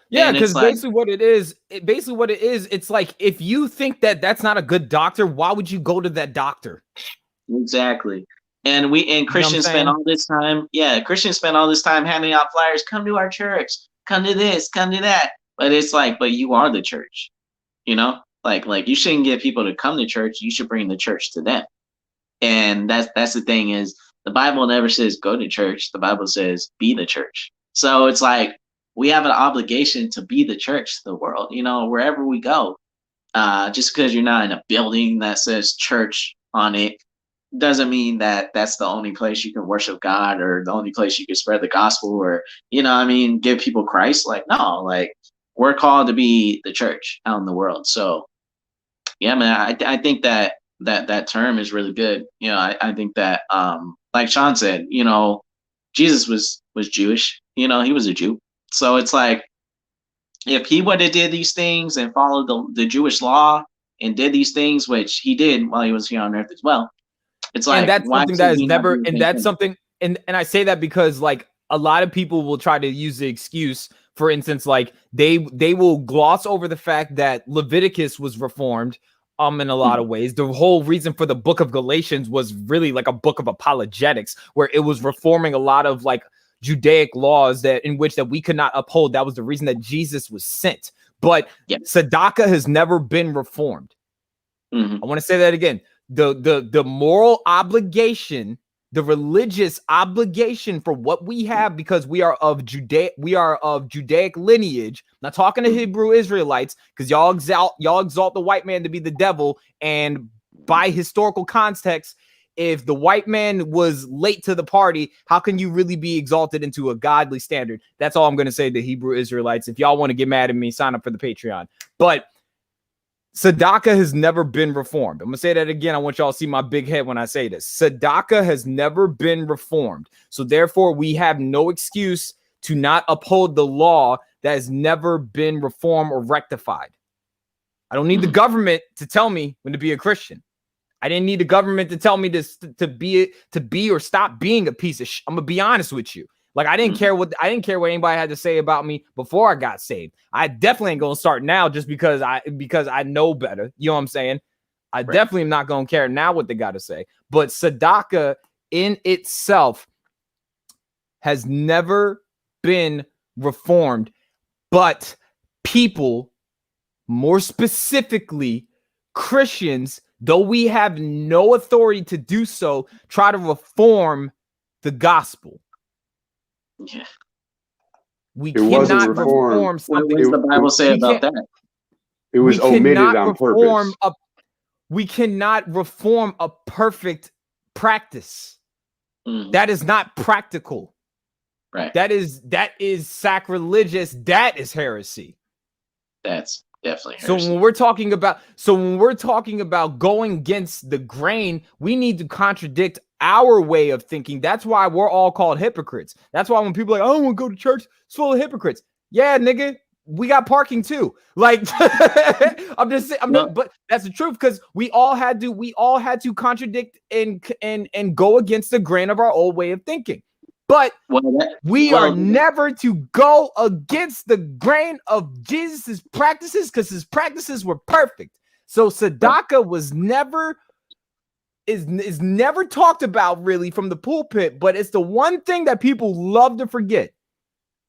Yeah, because basically what it is, it's like, if you think that that's not a good doctor, why would you go to that doctor? Exactly. And Christians spend all this time, Christians spend all this time handing out flyers, come to our church, come to this, come to that. But it's like, but you are the church, you know? Like you shouldn't get people to come to church, you should bring the church to them. And that's the thing, is the Bible never says go to church, the Bible says be the church. So it's like, we have an obligation to be the church to the world, you know, wherever we go. Just because you're not in a building that says church on it doesn't mean that that's the only place you can worship God, or the only place you can spread the gospel, or, you know what I mean, give people Christ. Like, no, like, we're called to be the church out in the world. So yeah, man, I think that term is really good. You know, I think that, like Sean said, you know, Jesus was Jewish, you know, he was a Jew. So it's like, if he would have did these things and followed the Jewish law and did these things, which he did while he was here on earth as well, it's like, and that's something that is never, and that's something, and I say that because, like, a lot of people will try to use the excuse, for instance, like, they will gloss over the fact that Leviticus was reformed in a lot of ways. The whole reason for the book of Galatians was really like a book of apologetics, where it was reforming a lot of, like, Judaic laws that we could not uphold. That was the reason that Jesus was sent. But Tzedakah has never been reformed. I want to say that again. The moral obligation, the religious obligation for what we have, because we are of Judaic lineage. I'm not talking to Hebrew Israelites, because y'all exalt the white man to be the devil, and by historical context, if the white man was late to the party, how can you really be exalted into a godly standard? That's all I'm going to say to Hebrew Israelites. If y'all want to get mad at me, sign up for the Patreon. But Tzedakah has never been reformed. I'm going to say that again. I want y'all to see my big head when I say this. Tzedakah has never been reformed. So therefore, we have no excuse to not uphold the law that has never been reformed or rectified. I don't need the government to tell me when to be a Christian. I didn't need the government to tell me to be or stop being a piece of shit. I'm gonna be honest with you. Like, I didn't care what anybody had to say about me before I got saved. I definitely ain't gonna start now just because I know better. You know what I'm saying? I definitely am not gonna care now what they got to say. But Tzedakah in itself has never been reformed, but people, more specifically Christians, though we have no authority to do so, try to reform the gospel. Yeah. It cannot reform something. What does the Bible say about that? It was omitted on purpose. We cannot reform a perfect practice. That is not practical. Right. That is sacrilegious. That is heresy. That's definitely heresy. So when we're talking about going against the grain, we need to contradict our way of thinking. That's why we're all called hypocrites. That's why when people are like, I don't want to go to church, it's full of hypocrites. Yeah, nigga. We got parking too. Like I'm just saying, but that's the truth, because we all had to contradict and go against the grain of our old way of thinking. But we are never to go against the grain of Jesus's practices, because his practices were perfect. So Tzedakah was never is never talked about really from the pulpit, but it's the one thing that people love to forget.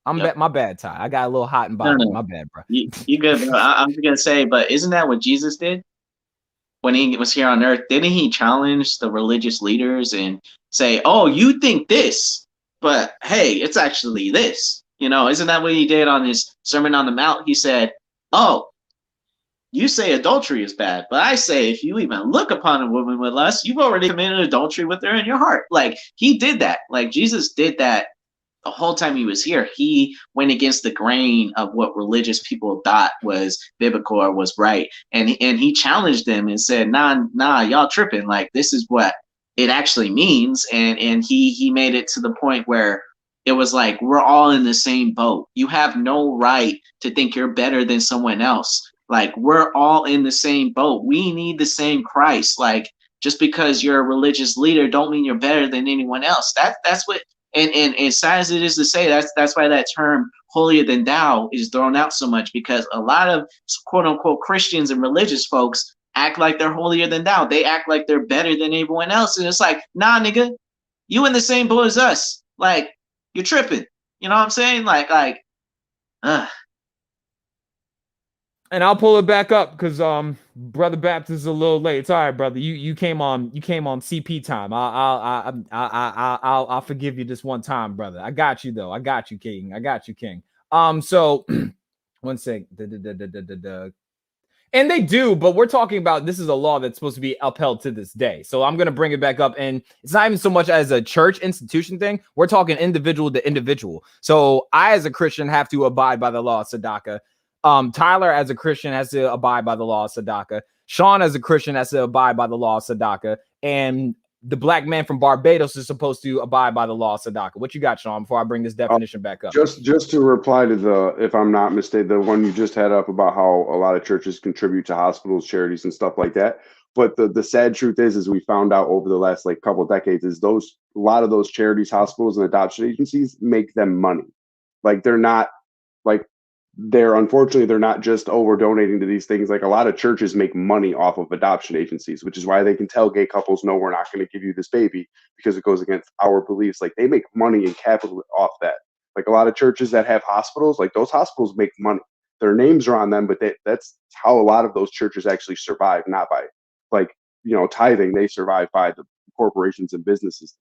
My bad, Ty. I got a little hot and bothered. No. My bad, bro. You good, bro. I was gonna say, but isn't that what Jesus did when he was here on earth? Didn't he challenge the religious leaders and say, "Oh, you think this, but hey, it's actually this"? You know, isn't that what he did on his Sermon on the Mount? He said, "Oh, you say adultery is bad, but I say if you even look upon a woman with lust, you've already committed adultery with her in your heart." Like, he did that. Like, Jesus did that. The whole time he was here, he went against the grain of what religious people thought was biblical or was right. And he challenged them and said, nah, y'all tripping. Like, this is what it actually means. And he made it to the point where it was like, we're all in the same boat. You have no right to think you're better than someone else. Like, we're all in the same boat. We need the same Christ. Like, just because you're a religious leader don't mean you're better than anyone else. That's what. And sad as it is to say, that's why that term holier than thou is thrown out so much, because a lot of quote unquote Christians and religious folks act like they're holier than thou. They act like they're better than everyone else. And it's like, nah, nigga, you in the same boat as us. Like, you're tripping. You know what I'm saying? Like, And I'll pull it back up because Brother Baptist is a little late. It's all right, brother. You came on CP time. I'll forgive you this one time, brother. I got you though. I got you, King. So one sec. And they do, but we're talking about, this is a law that's supposed to be upheld to this day. So I'm going to bring it back up. And it's not even so much as a church institution thing. We're talking individual to individual. So I, as a Christian, have to abide by the law of Tzedakah. Tyler, as a Christian, has to abide by the law of Tzedakah. Sean, as a Christian, has to abide by the law of Tzedakah. And the black man from Barbados is supposed to abide by the law of Tzedakah. What you got, Sean, before I bring this definition back up? Just to reply to the, if I'm not mistaken, the one you just had up about how a lot of churches contribute to hospitals, charities, and stuff like that. But the sad truth is we found out over the last couple of decades is a lot of those charities, hospitals, and adoption agencies make them money. Like, they're not unfortunately, they're not just, we're donating to these things. Like, a lot of churches make money off of adoption agencies, which is why they can tell gay couples, no, we're not going to give you this baby because it goes against our beliefs. Like, they make money and capital off that. Like, a lot of churches that have hospitals, like, those hospitals make money. Their names are on them, but that's how a lot of those churches actually survive, not by tithing. They survive by the corporations and businesses.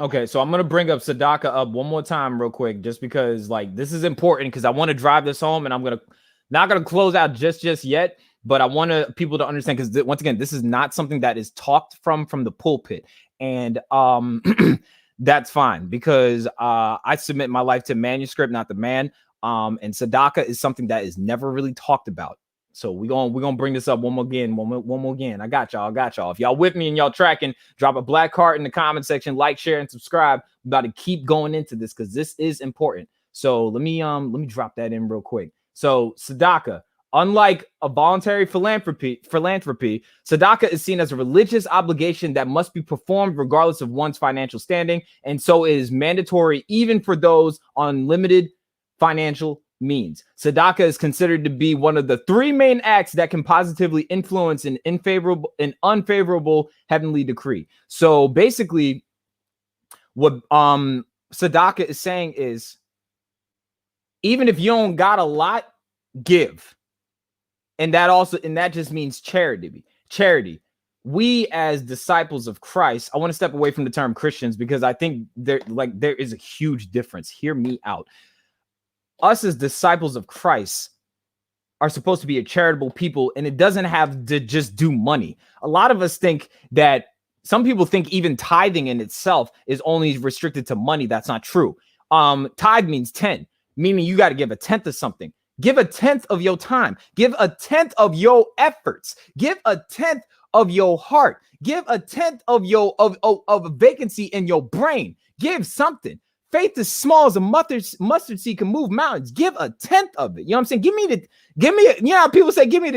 Okay, so I'm going to bring up Tzedakah up one more time real quick, just because this is important, because I want to drive this home, and I'm not going to close out just yet, but I want people to understand, because once again, this is not something that is talked from the pulpit. And that's fine, because I submit my life to manuscript, not the man. And Tzedakah is something that is never really talked about. So we're gonna bring this up one more again. I got y'all. If y'all with me and y'all tracking, drop a black heart in the comment section, like, share, and subscribe. I'm about to keep going into this because this is important. So let me drop that in real quick. So Tzedakah, unlike a voluntary philanthropy, Tzedakah is seen as a religious obligation that must be performed regardless of one's financial standing, and so it is mandatory even for those on limited financial means. Tzedakah is considered to be one of the three main acts that can positively influence an unfavorable heavenly decree. So basically, what Tzedakah is saying is, even if you don't got a lot, give. And that just means charity. We, as disciples of Christ, I want to step away from the term Christians, because I think there is a huge difference. Hear me out. Us as disciples of Christ are supposed to be a charitable people, and it doesn't have to just do money. A lot of us think that, some people think even tithing in itself is only restricted to money. That's not true. Tithe means 10, meaning you got to give a tenth of something. Give a tenth of your time. Give a tenth of your efforts. Give a tenth of your heart. Give a tenth of a vacancy in your brain. Give something. Faith as small as a mustard seed can move mountains. Give a tenth of it. You know what I'm saying? Give me how people say, give me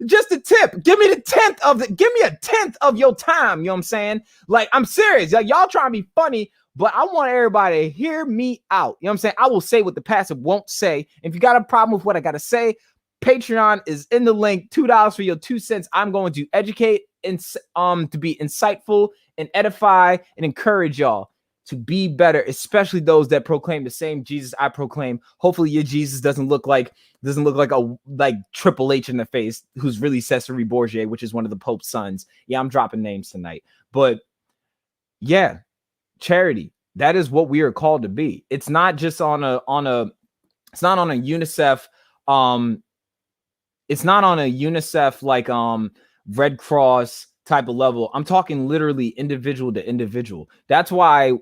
just a tip. Give me the tenth of it. Give me a tenth of your time. You know what I'm saying? Like, I'm serious. Like, y'all trying to be funny, but I want everybody to hear me out. You know what I'm saying? I will say what the pastor won't say. If you got a problem with what I got to say, Patreon is in the link. $2 for your 2 cents. I'm going to educate and to be insightful and edify and encourage y'all to be better, especially those that proclaim the same Jesus I proclaim. Hopefully your Jesus doesn't look like Triple H in the face, who's really Cesare Borgia, which is one of the Pope's sons. Yeah, I'm dropping names tonight. But yeah, charity. That is what we are called to be. It's not just on a it's not on a UNICEF it's not on a UNICEF like Red Cross type of level. I'm talking literally individual to individual. That's why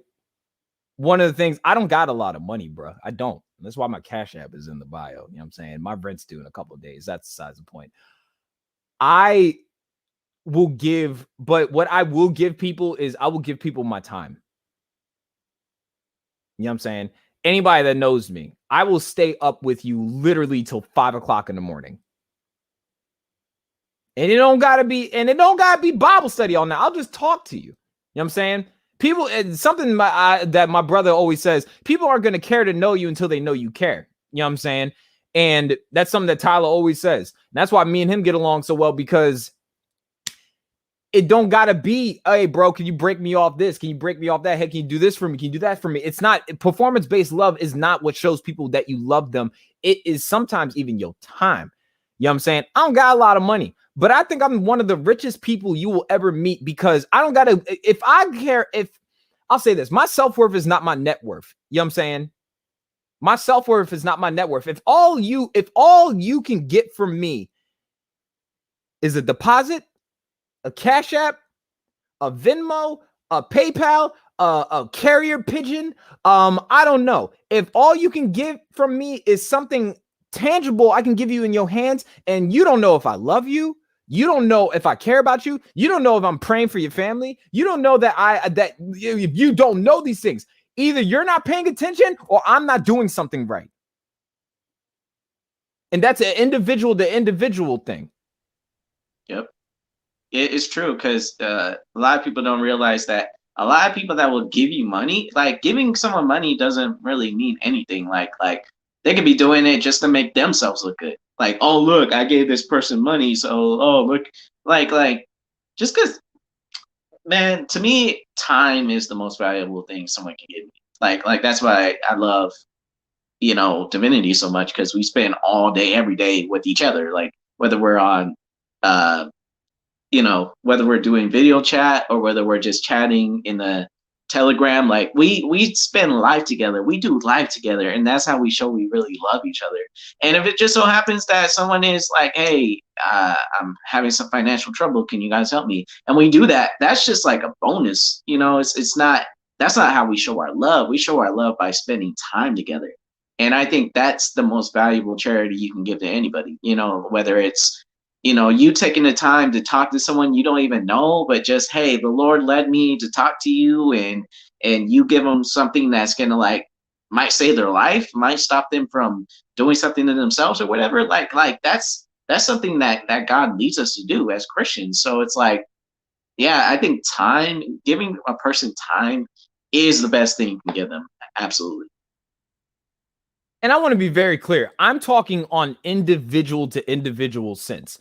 one of the things, I don't got a lot of money, bro. I don't. That's why my Cash App is in the bio. You know what I'm saying? My rent's due in a couple of days. That's besides the point. I will give, but what I will give people is I will give people my time. You know what I'm saying? Anybody that knows me, I will stay up with you literally till 5 o'clock in the morning. And it don't gotta be Bible study all night. I'll just talk to you. You know what I'm saying? People, it's something that my brother always says, people aren't going to care to know you until they know you care. You know what I'm saying? And that's something that Tyler always says. And that's why me and him get along so well, because it don't got to be, hey, bro, can you break me off this? Can you break me off that? Hey, can you do this for me? Can you do that for me? It's not, performance-based love is not what shows people that you love them. It is sometimes even your time. You know what I'm saying? I don't got a lot of money, but I think I'm one of the richest people you will ever meet, because I don't got to, if I'll say this, my self-worth is not my net worth. You know what I'm saying? My self-worth is not my net worth. If all you can get from me is a deposit, a Cash App, a Venmo, a PayPal, a carrier pigeon, I don't know. If all you can give from me is something tangible I can give you in your hands, and you don't know if I love you, you don't know if I care about you, you don't know if I'm praying for your family, you don't know that you don't know these things, either you're not paying attention or I'm not doing something right. And that's an individual to individual thing. Yep, it's true, because a lot of people don't realize that a lot of people that will give you money, like giving someone money doesn't really mean anything. Like they could be doing it just to make themselves look good. Like, oh, look, I gave this person money, so, oh, look, like, just because, man, to me, time is the most valuable thing someone can give me. Like that's why I love, divinity so much, because we spend all day, every day with each other. Like, whether we're on, whether we're doing video chat or whether we're just chatting in the Telegram, like we spend life together. We do life together, and that's how we show we really love each other. And if it just so happens that someone is like, hey, I'm having some financial trouble, can you guys help me? And we do that, that's just like a bonus. It's not, that's not how we show our love. We show our love by spending time together. And I think that's the most valuable charity you can give to anybody, whether it's you taking the time to talk to someone you don't even know, but just, hey, the Lord led me to talk to you, and you give them something that's going to might save their life, might stop them from doing something to themselves or whatever. Like that's something that God leads us to do as Christians. So it's like, yeah, I think giving a person time is the best thing you can give them. Absolutely. And I want to be very clear. I'm talking on individual to individual sense.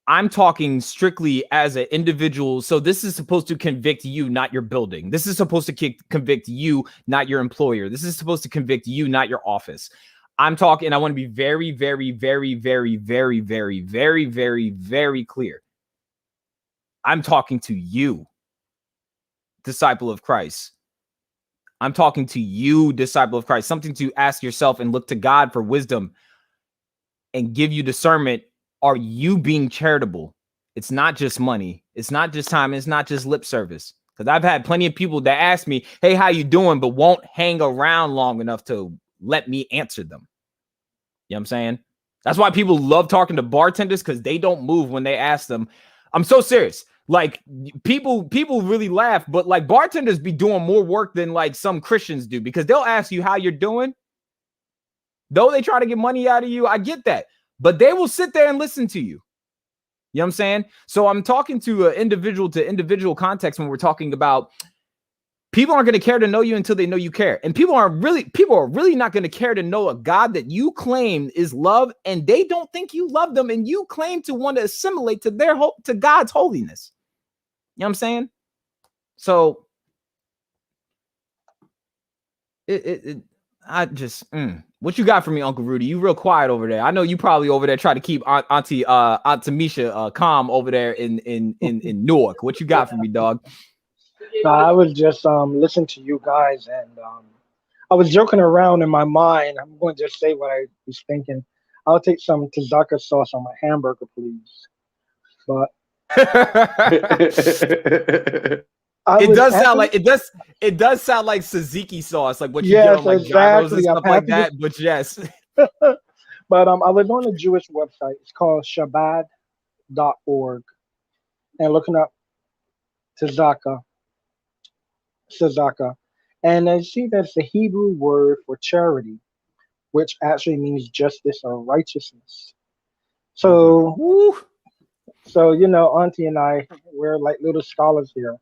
I'm talking strictly as an individual. So this is supposed to convict you, not your building. This is supposed to convict you, not your employer. This is supposed to convict you, not your office. I'm talking, I want to be very, very, very, very, very, very, very, very, very clear. I'm talking to you, disciple of Christ. I'm talking to you, disciple of Christ. Something to ask yourself and look to God for wisdom and give you discernment. Are you being charitable? It's not just money. It's not just time. It's not just lip service. Because I've had plenty of people that ask me, hey, how you doing? But won't hang around long enough to let me answer them. You know what I'm saying? That's why people love talking to bartenders, because they don't move when they ask them. I'm so serious. Like people really laugh, but like bartenders be doing more work than like some Christians do, because they'll ask you how you're doing. Though they try to get money out of you, I get that, but they will sit there and listen to you. You know what I'm saying? So I'm talking to individual context when we're talking about people aren't going to care to know you until they know you care. And people are really not going to care to know a God that you claim is love, and they don't think you love them, and you claim to want to assimilate to God's holiness. You know what I'm saying? So what you got for me, Uncle Rudy? You real quiet over there. I know you probably over there trying to keep Auntie Misha calm over there in Newark. What you got for me, dog? I was just listening to you guys, and I was joking around in my mind. I'm going to just say what I was thinking. I'll take some Tzedakah sauce on my hamburger, please. But it does sound like tzatziki sauce, like what you get on like gyros and stuff like that. But yes. But I was on a Jewish website. It's called Shabbat.org, and looking up tzedakah, and I see that's the Hebrew word for charity, which actually means justice or righteousness. So, you know, Auntie and I, we're like little scholars here.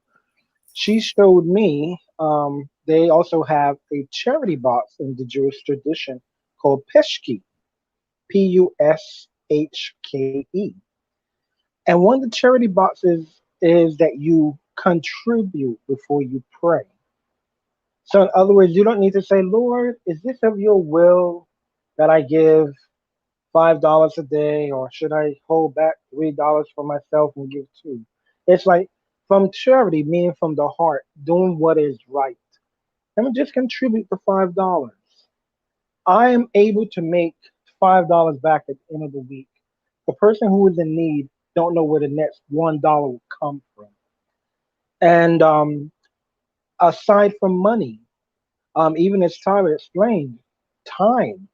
She showed me they also have a charity box in the Jewish tradition called Peshke, Pushke. And one of the charity boxes is that you contribute before you pray. So in other words, you don't need to say, Lord, is this of your will that I give $5 a day, or should I hold back $3 for myself and give $2? It's like from charity, meaning from the heart, doing what is right. Let me just contribute the $5. I am able to make $5 back at the end of the week. The person who is in need don't know where the next $1 will come from. And aside from money, even as Tyler explained, time.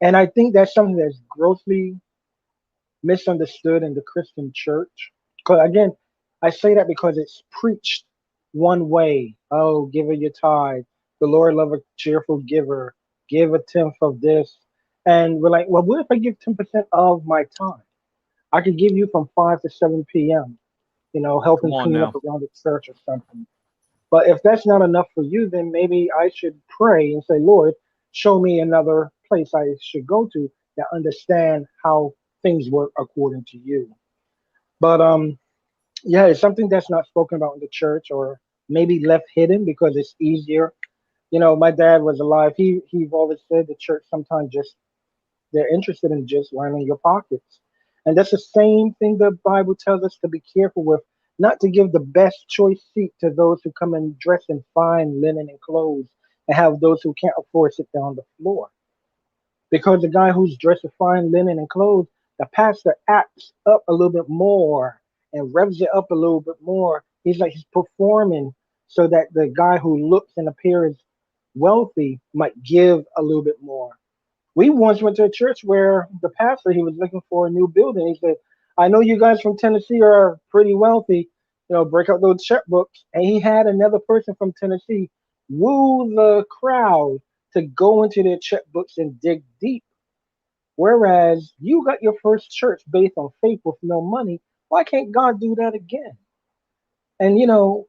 And I think that's something that's grossly misunderstood in the Christian church. Because again, I say that because it's preached one way. Oh, give her your tithe. The Lord love a cheerful giver. Give a tenth of this. And we're like, well, what if I give 10% of my time? I could give you from 5 to 7 p.m., you know, helping clean up around the church or something. But if that's not enough for you, then maybe I should pray and say, Lord, show me another place I should go to that understand how things work according to you. But yeah, it's something that's not spoken about in the church, or maybe left hidden because it's easier. You know, my dad was alive. He always said the church sometimes just, they're interested in just lining your pockets. And that's the same thing the Bible tells us to be careful with, not to give the best choice seat to those who come and dress in fine linen and clothes, and have those who can't afford to sit down on the floor. Because the guy who's dressed in fine linen and clothes, the pastor acts up a little bit more and revs it up a little bit more. He's performing so that the guy who looks and appears wealthy might give a little bit more. We once went to a church where the pastor, he was looking for a new building. He said, I know you guys from Tennessee are pretty wealthy, you know, break out those checkbooks. And he had another person from Tennessee woo the crowd to go into their checkbooks and dig deep. Whereas you got your first church based on faith with no money. Why can't God do that again? And, you know,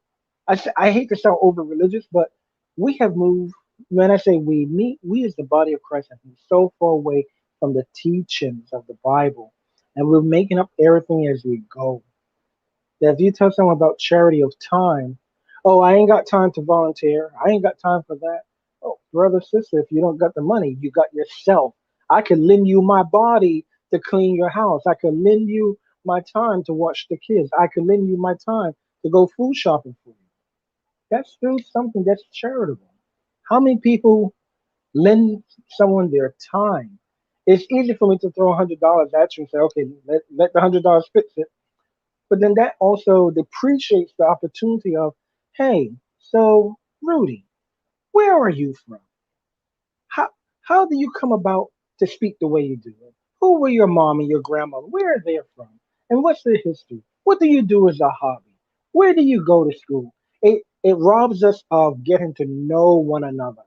I hate to sound over religious, but we have moved. When I say we as the body of Christ have moved so far away from the teachings of the Bible, and we're making up everything as we go. That if you tell someone about charity of time, oh, I ain't got time to volunteer. I ain't got time for that. Oh, brother, sister, if you don't got the money, you got yourself. I could lend you my body to clean your house. I could lend you my time to watch the kids. I could lend you my time to go food shopping for you. That's still something that's charitable. How many people lend someone their time? It's easy for me to throw $100 at you and say, okay, let the $100 fix it. But then that also depreciates the opportunity of, hey, so Rudy, where are you from? How do you come about to speak the way you do? Who were your mom and your grandmother? Where are they from? And what's their history? What do you do as a hobby? Where do you go to school? It robs us of getting to know one another.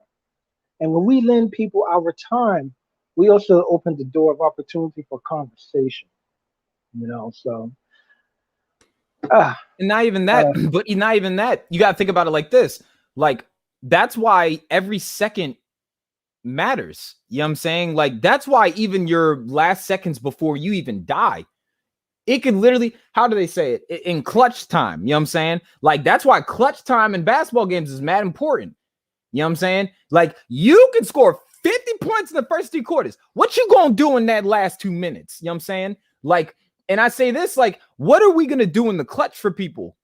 And when we lend people our time, we also open the door of opportunity for conversation. So And not even that, but not even that. You got to think about it like this. Like, that's why every second matters. You know what I'm saying? Like, that's why even your last seconds before you even die, it can literally, how do they say it? In clutch time. You know what I'm saying? Like, that's why clutch time in basketball games is mad important. You know what I'm saying? Like, you can score 50 points in the first 3 quarters. What you gonna do in that last 2 minutes? You know what I'm saying? Like, and I say this, like, what are we gonna do in the clutch for people?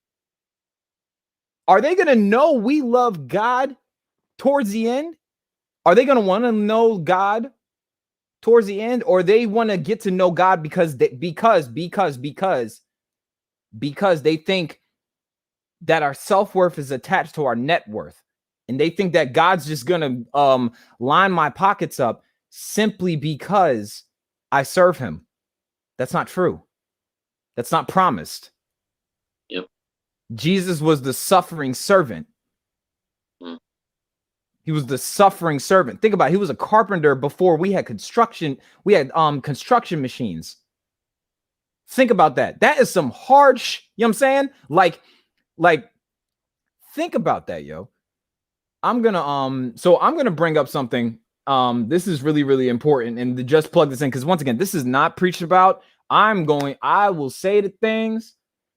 Are they gonna know we love God towards the end? Are they gonna want to know God towards the end, or they want to get to know God because they think that our self-worth is attached to our net worth, and they think that God's just gonna line my pockets up simply because I serve him? That's not true. That's not promised. Yep. Jesus was the suffering servant. He was the suffering servant. Think about it. He was a carpenter before we had construction. We had construction machines. Think about that. That is some hard you know what I'm saying? Like think about that, yo. I'm gonna bring up something. This is really, really important, and to just plug this in, because once again, this is not preached about. I will say the things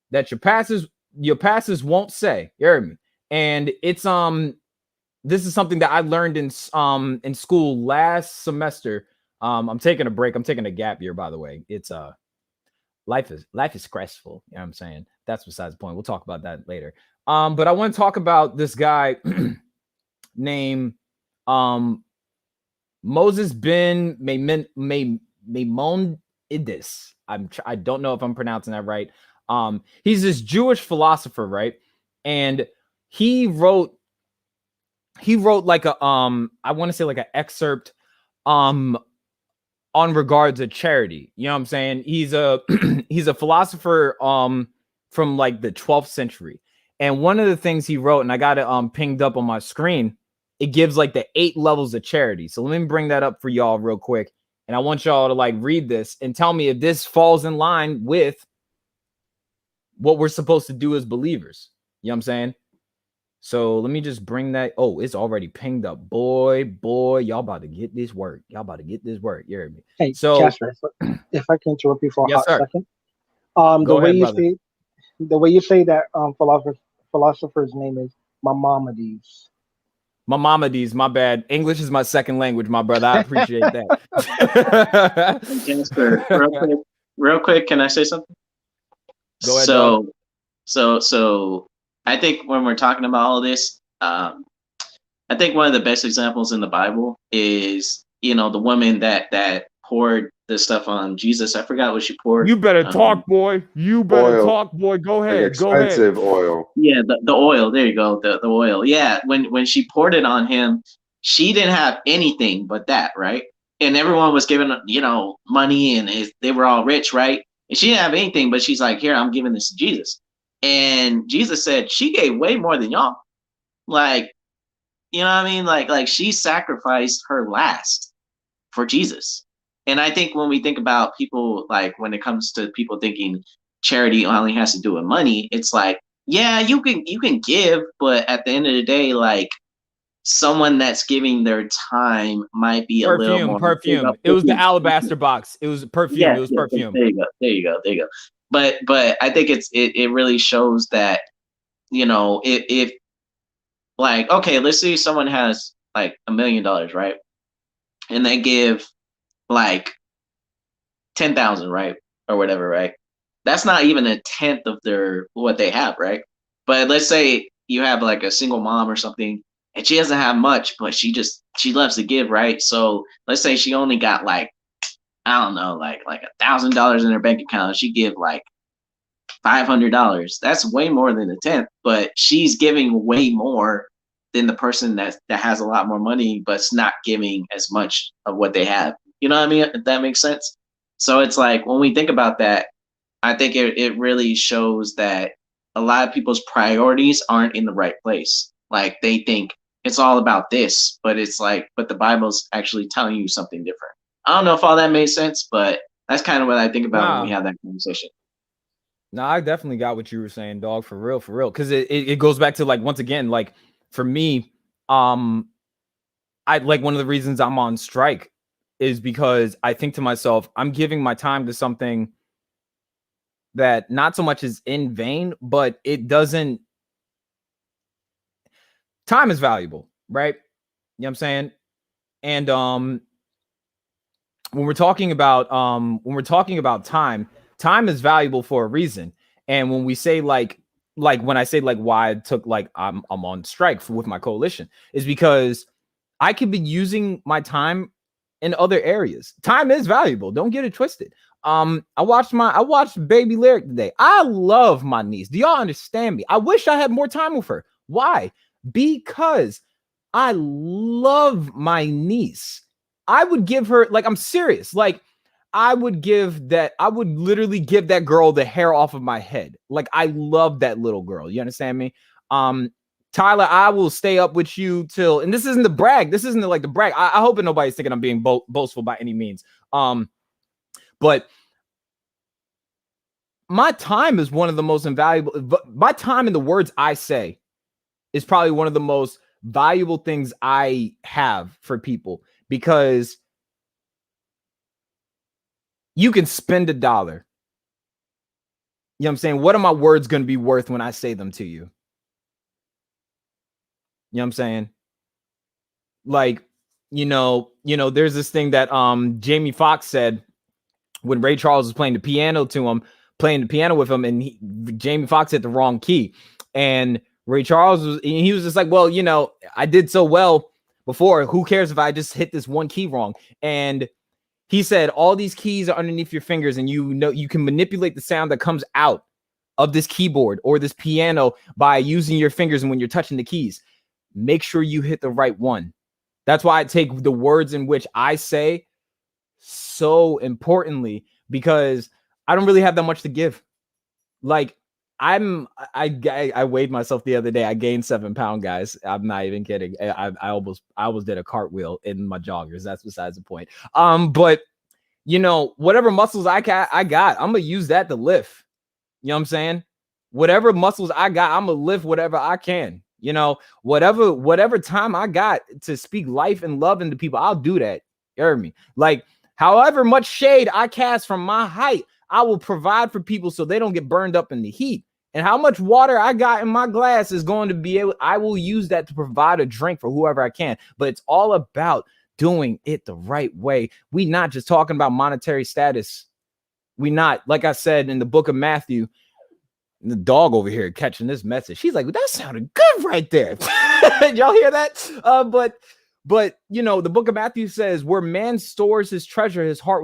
that your pastors won't say. You heard me? And it's this is something that I learned in school last semester. I'm taking a break. I'm taking a gap year, by the way. It's life is stressful. You know what I'm saying? That's besides the point. We'll talk about that later. But I want to talk about this guy named Moses ben Maimonides. I don't know if I'm pronouncing that right. He's this Jewish philosopher, right? And he wrote like a I want to say like an excerpt on regards to charity. You know what I'm saying? He's a he's a philosopher from like the 12th century. And one of the things he wrote, and I got it pinged up on my screen, it gives like the 8 levels of charity. So let me bring that up for y'all real quick. And I want y'all to like read this and tell me if this falls in line with what we're supposed to do as believers. You know what I'm saying? So let me just bring that. Oh, it's already pinged up. Boy, y'all about to get this work. You heard me? Hey, so Casper, if I can interrupt you for a hot second. Go ahead, brother. The way you say that philosopher's name is Maimonides. Maimonides, my bad. English is my second language, my brother. I appreciate that. Casper, real quick, can I say something? Go ahead, dog. So I think when we're talking about all this, I think one of the best examples in the Bible is, the woman that poured the stuff on Jesus. I forgot what she poured. You better talk, boy. You better talk, boy. Go ahead. Like expensive oil. Yeah, the oil. There you go. The oil. Yeah, when she poured it on him, she didn't have anything but that, right? And everyone was giving, money, and they were all rich, right? And she didn't have anything, but she's like, here, I'm giving this to Jesus. And Jesus said, she gave way more than y'all. Like, you know what I mean? Like she sacrificed her last for Jesus. And I think when we think about people, like when it comes to people thinking charity only has to do with money, it's like, yeah, you can give, but at the end of the day, like someone that's giving their time might be a little more perfume. It was the alabaster box. It was perfume. Yeah, it was perfume. There you go. But I think it really shows that, if like, okay, let's say someone has like $1 million, right? And they give like 10,000, right? Or whatever, right? That's not even a tenth of what they have, right? But let's say you have like a single mom or something, and she doesn't have much, but she loves to give, right? So let's say she only got like, I don't know, like $1,000 in her bank account. She give like $500. That's way more than a tenth, but she's giving way more than the person that has a lot more money, but's not giving as much of what they have. You know what I mean? If that makes sense. So it's like when we think about that, I think it really shows that a lot of people's priorities aren't in the right place. Like they think it's all about this, but it's like, but the Bible's actually telling you something different. I don't know if all that made sense, but that's kind of what I think about when we have that conversation. No, I definitely got what you were saying, dog, for real. Because it goes back to, like, once again, like, for me, I like, one of the reasons I'm on strike is because I think to myself, I'm giving my time to something that not so much is in vain, but it doesn't. Time is valuable, right? You know what I'm saying? And when we're talking about time is valuable for a reason. And when we say like when I say like why I took like I'm on strike with my coalition is because I could be using my time in other areas. Time is valuable. Don't get it twisted. I watched Baby Lyric today. I love my niece. Do y'all understand me? I wish I had more time with her. Why? Because I love my niece. I would give her, like, I'm serious. Like, I would literally give that girl the hair off of my head. Like, I love that little girl. You understand me? Tyler, I will stay up with you till, and this isn't the brag. This isn't the brag. I hope that nobody's thinking I'm being boastful by any means. But my time is one of the most invaluable. My time and the words I say is probably one of the most valuable things I have for people, because you can spend $1. You know what I'm saying? What are my words going to be worth when I say them to you? You know what I'm saying? Like, there's this thing that Jamie Foxx said when Ray Charles was playing the piano with him, and Jamie Foxx hit the wrong key. And Ray Charles was just like, well, I did so well before. Who cares if I just hit this one key wrong? And he said, all these keys are underneath your fingers, and you can manipulate the sound that comes out of this keyboard or this piano by using your fingers. And when you're touching the keys, make sure you hit the right one. That's why I take the words in which I say so importantly, because I don't really have that much to give. Like, I weighed myself the other day. I gained 7 pounds, guys. I'm not even kidding. I almost did a cartwheel in my joggers. That's besides the point. But whatever muscles I got, I'm gonna use that to lift. You know what I'm saying? Whatever muscles I got, I'm gonna lift whatever I can. Whatever time I got to speak life and love into people, I'll do that. You heard me? Like, however much shade I cast from my height, I will provide for people so they don't get burned up in the heat. And how much water I got in my glass is going to be I will use that to provide a drink for whoever I can. But it's all about doing it the right way. We not just talking about monetary status. We not, like I said in the book of Matthew, the dog over here catching this message. She's like, well, that sounded good right there. Y'all hear that? But the book of Matthew says, where man stores his treasure, his heart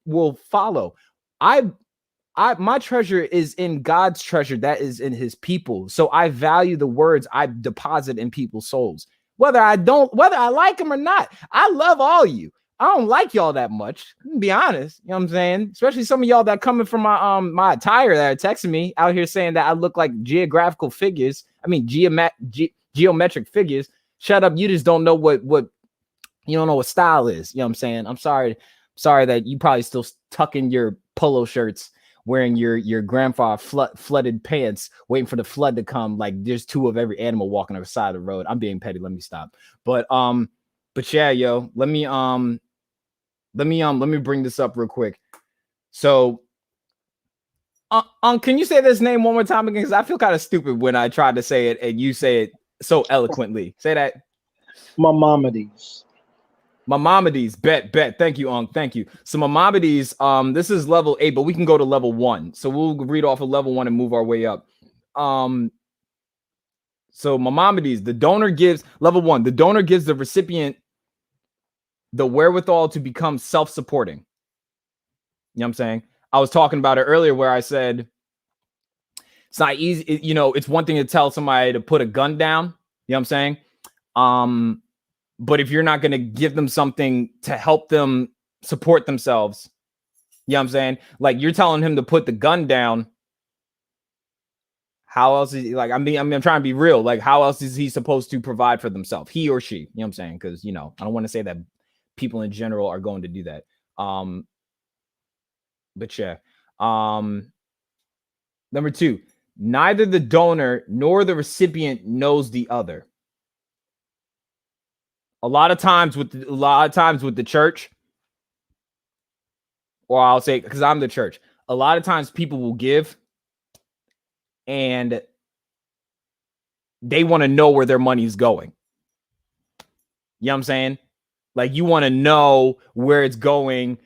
will follow. My treasure is in God's treasure that is in his people. So I value the words I deposit in people's souls. Whether I like them or not, I love all of you. I don't like y'all that much, to be honest. You know what I'm saying? Especially some of y'all that coming from my attire that are texting me out here saying that I look like geometric figures. Shut up. You just don't know what you don't know what style is. You know what I'm saying? I'm sorry that you probably still tucking your polo shirts, wearing your grandfather flooded pants, waiting for the flood to come. Like there's 2 of every animal walking on the side of the road. I'm being petty. Let me stop. But yeah, yo, let me bring this up real quick. So, can you say this name one more time again? Because I feel kind of stupid when I tried to say it and you say it so eloquently. Say that. Maimonides. Bet. Thank you, Thank you. So Maimonides, this is level 8, but we can go to level 1. So we'll read off of level 1 and move our way up. So Maimonides, the donor gives level 1. The donor gives the recipient the wherewithal to become self-supporting. You know what I'm saying? I was talking about it earlier where I said it's not easy. It's one thing to tell somebody to put a gun down. You know what I'm saying? But if you're not going to give them something to help them support themselves, you know what I'm saying? Like you're telling him to put the gun down How else is he, like, I'm trying to be real. Like, how else is he supposed to provide for themselves? He or she, you know what I'm saying? Because, you know, I don't want to say that people in general are going to do that. But yeah. Number 2, neither the donor nor the recipient knows the other. A lot of times with the church, or I'll say, because I'm the church, a lot of times people will give and they want to know where their money's going. You know what I'm saying? Like, you want to know where it's going.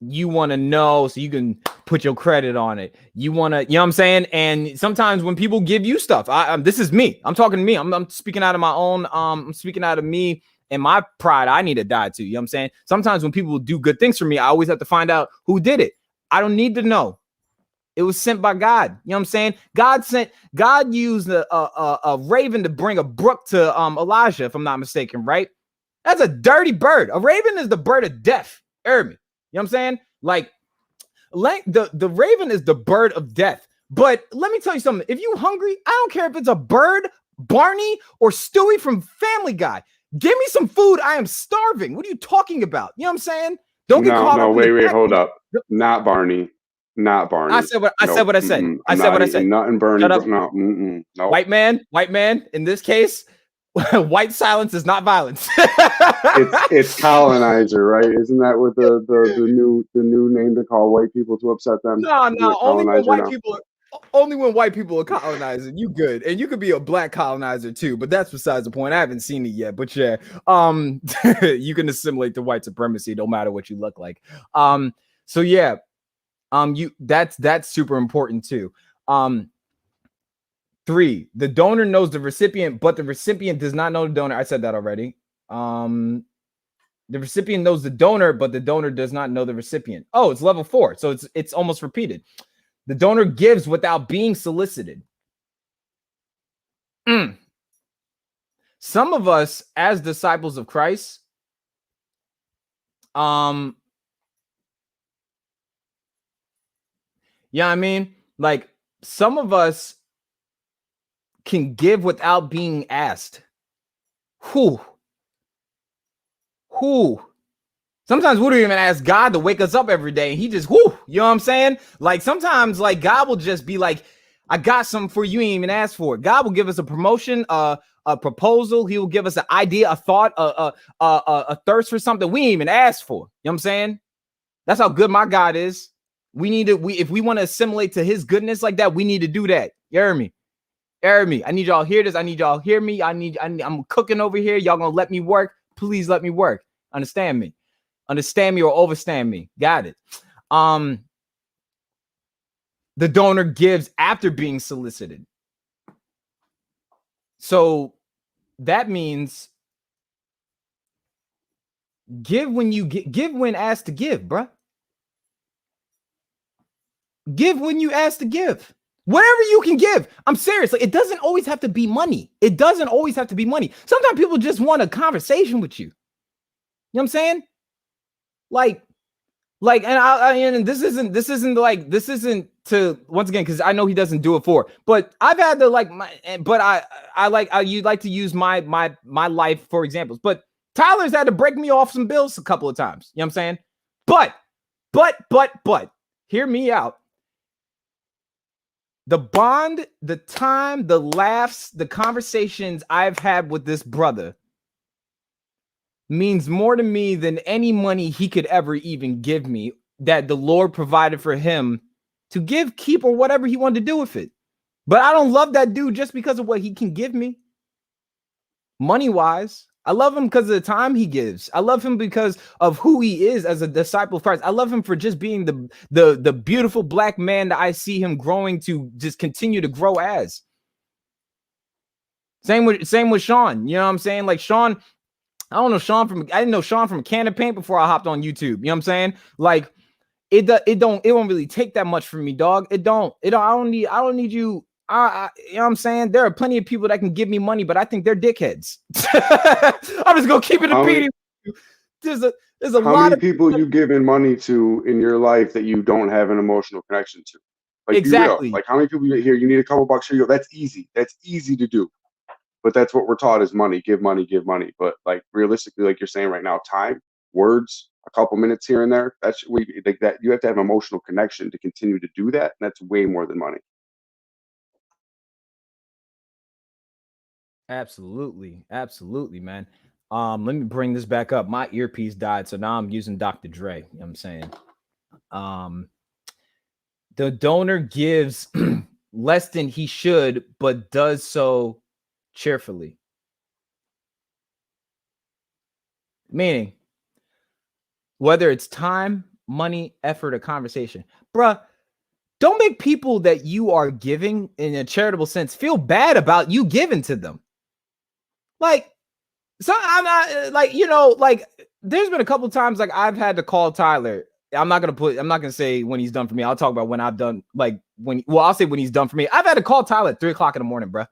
You want to know so you can put your credit on it. You want to, you know what I'm saying? And sometimes when people give you stuff, this is me. I'm talking to me. I'm speaking out of my own, I'm speaking out of me and my pride. I need to die too. You know what I'm saying? Sometimes when people do good things for me, I always have to find out who did it. I don't need to know. It was sent by God. You know what I'm saying? God used a raven to bring a brook to Elijah, if I'm not mistaken, right? That's a dirty bird. A raven is the bird of death. Hear me? You know what I'm saying? Like the raven is the bird of death. But let me tell you something. If you hungry, I don't care if it's a bird, Barney, or Stewie from Family Guy. Give me some food. I am starving. What are you talking about? You know what I'm saying? Don't get caught up. Wait, hold up. Not Barney. Not Barney. I said what I said. I said what I said. Nothing Bernie. Shut up. No. White man. In this case, white silence is not violence. it's colonizer, right? Isn't that what the new name to call white people to upset them? No. Only when white people are colonizing. You good, and you could be a black colonizer too. But that's besides the point. I haven't seen it yet. But yeah, you can assimilate to white supremacy no matter what you look like. So yeah. That's super important too. 3, the donor knows the recipient, but the recipient does not know the donor. I said that already. The recipient knows the donor, but the donor does not know the recipient. Oh, it's level 4. So it's almost repeated. The donor gives without being solicited. Some of us as disciples of Christ, yeah, I mean, like, some of us can give without being asked. Who? Sometimes we don't even ask God to wake us up every day. He just, you know what I'm saying? Like, sometimes, like, God will just be like, I got something for you, you ain't even asked for it. God will give us a promotion, a proposal. He will give us an idea, a thought, a thirst for something we ain't even asked for. You know what I'm saying? That's how good my God is. If we want to assimilate to his goodness like that, we need to do that. You hear me? I need y'all hear this. I need y'all hear me. I'm cooking over here. Y'all gonna let me work? Please let me work. Understand me or overstand me. Got it. The donor gives after being solicited. So that means give when you give when asked to give, bruh. Give when you ask to give. Whatever you can give. I'm serious. Like, it doesn't always have to be money. Sometimes people just want a conversation with you. You know what I'm saying? Like, and this isn't to, once again, because I know he doesn't do it for, but I've had to you'd like to use my life for examples, but Tyler's had to break me off some bills a couple of times. You know what I'm saying? But hear me out. The bond, the time, the laughs, the conversations I've had with this brother means more to me than any money he could ever even give me, that the Lord provided for him to give, keep, or whatever he wanted to do with it. But I don't love that dude just because of what he can give me money-wise. I love him because of the time he gives. I love him because of who he is as a disciple of Christ. I love him for just being the beautiful black man that I see him growing to just continue to grow as. Same with Sean. You know what I'm saying? Like, Sean, I didn't know Sean from a can of paint before I hopped on YouTube. You know what I'm saying? Like, it won't really take that much from me, dog. I don't need you. You know what I'm saying? There are plenty of people that can give me money, but I think they're dickheads. I'm just gonna keep it a beating. There's a lot of people you giving money to in your life that you don't have an emotional connection to. Like, exactly. Be real. Like, how many people here, you need a couple bucks, here you go. That's easy. That's easy to do. But that's what we're taught is money, give money, give money. But like realistically, like you're saying right now, time, words, a couple minutes here and there, that's like that. You have to have an emotional connection to continue to do that. And that's way more than money. Absolutely. Absolutely, man. Let me bring this back up. My earpiece died, so now I'm using Dr. Dre. You know what I'm saying? The donor gives less than he should, but does so cheerfully. Meaning, whether it's time, money, effort, or conversation. Bruh, don't make people that you are giving in a charitable sense feel bad about you giving to them. Like, so I'm not like, you know, like there's been a couple of times like I've had to call Tyler. I'm not gonna say when he's done for me. I'll talk about when I've done, like I'll say when he's done for me. I've had to call Tyler at 3:00 in the morning, bro. You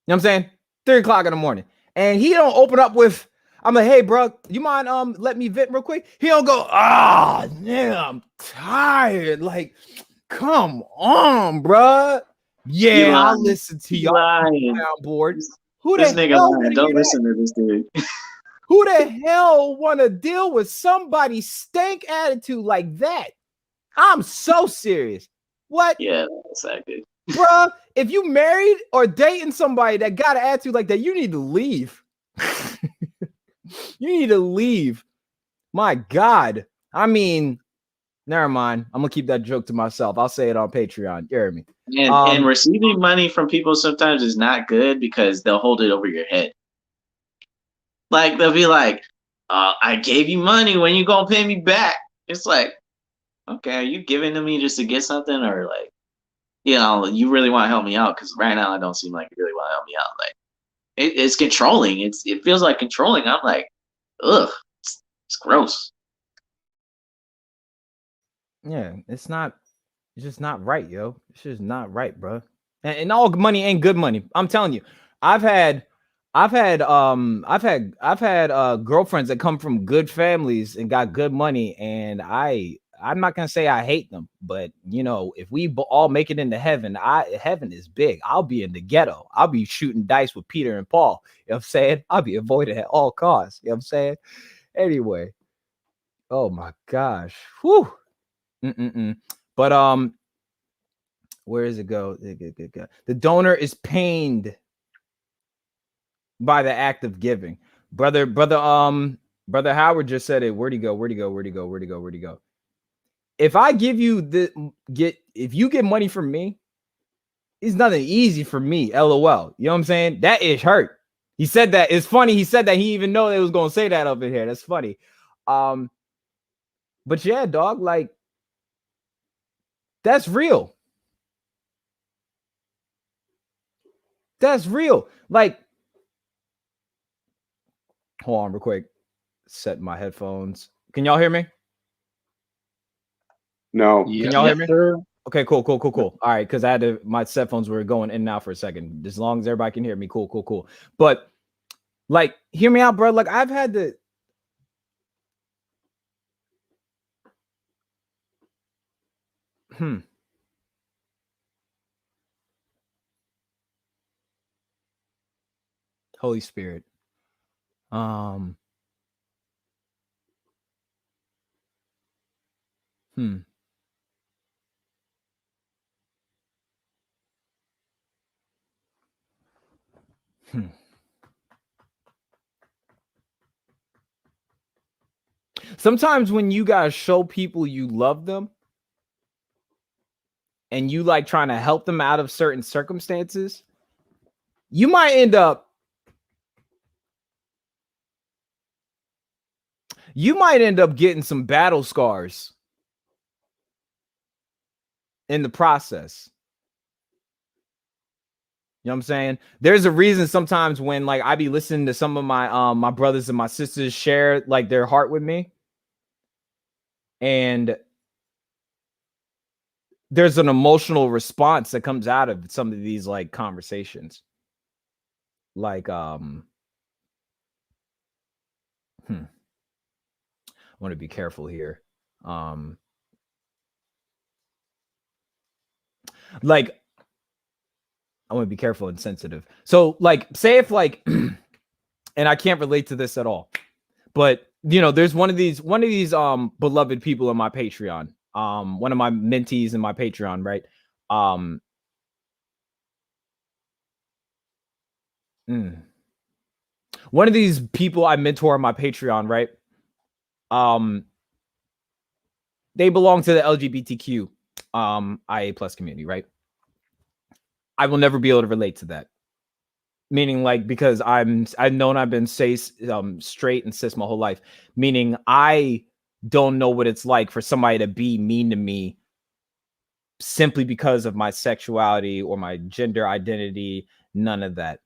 know what I'm saying? 3:00 in the morning. And he don't open up with, I'm like, hey, bro, you mind let me vent real quick? He don't go, man, I'm tired. Like, come on, bro. Yeah, I'll listen to you. I'm on board. Who this the nigga hell lying. Don't listen to this dude. Who the hell want to deal with somebody's stank attitude like that? I'm so serious. What? Yeah, exactly. Bruh, if you married or dating somebody that got an attitude like that, you need to leave. You need to leave. My God. I mean, never mind. I'm going to keep that joke to myself. I'll say it on Patreon. You heard me. And receiving money from people sometimes is not good because they'll hold it over your head. Like, they'll be like, I gave you money. When you going to pay me back? It's like, okay, are you giving to me just to get something? Or like, you know, you really want to help me out? Because right now I don't seem like you really want to help me out. Like, it's controlling. It feels like controlling. I'm like, ugh, it's gross. Yeah, it's just not right, yo. It's just not right, bro. And all money ain't good money. I'm telling you. I've had girlfriends that come from good families and got good money, and I'm not gonna say I hate them, but you know, if we all make it into heaven, heaven is big. I'll be in the ghetto. I'll be shooting dice with Peter and Paul. You know what I'm saying? I'll be avoided at all costs. You know what I'm saying? Anyway, oh my gosh. Whew. But where does it go? The donor is pained by the act of giving. Brother Howard just said it. Where'd he go? If I give you if you get money from me, it's nothing easy for me. LOL. You know what I'm saying? That is hurt. He said that. It's funny. He said that he even know they was gonna say that up in here. That's funny. But yeah, dog, like that's real. That's real. Like, hold on real quick. Set my headphones. Can y'all hear me? No. Can y'all hear me? Sir. Okay, cool. All right, because I had my headphones were going in and out for a second. As long as everybody can hear me, cool. But like, hear me out, bro. Like, I've had to. Holy Spirit. Sometimes when you guys show people you love them and you like trying to help them out of certain circumstances, you might end up getting some battle scars in the process. You know what I'm saying? There's a reason sometimes when like I be listening to some of my my brothers and my sisters share like their heart with me, and there's an emotional response that comes out of some of these like conversations. Like I want to be careful here. Like, I want to be careful and sensitive. So like, say if like, and I can't relate to this at all, but you know, there's one of these beloved people in my Patreon, one of my mentees in my Patreon, right? One of these people I mentor on my Patreon, right? They belong to the LGBTQ IA plus community, right? I will never be able to relate to that. Meaning, like, because I've known I've been straight and cis my whole life. Meaning, I don't know what it's like for somebody to be mean to me simply because of my sexuality or my gender identity. None of that.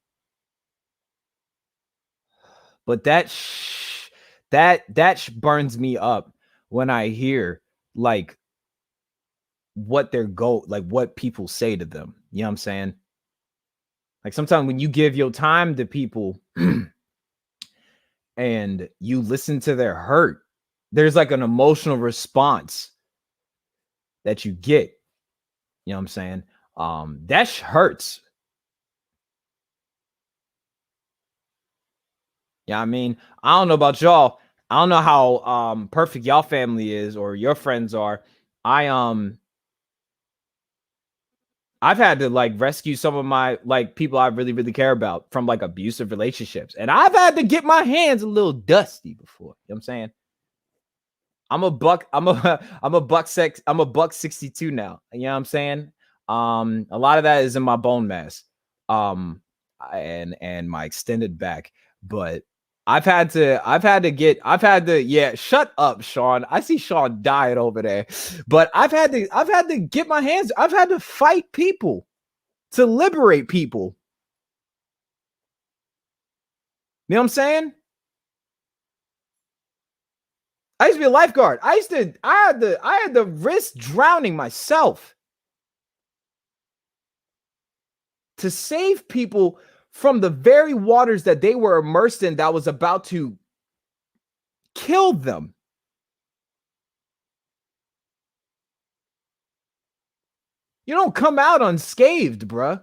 But that burns me up when I hear like what what people say to them. You know what I'm saying? Like sometimes when you give your time to people and you listen to their hurt, there's like an emotional response that you get. You know what I'm saying? That hurts. Yeah, I mean, I don't know about y'all. I don't know how perfect y'all family is or your friends are. I've had to like rescue some of my like people I really, really care about from like abusive relationships. And I've had to get my hands a little dusty before. You know what I'm saying? I'm a buck 62 now. You know what I'm saying? A lot of that is in my bone mass. And my extended back. But I've had to, yeah, shut up, Sean. I see Sean dying over there. But I've had to get my hands, I've had to fight people to liberate people. You know what I'm saying? I used to be a lifeguard. I had to risk drowning myself to save people from the very waters that they were immersed in that was about to kill them. You don't come out unscathed, bruh.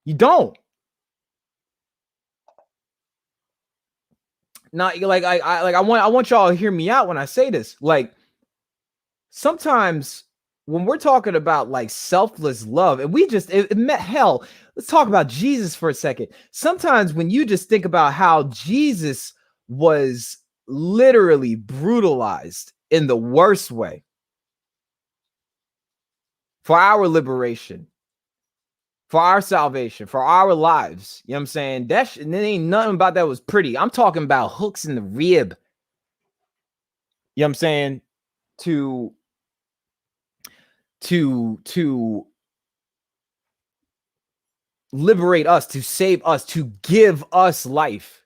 You don't. Not like I want y'all to hear me out when I say this. Like sometimes when we're talking about like selfless love, and we just it met hell. Let's talk about Jesus for a second. Sometimes when you just think about how Jesus was literally brutalized in the worst way for our liberation, for our salvation, for our lives. You know what I'm saying? And there ain't nothing about that was pretty. I'm talking about hooks in the rib. You know what I'm saying? To liberate us, to save us, to give us life.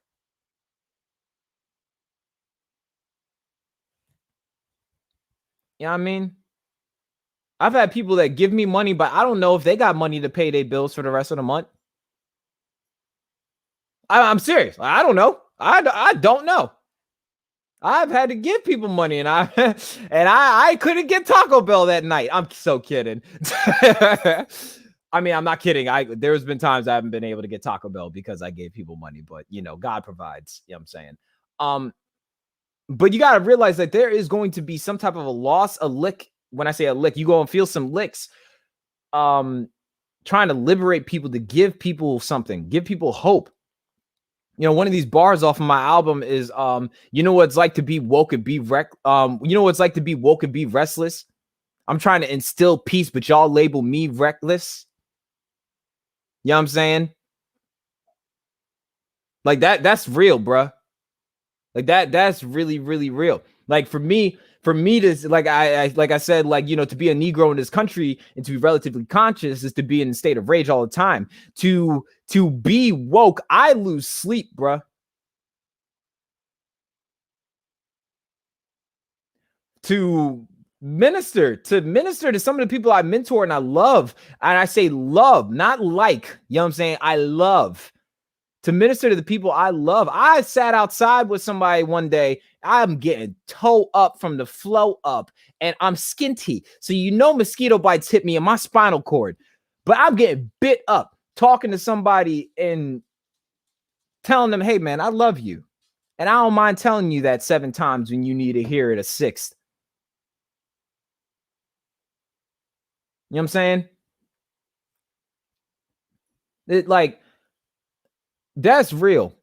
You know what I mean? I've had people that give me money, but I don't know if they got money to pay their bills for the rest of the month. I'm serious. I don't know. I don't know. I've had to give people money, and I couldn't get Taco Bell that night. I'm so kidding. I mean, I'm not kidding. There's been times I haven't been able to get Taco Bell because I gave people money, but you know, God provides. You know what I'm saying? But you got to realize that there is going to be some type of a loss, a lick. When I say a lick, you go and feel some licks. Trying to liberate people, to give people something, give people hope. You know, one of these bars off of my album is, you know what it's like to be woke and be you know what it's like to be woke and be restless. I'm trying to instill peace, but y'all label me reckless. You know what I'm saying? Like that's real, bruh. Like that's really, really real. Like for me to like I said, like, you know, to be a Negro in this country and to be relatively conscious is to be in a state of rage all the time. To be woke, I lose sleep, bruh. To minister to some of the people I mentor and I love, and I say love, not like, you know what I'm saying? I love to minister to the people I love. I sat outside with somebody one day. I'm getting toe up from the flow up, and I'm skinty. So mosquito bites hit me in my spinal cord, but I'm getting bit up talking to somebody and telling them, hey man, I love you. And I don't mind telling you that 7 times when you need to hear it a 6th. You know what I'm saying? That's real.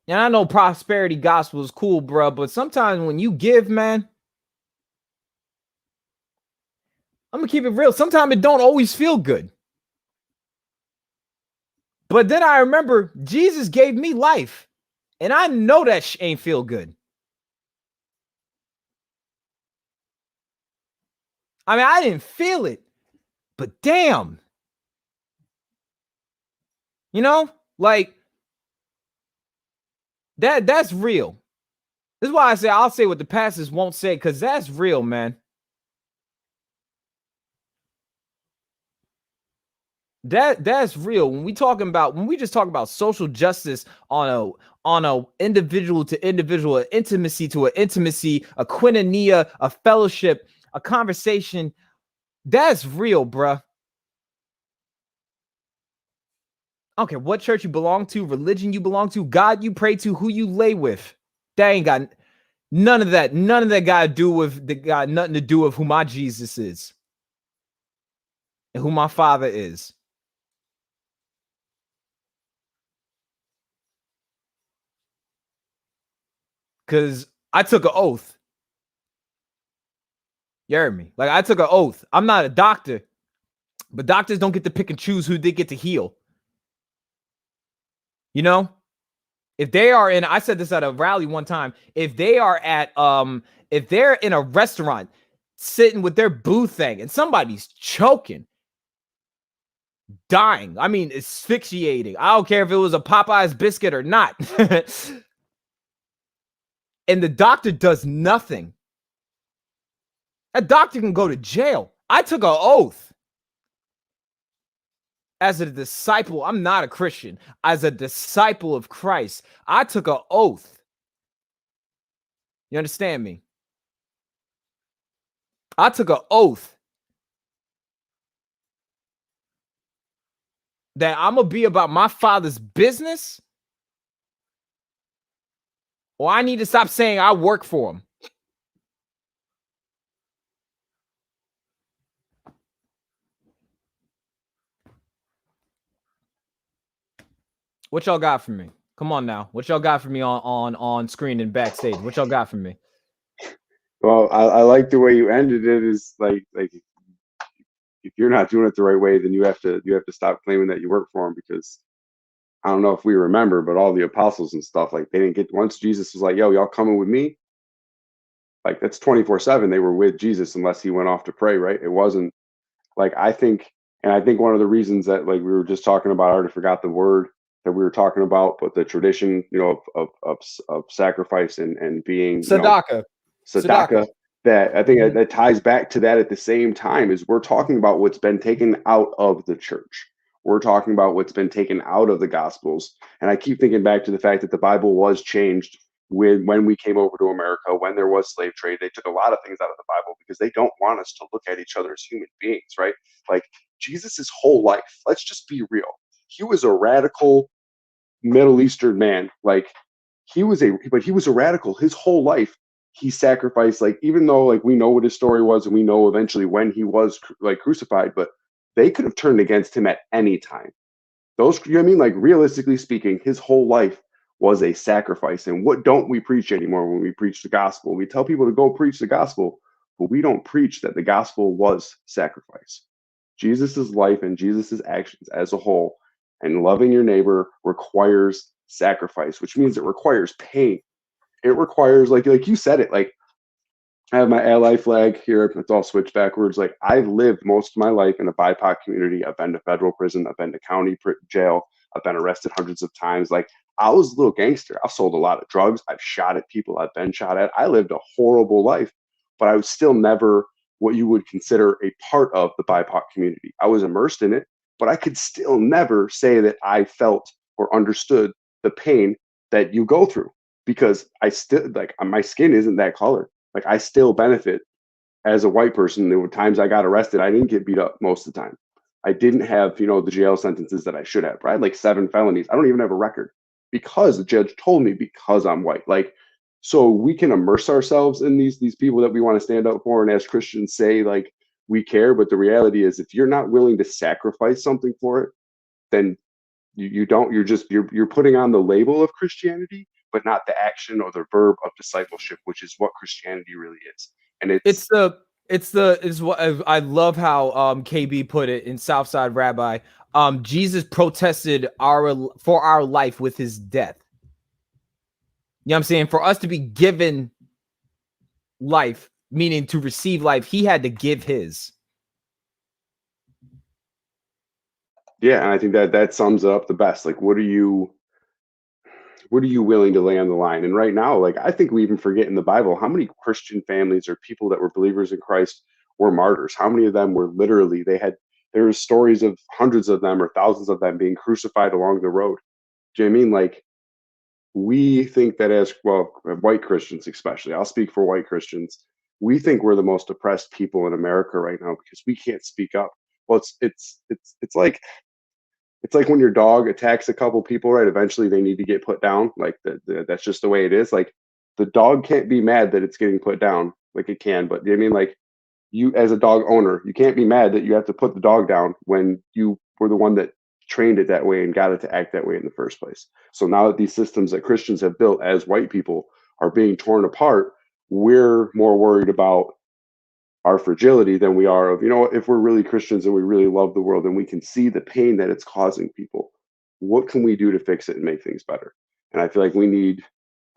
And I know prosperity gospel is cool, bro, but sometimes when you give, man, I'm gonna keep it real. Sometimes it don't always feel good. But then I remember Jesus gave me life, and I know that ain't feel good. I mean, I didn't feel it, but damn. That's real. This is why I say I'll say what the pastors won't say, because that's real, man. That's real. When we just talk about social justice on a individual to individual, an intimacy to an intimacy, a koinonia, a fellowship, a conversation, that's real, bruh. I don't care what church you belong to, religion you belong to, God you pray to, who you lay with. That ain't got none of that. None of that got nothing to do with who my Jesus is and who my Father is. Because I took an oath. You heard me? Like, I took an oath. I'm not a doctor, but doctors don't get to pick and choose who they get to heal. If they are I said this at a rally one time, if they are if they're in a restaurant sitting with their booth thing and somebody's choking, dying, I mean, asphyxiating, I don't care if it was a Popeye's biscuit or not, and the doctor does nothing, that doctor can go to jail. I took an oath as a disciple. I'm not a Christian. As a disciple of Christ, I took an oath. You understand me? I took an oath that I'm going to be about my Father's business, or I need to stop saying I work for him. What y'all got for me? Come on now. What y'all got for me on screen and backstage? What y'all got for me? Well, I like the way you ended it. Is like if you're not doing it the right way, then you have to stop claiming that you work for him, because I don't know if we remember, but all the apostles and stuff, like, they didn't get, once Jesus was like, yo, y'all coming with me? Like, that's 24/7. They were with Jesus unless he went off to pray, right? It wasn't like, I think one of the reasons that, like, we were just talking about, I already forgot the word that we were talking about, but the tradition, of sacrifice and being Tzedakah. Tzedakah, that I think that ties back to that at the same time, is we're talking about what's been taken out of the church. We're talking about what's been taken out of the Gospels. And I keep thinking back to the fact that the Bible was changed when we came over to America, when there was slave trade. They took a lot of things out of the Bible because they don't want us to look at each other as human beings, right? Like, Jesus's whole life, let's just be real. He was a radical Middle Eastern man. Like, he was a radical. His whole life, he sacrificed, like, even though, like, we know what his story was and we know eventually when he was crucified, but they could have turned against him at any time. You know what I mean? Like, realistically speaking, his whole life was a sacrifice. And what don't we preach anymore when we preach the gospel? We tell people to go preach the gospel, but we don't preach that the gospel was sacrifice. Jesus's life and Jesus's actions as a whole, and loving your neighbor, requires sacrifice, which means it requires pain. It requires, like you said it, like, I have my ally flag here. It's all switched backwards. Like, I've lived most of my life in a BIPOC community. I've been to federal prison. I've been to county jail. I've been arrested hundreds of times. Like, I was a little gangster. I've sold a lot of drugs. I've shot at people. I've been shot at. I lived a horrible life, but I was still never what you would consider a part of the BIPOC community. I was immersed in it, but I could still never say that I felt or understood the pain that you go through, because I still, like, my skin isn't that color. Like, I still benefit as a white person. There were times I got arrested, I didn't get beat up most of the time. I didn't have, the jail sentences that I should have. I had like 7 felonies. I don't even have a record because the judge told me, because I'm white. Like, so we can immerse ourselves in these people that we want to stand up for, and as Christians say, like, we care. But the reality is, if you're not willing to sacrifice something for it, then you don't. You're putting on the label of Christianity, but not the action or the verb of discipleship, which is what Christianity really is. And it's what I love how KB put it in Southside Rabbi. Jesus protested for our life with his death. You know what I'm saying? For us to be given life, meaning to receive life, he had to give his. Yeah, and I think that sums it up the best. Like, what are you willing to lay on the line? And right now, like, I think we even forget in the Bible how many Christian families or people that were believers in Christ were martyrs. How many of them were literally, there were stories of hundreds of them or thousands of them being crucified along the road. Do you know what I mean? Like, we think that, as well, white Christians especially, I'll speak for white Christians, we think we're the most oppressed people in America right now because we can't speak up. Well, it's like when your dog attacks a couple people, right? Eventually they need to get put down. Like, that's just the way it is. Like, the dog can't be mad that it's getting put down. Like, it can, but I mean, like, you as a dog owner, you can't be mad that you have to put the dog down when you were the one that trained it that way and got it to act that way in the first place. So now that these systems that Christians have built as white people are being torn apart, we're more worried about our fragility than we are of, if we're really Christians and we really love the world and we can see the pain that it's causing people, what can we do to fix it and make things better? And I feel like we need,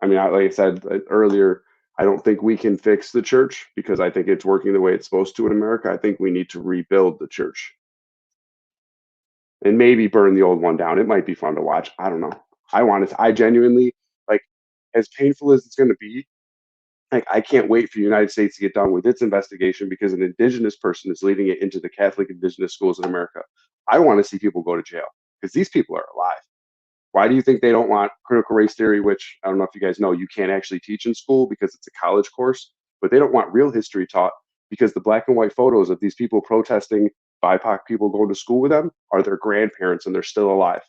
like I said earlier, I don't think we can fix the church because I think it's working the way it's supposed to in America. I think we need to rebuild the church and maybe burn the old one down. It might be fun to watch. I don't know. I genuinely, like, as painful as it's going to be, like, I can't wait for the United States to get done with its investigation because an indigenous person is leading it into the Catholic indigenous schools in America. I want to see people go to jail because these people are alive. Why do you think they don't want critical race theory, which I don't know if you guys know, you can't actually teach in school because it's a college course, but they don't want real history taught because the black and white photos of these people protesting BIPOC people going to school with them are their grandparents and they're still alive.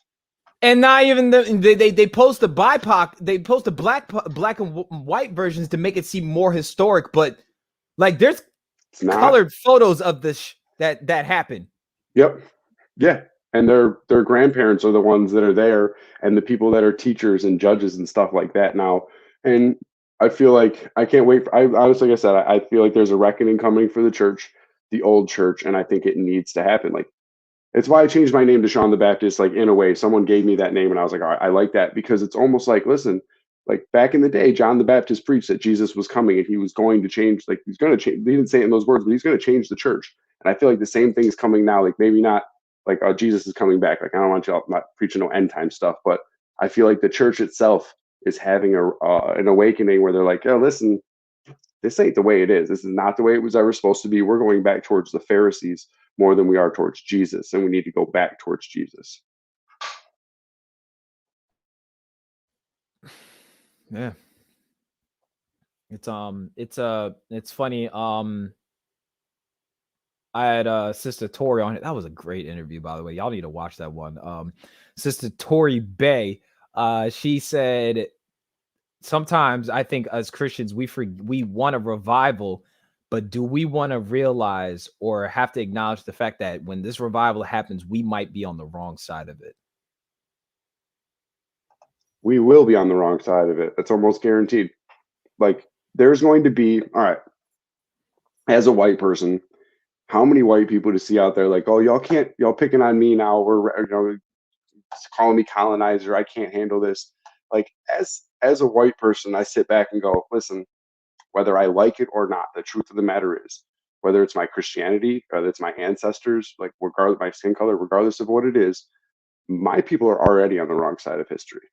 And not even they post the BIPOC, they post the black and white versions to make it seem more historic, but like there's colored photos of this that happened. Yep. Yeah. And their grandparents are the ones that are there and the people that are teachers and judges and stuff like that now. And I feel like I can't wait. I honestly, like I said, I feel like there's a reckoning coming for the church, the old church, and I think it needs to happen. Like, it's why I changed my name to Sean the Baptist. Like, in a way, someone gave me that name and I was like, all right, I like that because it's almost like, listen, like back in the day, John the Baptist preached that Jesus was coming and he was going to change, like he's going to change. He didn't say it in those words, but he's going to change the church. And I feel like the same thing is coming now. Like, maybe not like, oh, Jesus is coming back. Like, I don't want you, I'm not preaching no end time stuff, but I feel like the church itself is having an awakening where they're like, oh, listen, this ain't the way it is. This is not the way it was ever supposed to be. We're going back towards the Pharisees more than we are towards Jesus, and we need to go back towards Jesus. Yeah. It's funny. I had Sister Tori on it. That was a great interview, by the way. Y'all need to watch that one. Sister Tori Bay, she said, sometimes I think as Christians, we want a revival, but do we want to realize or have to acknowledge the fact that when this revival happens, we might be on the wrong side of it? We will be on the wrong side of it. It's almost guaranteed. Like, there's going to be, all right, as a white person, how many white people to see out there like, oh, y'all picking on me now, we're calling me colonizer, I can't handle this. Like, as a white person, I sit back and go, listen, whether I like it or not, the truth of the matter is, whether it's my Christianity, whether it's my ancestors, like regardless of my skin color, regardless of what it is, my people are already on the wrong side of history.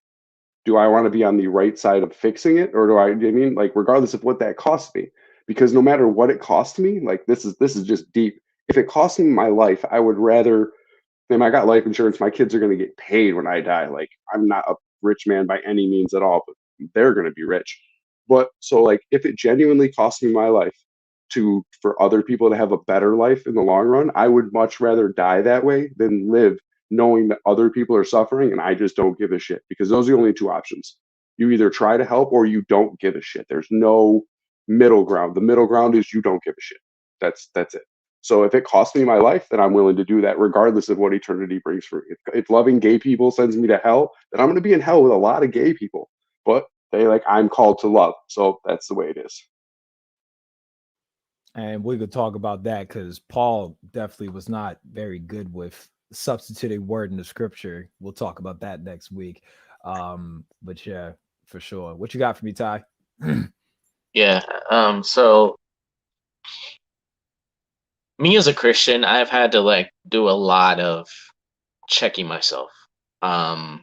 Do I want to be on the right side of fixing it, or like, regardless of what that costs me? Because no matter what it costs me, like, this is just deep. If it costs me my life, I would rather. I got life insurance. My kids are going to get paid when I die. Like, I'm not rich man by any means at all, but they're going to be rich. But so like, if it genuinely costs me my life for other people to have a better life in the long run, I would much rather die that way than live knowing that other people are suffering and I just don't give a shit, because those are the only two options. You either try to help or you don't give a shit. There's no middle ground. The middle ground is you don't give a shit. That's it. So if it costs me my life, then I'm willing to do that regardless of what eternity brings for me. If loving gay people sends me to hell, then I'm going to be in hell with a lot of gay people. But I'm called to love. So that's the way it is. And we could talk about that because Paul definitely was not very good with substituting word in the scripture. We'll talk about that next week. But yeah, for sure. What you got for me, Ty? Yeah. So me as a Christian, I've had to like do a lot of checking myself. And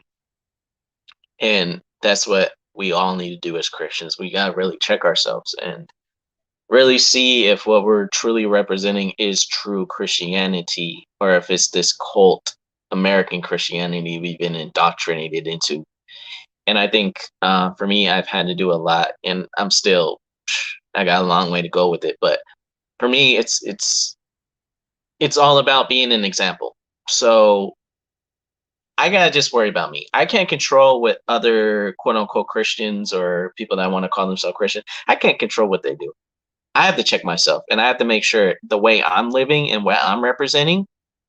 that's what we all need to do as Christians. We got to really check ourselves and really see if what we're truly representing is true Christianity, or if it's this cult American Christianity we've been indoctrinated into. And I think for me, I've had to do a lot, and I got a long way to go with it. But for me, it's all about being an example. So I gotta just worry about me. I can't control what other quote unquote Christians or people that want to call themselves Christian. I can't control what they do. I have to check myself, and I have to make sure the way I'm living and what I'm representing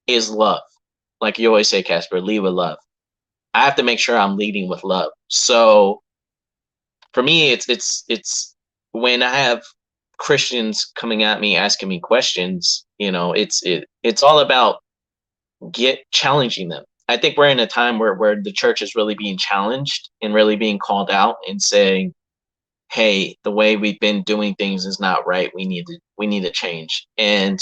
is love. Like you always say, Casper, lead with love. I have to make sure I'm leading with love. So for me, it's when I have Christians coming at me asking me questions, it's all about challenging them. I think we're in a time where the church is really being challenged and really being called out and saying, hey, the way we've been doing things is not right. We need to change. And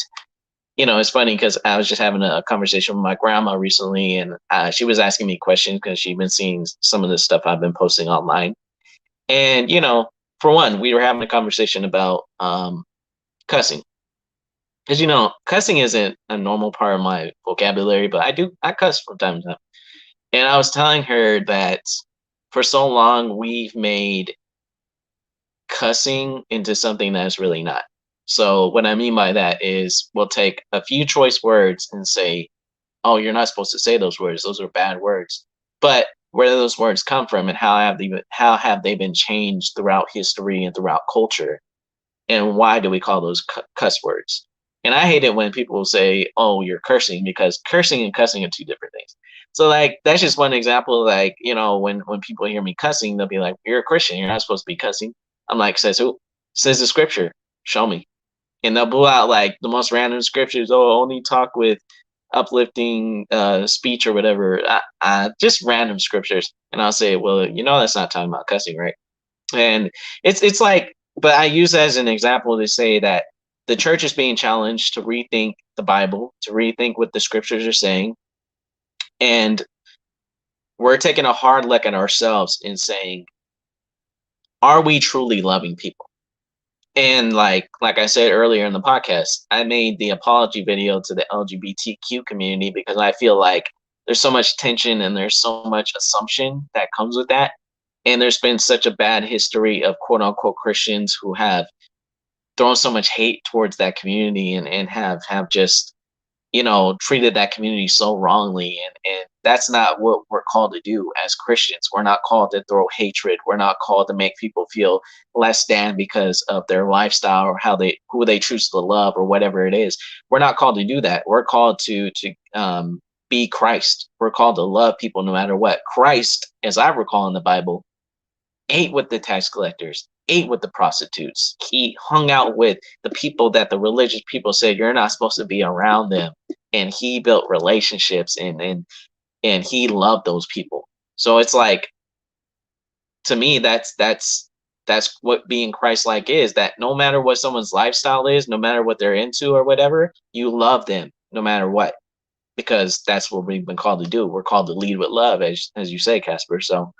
it's funny because I was just having a conversation with my grandma recently, and she was asking me questions because she'd been seeing some of the stuff I've been posting online. And for one, we were having a conversation about cussing, because cussing isn't a normal part of my vocabulary, but I cuss from time to time. And I was telling her that for so long we've made cussing into something that's really not. So what I mean by that is we'll take a few choice words and say, oh, you're not supposed to say those words. Those are bad words. But where do those words come from, and how have they been changed throughout history and throughout culture? And why do we call those cuss words? And I hate it when people say, oh, you're cursing, because cursing and cussing are two different things. So like, that's just one example. Like, when people hear me cussing, they'll be like, you're a Christian, you're not supposed to be cussing. I'm like, says who? Says the scripture. Show me. And they'll pull out like the most random scriptures. Oh, only talk with uplifting speech or whatever. Just random scriptures. And I'll say, well, that's not talking about cussing, right? And it's like, but I use that as an example to say that the church is being challenged to rethink the Bible, to rethink what the scriptures are saying. And we're taking a hard look at ourselves and saying, are we truly loving people? And like I said earlier in the podcast, I made the apology video to the LGBTQ community because I feel like there's so much tension and there's so much assumption that comes with that. And there's been such a bad history of quote unquote Christians who have thrown so much hate towards that community and have just, treated that community so wrongly. And that's not what we're called to do as Christians. We're not called to throw hatred. We're not called to make people feel less than because of their lifestyle or who they choose to love or whatever it is. We're not called to do that. We're called to be Christ. We're called to love people no matter what. Christ, as I recall in the Bible, ate with the tax collectors, ate with the prostitutes. He hung out with the people that the religious people said you're not supposed to be around them. And he built relationships and he loved those people. So it's like, to me, that's what being Christ-like is, that no matter what someone's lifestyle is, no matter what they're into or whatever, you love them no matter what, because that's what we've been called to do. We're called to lead with love, as you say, Casper. So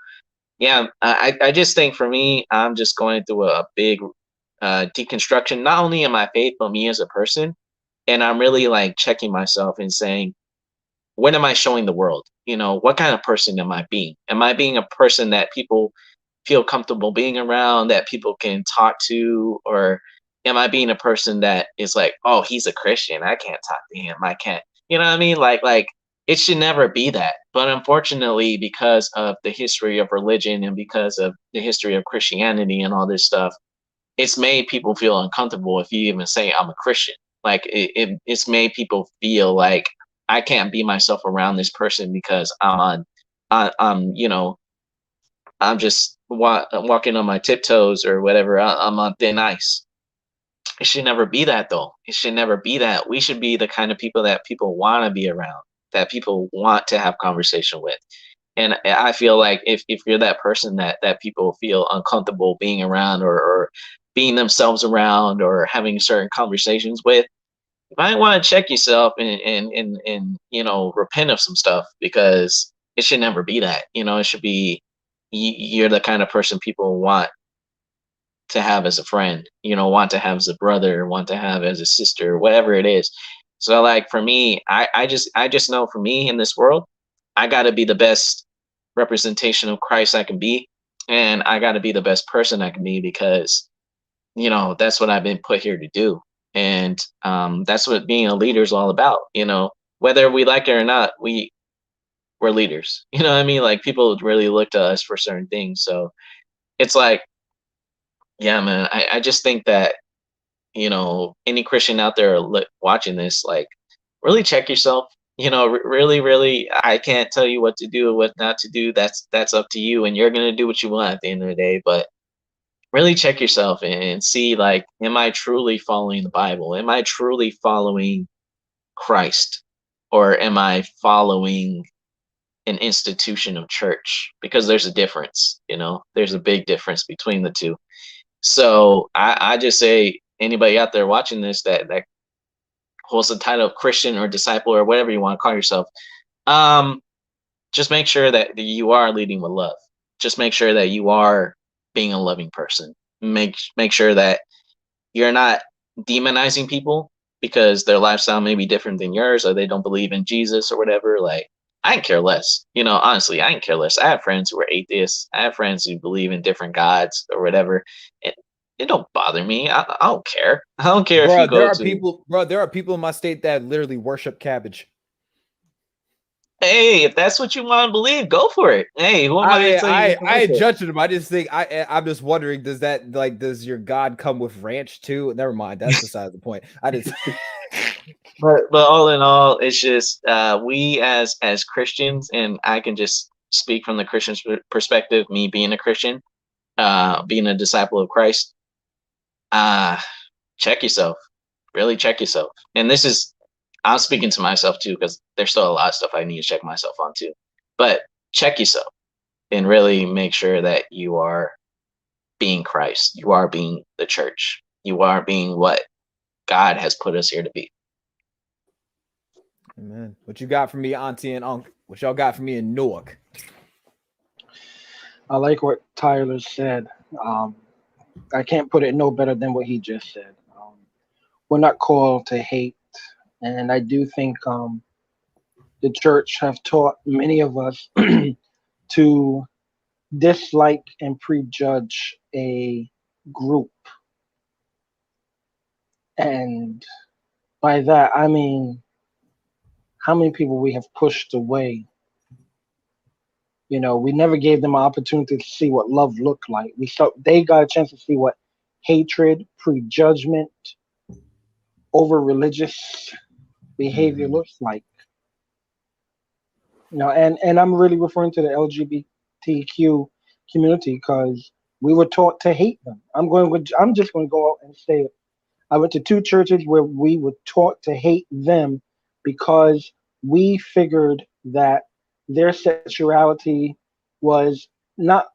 yeah, I just think for me, I'm just going through a big deconstruction, not only in my faith, but me as a person. And I'm really like checking myself and saying, what am I showing the world? you know, what kind of person am I being? Am I being a person that people feel comfortable being around, that people can talk to, or am I being a person that is like, oh, he's a Christian, I can't talk to him, I can't, you know what I mean? Like it should never be that. But unfortunately, because of the history of religion and because of the history of Christianity and all this stuff, it's made people feel uncomfortable if you even say I'm a Christian. Like it's made people feel like I can't be myself around this person because I'm you know, I'm just walking on my tiptoes or whatever. I'm on thin ice. It should never be that, though. It should never be that. We should be the kind of people that people want to be around, that people want to have conversation with. And I feel like if you're that person that people feel uncomfortable being around, or being themselves around, or having certain conversations with, you might want to check yourself and you know, repent of some stuff, because it should never be that. You know, it should be you're the kind of person people want to have as a friend, you know, want to have as a brother, want to have as a sister, whatever it is. So like for me, I just know for me in this world, I got to be the best representation of Christ I can be, and I got to be the best person I can be, because you know, that's what I've been put here to do. And that's what being a leader is all about. You know, whether we like it or not, we're leaders. You know what I mean? Like people really look to us for certain things. So it's like, yeah, man, I just think that, you know, any Christian out there watching this, like, really check yourself. You know, really, really, I can't tell you what to do or what not to do. That's up to you, and you're gonna do what you want at the end of the day. But really check yourself and see, like, am I truly following the Bible? Am I truly following Christ? Or am I following an institution of church? Because there's a difference, you know, there's a big difference between the two. So I just say anybody out there watching this that holds the title of Christian or disciple or whatever you want to call yourself, just make sure that you are leading with love. Just make sure that you are being a loving person. Make sure that you're not demonizing people because their lifestyle may be different than yours, or they don't believe in Jesus or whatever. Like, I can care less. You know, honestly, I can care less. I have friends who are atheists. I have friends who believe in different gods or whatever. It don't bother me. I don't care. I don't care if you go There are people in my state that literally worship cabbage. Hey, if that's what you want to believe, go for it. Hey, who am I to tell you? I ain't judging them. I just think I'm just wondering, does your God come with ranch too? Never mind. That's beside the point. I just but all in all, it's just we as Christians, and I can just speak from the Christian perspective, me being a Christian, being a disciple of Christ, check yourself. Really check yourself. And this is, I'm speaking to myself too, because there's still a lot of stuff I need to check myself on too. But check yourself and really make sure that you are being Christ. You are being the church. You are being what God has put us here to be. Amen. What you got for me, Auntie and Uncle? What y'all got for me in Newark? I like what Tyler said. I can't put it no better than what he just said. We're not called to hate, and I do think the church have taught many of us to dislike and prejudge a group. And by that, I mean, how many people we have pushed away. You know, we never gave them an opportunity to see what love looked like. They got a chance to see what hatred, prejudgment, over religious behavior looks like. You know, and I'm really referring to the LGBTQ community because we were taught to hate them. I'm just going to go out and say it. I went to 2 churches where we were taught to hate them because we figured that their sexuality was not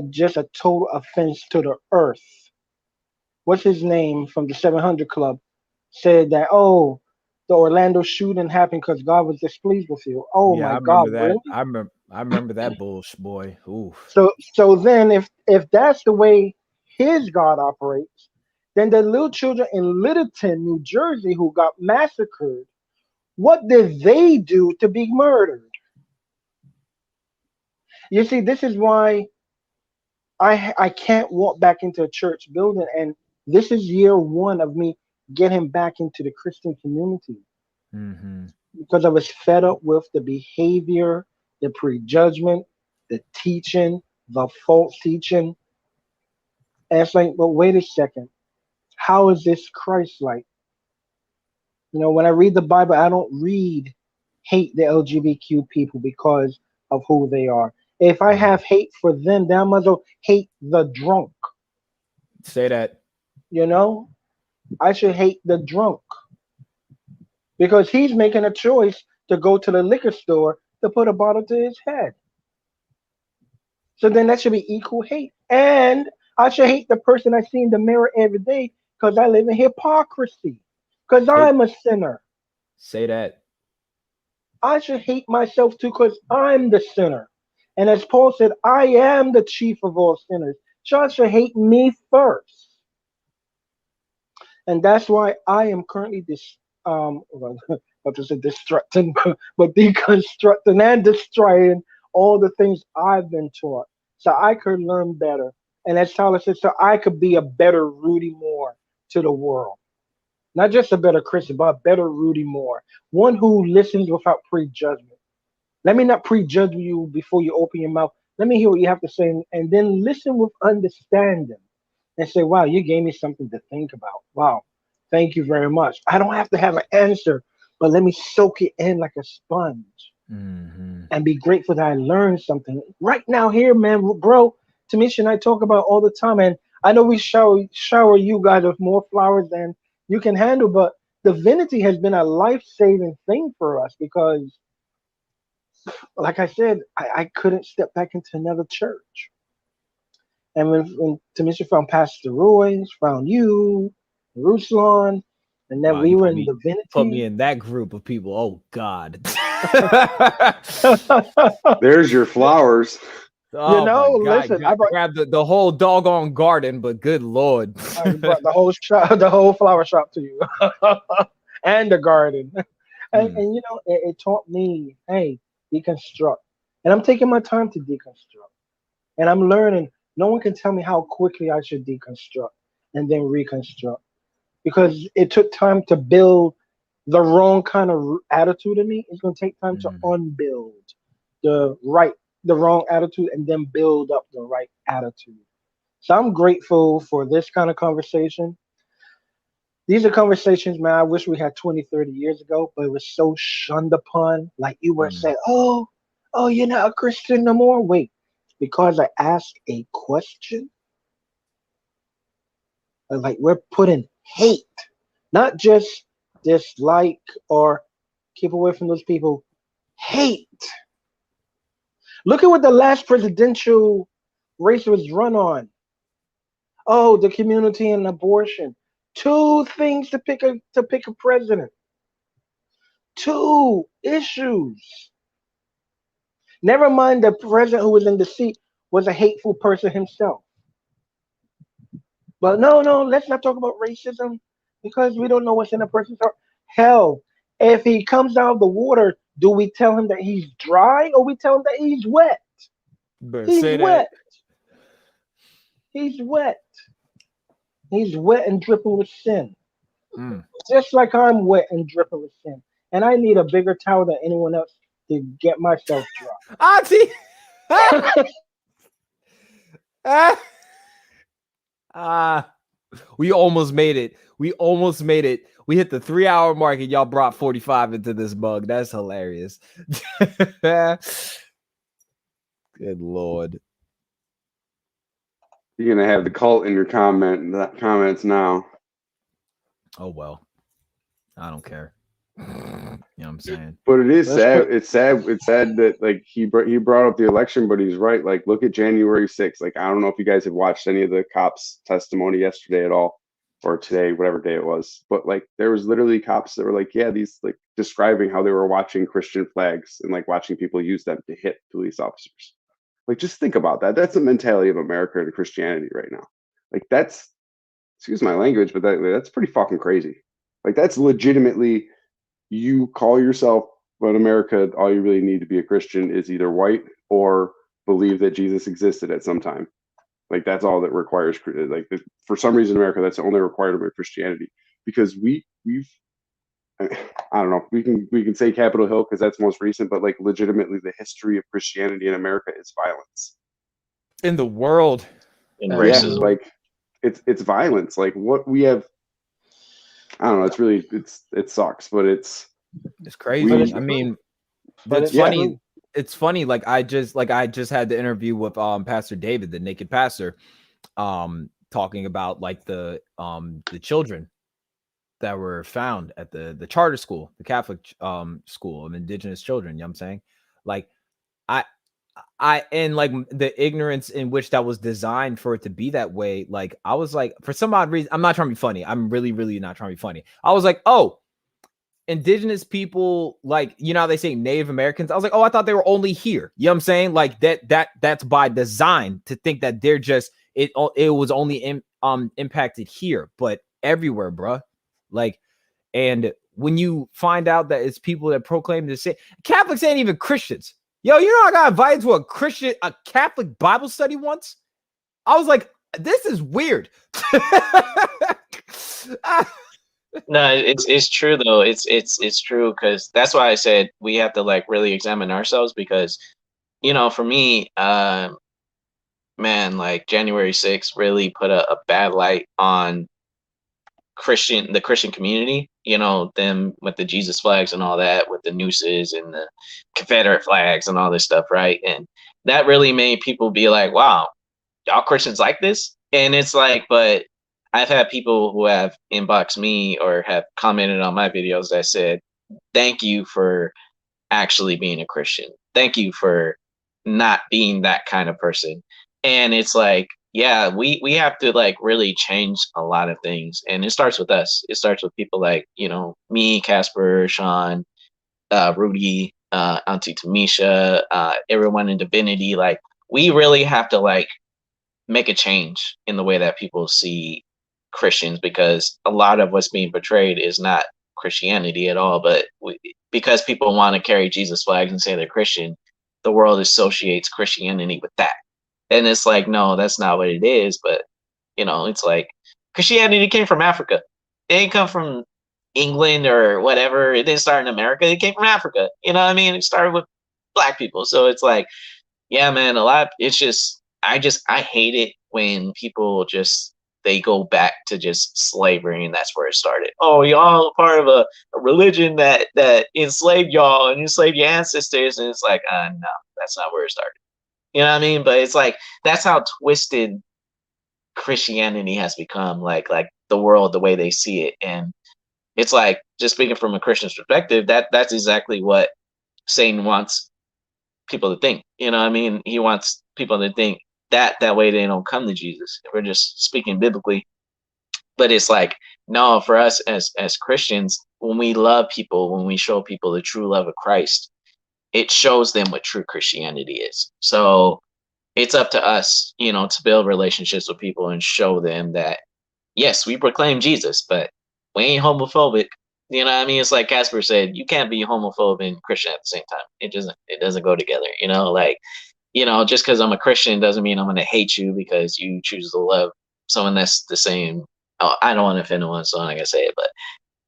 just a total offense to the earth. What's his name from the 700 Club said that, oh, the Orlando shooting happened because God was displeased with you. Oh yeah, my God, that. really? I remember that bullshit, boy. Ooh. So then if that's the way his God operates, then the little children in Littleton, New Jersey, who got massacred, what did they do to be murdered? You see, this is why I can't walk back into a church building, and this is year one of me getting back into the Christian community Mm-hmm. because I was fed up with the behavior, the prejudgment, the teaching, the false teaching. And it's like, but wait a second, how is this Christ-like? You know, when I read the Bible, I don't read hate the LGBTQ people because of who they are. If I have hate for them, then I must well hate the drunk. Say that. You know, I should hate the drunk because he's making a choice to go to the liquor store to put a bottle to his head. So then that should be equal hate. And I should hate the person I see in the mirror every day because I live in hypocrisy, because I'm a sinner. Say that. I should hate myself too because I'm the sinner. And as Paul said, I am the chief of all sinners. So I should hate me first. And that's why I am currently not to say destructing, but deconstructing and destroying all the things I've been taught so I could learn better. And as Tyler said, so I could be a better Rudy Moore to the world. Not just a better Christian, but a better Rudy Moore. One who listens without prejudgment. Let me not prejudge you before you open your mouth. Let me hear what you have to say and then listen with understanding and say, wow, you gave me something to think about. Wow, thank you very much. I don't have to have an answer, but let me soak it in like a sponge and be grateful that I learned something. Right now here, man, bro, Tamisha and I talk about all the time, and I know we shower you guys with more flowers than you can handle, but divinity has been a life-saving thing for us because, like I said, I couldn't step back into another church. And when Tamisha found Pastor Royce, found you, Ruslan, and then we were in divinity. Put me in that group of people. Oh God. There's your flowers. Oh, you know, my God. listen, I brought grabbed the whole doggone garden, but good Lord. I brought the whole shop, the whole flower shop to you, and the garden. And you know, it taught me, hey, deconstruct. And I'm taking my time to deconstruct. And I'm learning. No one can tell me how quickly I should deconstruct and then reconstruct. Because it took time to build the wrong kind of attitude in me. It's gonna take time to unbuild the wrong attitude and then build up the right attitude. So I'm grateful for this kind of conversation. These are conversations, man, I wish we had 20, 30 years ago, but it was so shunned upon. Like you were saying, oh, you're not a Christian no more. Wait, because I asked a question? Like we're putting hate, not just dislike or keep away from those people. Hate. Look at what the last presidential race was run on. Oh, the community and abortion. Two things to pick a president. Two issues. Never mind the president who was in the seat was a hateful person himself. But no, let's not talk about racism because we don't know what's in a person's heart. Hell, if he comes out of the water, do we tell him that he's dry or we tell him that he's wet? He's wet. He's wet. He's wet and dripping with sin. Just like I'm wet and dripping with sin. And I need a bigger towel than anyone else to get myself dry. We almost made it. We hit the 3-hour mark and y'all brought 45 into this mug. That's hilarious. Good Lord. You're gonna have the cult in your comments now. Oh well. I don't care. You know what I'm saying? But it is sad. It's sad that like he brought up the election, but he's right. Like look at January 6th. Like I don't know if you guys have watched any of the cops' testimony yesterday at all, or today, whatever day it was. But like there was literally cops that were like, yeah, these like describing how they were watching Christian flags and like watching people use them to hit police officers. Like just think about that. That's the mentality of America and Christianity right now. Like that's, excuse my language, but that's pretty fucking crazy. Like that's legitimately, you call yourself, but America, all you really need to be a Christian is either white or believe that Jesus existed at some time. Like that's all that requires. Like for some reason, in America, that's the only requirement of Christianity, because we've. I don't know. We can say Capitol Hill because that's most recent, but like legitimately, the history of Christianity in America is violence. In the world, And Yeah, racism. like it's violence. Like what we have. I don't know. It's really it sucks, but it's crazy. But it's I mean, but it's it's funny. true. It's funny. Like I just had the interview with Pastor David, the naked pastor, talking about like the children that were found at the charter school, the Catholic school of indigenous children. You know what I'm saying? Like and like the ignorance in which that was designed for it to be that way. Like I was like, for some odd reason, I'm not trying to be funny. I'm really, really not trying to be funny. I was like, oh, indigenous people, like, you know how they say Native Americans? I was like, oh, I thought they were only here. You know what I'm saying? Like that's by design, to think that they're just it was only impacted here, but everywhere, bruh. Like, and when you find out that it's people that proclaim to say Catholics ain't even Christians. Yo, you know, I got invited to a Catholic Bible study once. I was like, this is weird. No, it's true though. It's true, because that's why I said we have to like really examine ourselves, because, you know, for me, man, like January 6th really put a bad light on the Christian community, you know, them with the Jesus flags and all that, with the nooses and the Confederate flags and all this stuff, right? And that really made people be like, wow, y'all Christians like this? And it's like, but I've had people who have inboxed me or have commented on my videos that said, thank you for actually being a Christian. Thank you for not being that kind of person. And it's like, yeah, we have to like really change a lot of things. And it starts with us. It starts with people like, you know, me, Casper, Sean, Rudy, Auntie Tamisha, everyone in Divinity. Like, we really have to like make a change in the way that people see Christians, because a lot of what's being portrayed is not Christianity at all. But because people want to carry Jesus flags and say they're Christian, the world associates Christianity with that. And it's like, no, that's not what it is. But, you know, it's like Christianity came from Africa. It didn't come from England or whatever. It didn't start in America. It came from Africa. You know what I mean? It started with Black people. So it's like, yeah, man, it's just, I hate it when people just, they go back to just slavery, and that's where it started. Oh, y'all are part of a religion that enslaved y'all and enslaved your ancestors. And it's like, no, that's not where it started. You know what I mean? But it's like, that's how twisted Christianity has become, like the world, the way they see it. And it's like, just speaking from a Christian's perspective, that's exactly what Satan wants people to think. You know what I mean? He wants people to think that way they don't come to Jesus, if we're just speaking biblically. But it's like, no, for us as Christians, when we love people, when we show people the true love of Christ, it shows them what true Christianity is. So it's up to us, you know, to build relationships with people and show them that, yes, we proclaim Jesus, but we ain't homophobic. You know what I mean? It's like Casper said, you can't be homophobic and Christian at the same time. It doesn't go together, you know, like, you know, just because I'm a Christian doesn't mean I'm going to hate you because you choose to love someone that's the same. Oh, I don't want to offend anyone, so I'm not going to say it, but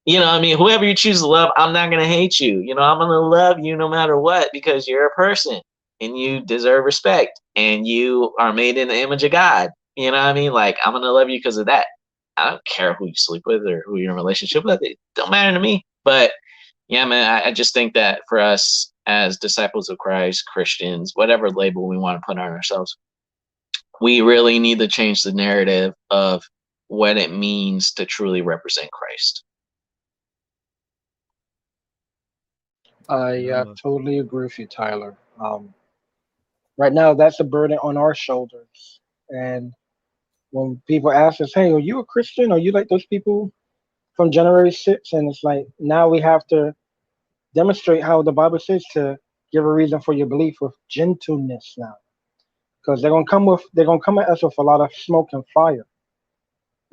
you know what I mean? Whoever you choose to love, I'm not going to hate you. You know, I'm going to love you no matter what, because you're a person and you deserve respect and you are made in the image of God. You know what I mean? Like, I'm going to love you because of that. I don't care who you sleep with or who you're in a relationship with. It don't matter to me. But yeah, man, I just think that for us as disciples of Christ, Christians, whatever label we want to put on ourselves, we really need to change the narrative of what it means to truly represent Christ. I totally agree with you, Tyler. Right now, that's a burden on our shoulders. And when people ask us, hey, are you a Christian? Are you like those people from January 6th? And it's like, now we have to demonstrate how the Bible says to give a reason for your belief with gentleness now. Because they're gonna come at us with a lot of smoke and fire.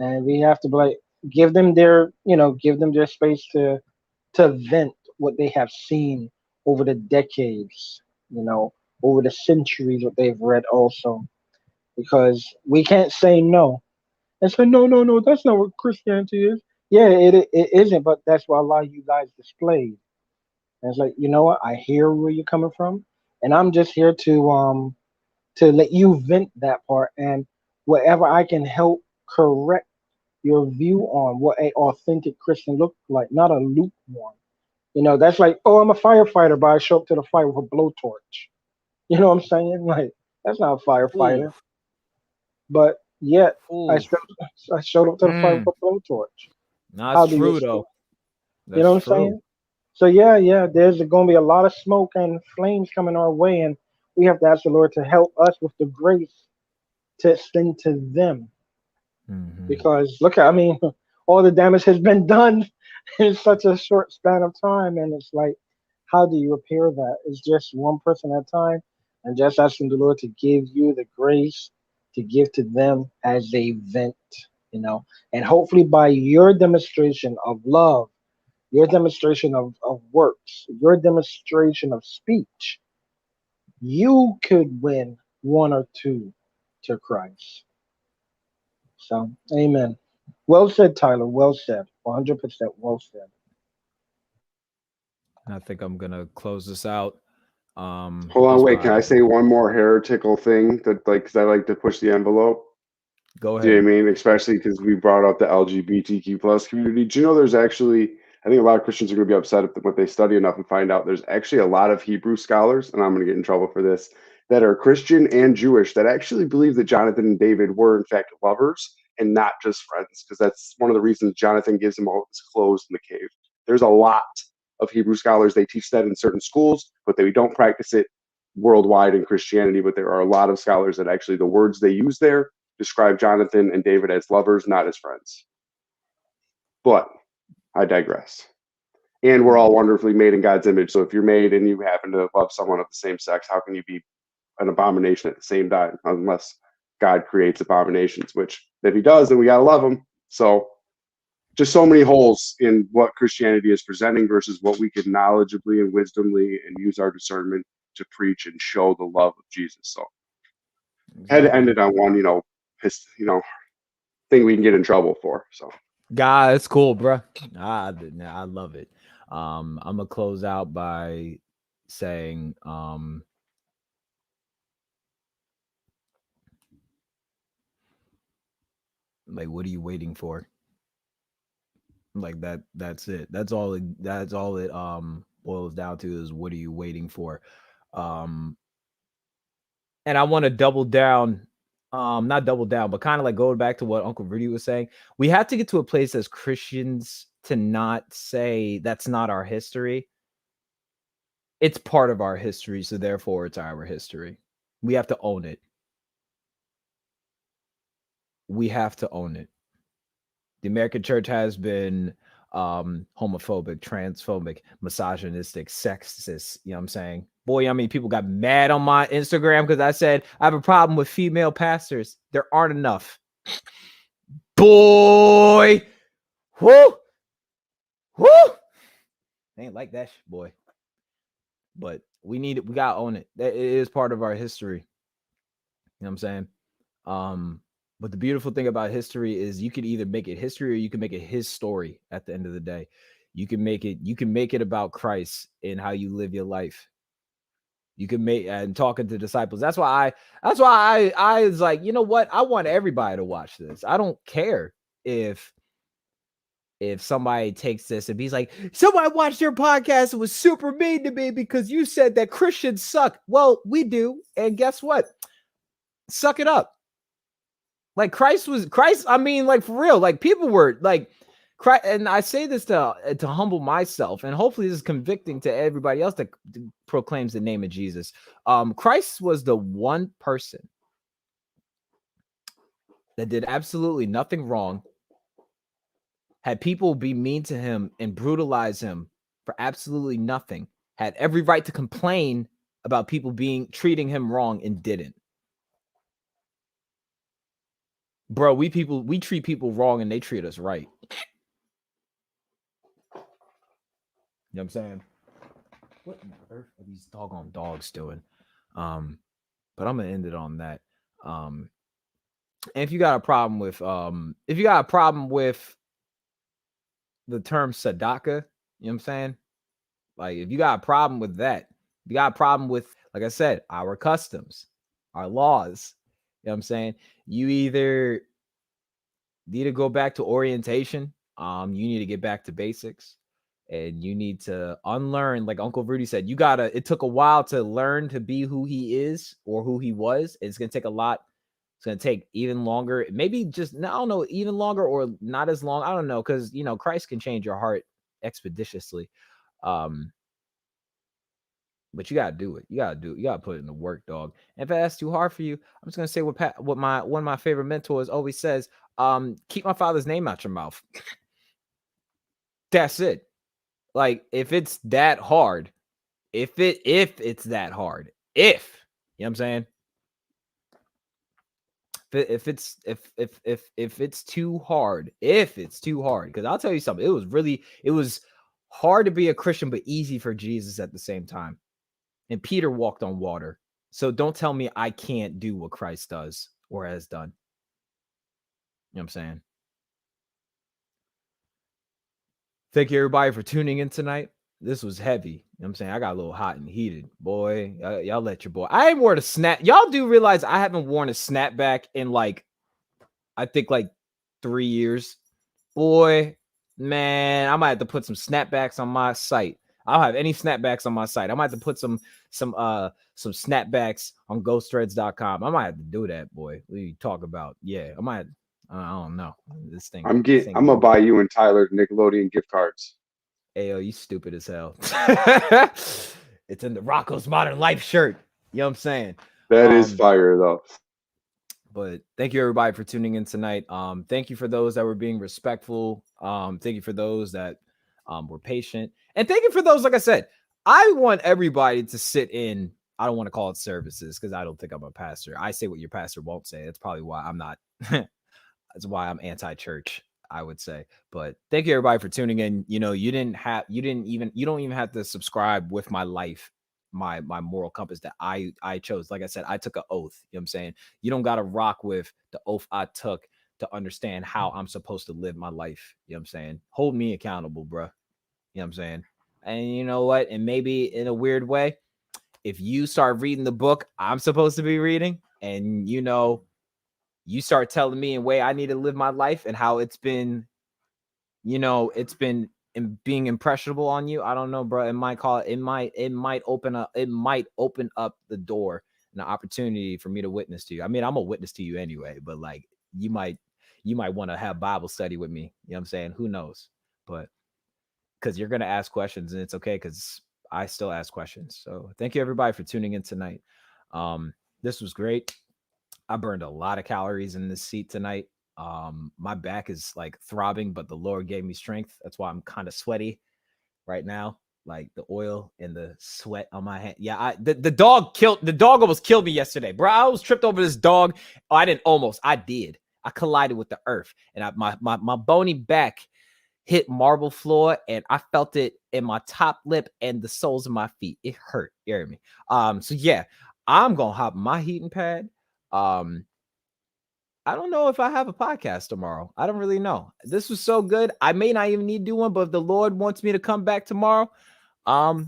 And we have to be like, give them their space to vent what they have seen over the decades, you know, over the centuries what they've read also, because we can't say no and say no, that's not what Christianity is. Yeah, it isn't, but that's what a lot of you guys displayed. And it's like, you know what? I hear where you're coming from, and I'm just here to let you vent that part, and whatever I can help correct your view on what a authentic Christian look like, not a lukewarm. That's like, oh, I'm a firefighter, but I show up to the fire with a blowtorch. You know what I'm saying? Like, that's not a firefighter. Oof. But yet, I Oof. showed, I showed up to the fire with a blowtorch. No, How that's do you true expect? though. You That's know what I'm true. saying? So yeah, there's going to be a lot of smoke and flames coming our way, and we have to ask the Lord to help us with the grace to extend to them. Mm-hmm. Because look, I mean, all the damage has been done in such a short span of time, and it's like, how do you repair that? It's just one person at a time, and just asking the Lord to give you the grace to give to them as they vent, and hopefully by your demonstration of love, your demonstration of works, your demonstration of speech, you could win one or two to Christ. So, amen. Well said, Tyler. Well said. 100% well said. I think I'm gonna close this out. Hold on, Just wait. Can I by say one more heretical thing that, like, because I like to push the envelope? go Do you know ahead. what I mean? Especially because we brought up the LGBTQ plus community. Do you know there's actually, I think a lot of Christians are going to be upset if they study enough and find out there's actually a lot of Hebrew scholars, and I'm going to get in trouble for this, that are Christian and Jewish that actually believe that Jonathan and David were in fact lovers and not just friends, because that's one of the reasons Jonathan gives him all his clothes in the cave. There's a lot of Hebrew scholars. They teach that in certain schools, but they don't practice it worldwide in Christianity. But there are a lot of scholars that actually the words they use there describe Jonathan and David as lovers, not as friends. But I digress. And we're all wonderfully made in God's image. So if you're made and you happen to love someone of the same sex, how can you be an abomination at the same time? Unless God creates abominations, which if he does, then we got to love him. So just so many holes in what Christianity is presenting versus what we can knowledgeably and wisdomly and use our discernment to preach and show the love of Jesus. So had to end it on one, thing we can get in trouble for. So God, it's cool, bro. I love it. I'm gonna close out by saying, like, what are you waiting for? Like that's it. That's all it boils down to is what are you waiting for? Um and I want to double down, not double down, but kind of like going back to what Uncle Rudy was saying. We have to get to a place as Christians to not say that's not our history. It's part of our history, so therefore it's our history. We have to own it. We have to own it. The American church has been homophobic, transphobic, misogynistic, sexist. You know what I'm saying? Boy, I mean, people got mad on my Instagram because I said I have a problem with female pastors. There aren't enough. Boy, whoo, whoo. Ain't like that, boy. But we need it. We gotta own it. It is part of our history. You know what I'm saying? But the beautiful thing about history is you can either make it history or you can make it his story at the end of the day. You can make it about Christ and how you live your life. You can make and talking to disciples. That's why I was like, you know what? I want everybody to watch this. I don't care if somebody takes this and he's like, somebody watched your podcast and was super mean to me because you said that Christians suck. Well, we do. And guess what? Suck it up. Like Christ, I mean, like for real, like people were like, Christ, and I say this to humble myself, and hopefully this is convicting to everybody else that proclaims the name of Jesus. Christ was the one person that did absolutely nothing wrong, had people be mean to him and brutalize him for absolutely nothing, had every right to complain about people treating him wrong and didn't. Bro, we treat people wrong and they treat us right. You know what I'm saying? What on earth are these doggone dogs doing? But I'm gonna end it on that. And if you got a problem with the term Tzedakah, you know what I'm saying? Like, if you got a problem with that, you got a problem with, like I said, our customs, our laws, you know what I'm saying? You either need to go back to orientation, you need to get back to basics, and you need to unlearn, like Uncle Rudy said, it took a while to learn to be who he is or who he was. It's going to take a lot. It's going to take even longer, maybe just, I don't know, even longer or not as long. I don't know. Cause Christ can change your heart expeditiously. But you got to do it. You got to put it in the work, dog. And if that's too hard for you, I'm just going to say what one of my favorite mentors always says, keep my father's name out your mouth. That's it. Like, if it's that hard, if it's that hard, you know what I'm saying? If it's too hard, because I'll tell you something, it was hard to be a Christian, but easy for Jesus at the same time. And Peter walked on water. So don't tell me I can't do what Christ does or has done. You know what I'm saying? Thank you, everybody, for tuning in tonight. This was heavy. You know what I'm saying? I got a little hot and heated. Boy, y'all let your boy. I ain't worn a snap. Y'all do realize I haven't worn a snapback in I think 3 years. Boy, man, I might have to put some snapbacks on my site. I don't have any snapbacks on my site. I might have to put some snapbacks on ghostthreads.com. I might have to do that, boy. What you talk about? Yeah, I don't know. This thing. I'm gonna buy you and Tyler Nickelodeon gift cards. Ayo, you stupid as hell. It's in the Rocco's Modern Life shirt. You know what I'm saying? That is fire, though. But thank you, everybody, for tuning in tonight. Thank you for those that were being respectful. Thank you for those that were patient. And thank you for those, like I said, I want everybody to sit in. I don't want to call it services because I don't think I'm a pastor. I say what your pastor won't say. That's probably why I'm not. That's why I'm anti-church, I would say. But thank you, everybody, for tuning in. You don't even have to subscribe with my life, my moral compass that I chose. Like I said, I took an oath. You know what I'm saying? You don't got to rock with the oath I took to understand how I'm supposed to live my life. You know what I'm saying? Hold me accountable, bro. You know what I'm saying? And you know what? And maybe in a weird way, if you start reading the book I'm supposed to be reading, and you start telling me in a way I need to live my life and how it's been being impressionable on you. I don't know, bro. It might open up the door and the opportunity for me to witness to you. I mean, I'm a witness to you anyway, but you might want to have Bible study with me. You know what I'm saying? Who knows? But because you're going to ask questions, and it's okay because I still ask questions. So thank you, everybody, for tuning in tonight. This was great. I burned a lot of calories in this seat tonight. My back is throbbing, but the Lord gave me strength. That's why I'm kind of sweaty right now, like the oil and the sweat on my hand. Yeah, the dog almost killed me yesterday, bro. I was tripped over this dog. Oh, I did. I collided with the earth, and my bony back hit marble floor, and I felt it in my top lip and the soles of my feet. It hurt. You hear me? So yeah, I'm gonna hop my heating pad. I don't know if I have a podcast tomorrow. I don't really know. This was so good. I may not even need to do one, but if the Lord wants me to come back tomorrow, I'll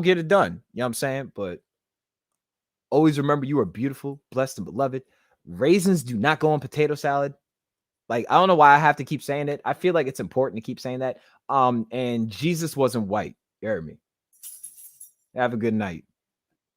get it done. You know what I'm saying? But always remember, you are beautiful, blessed, and beloved. Raisins do not go on potato salad. I don't know why I have to keep saying it. I feel like it's important to keep saying that. And Jesus wasn't white. You heard me. Have a good night.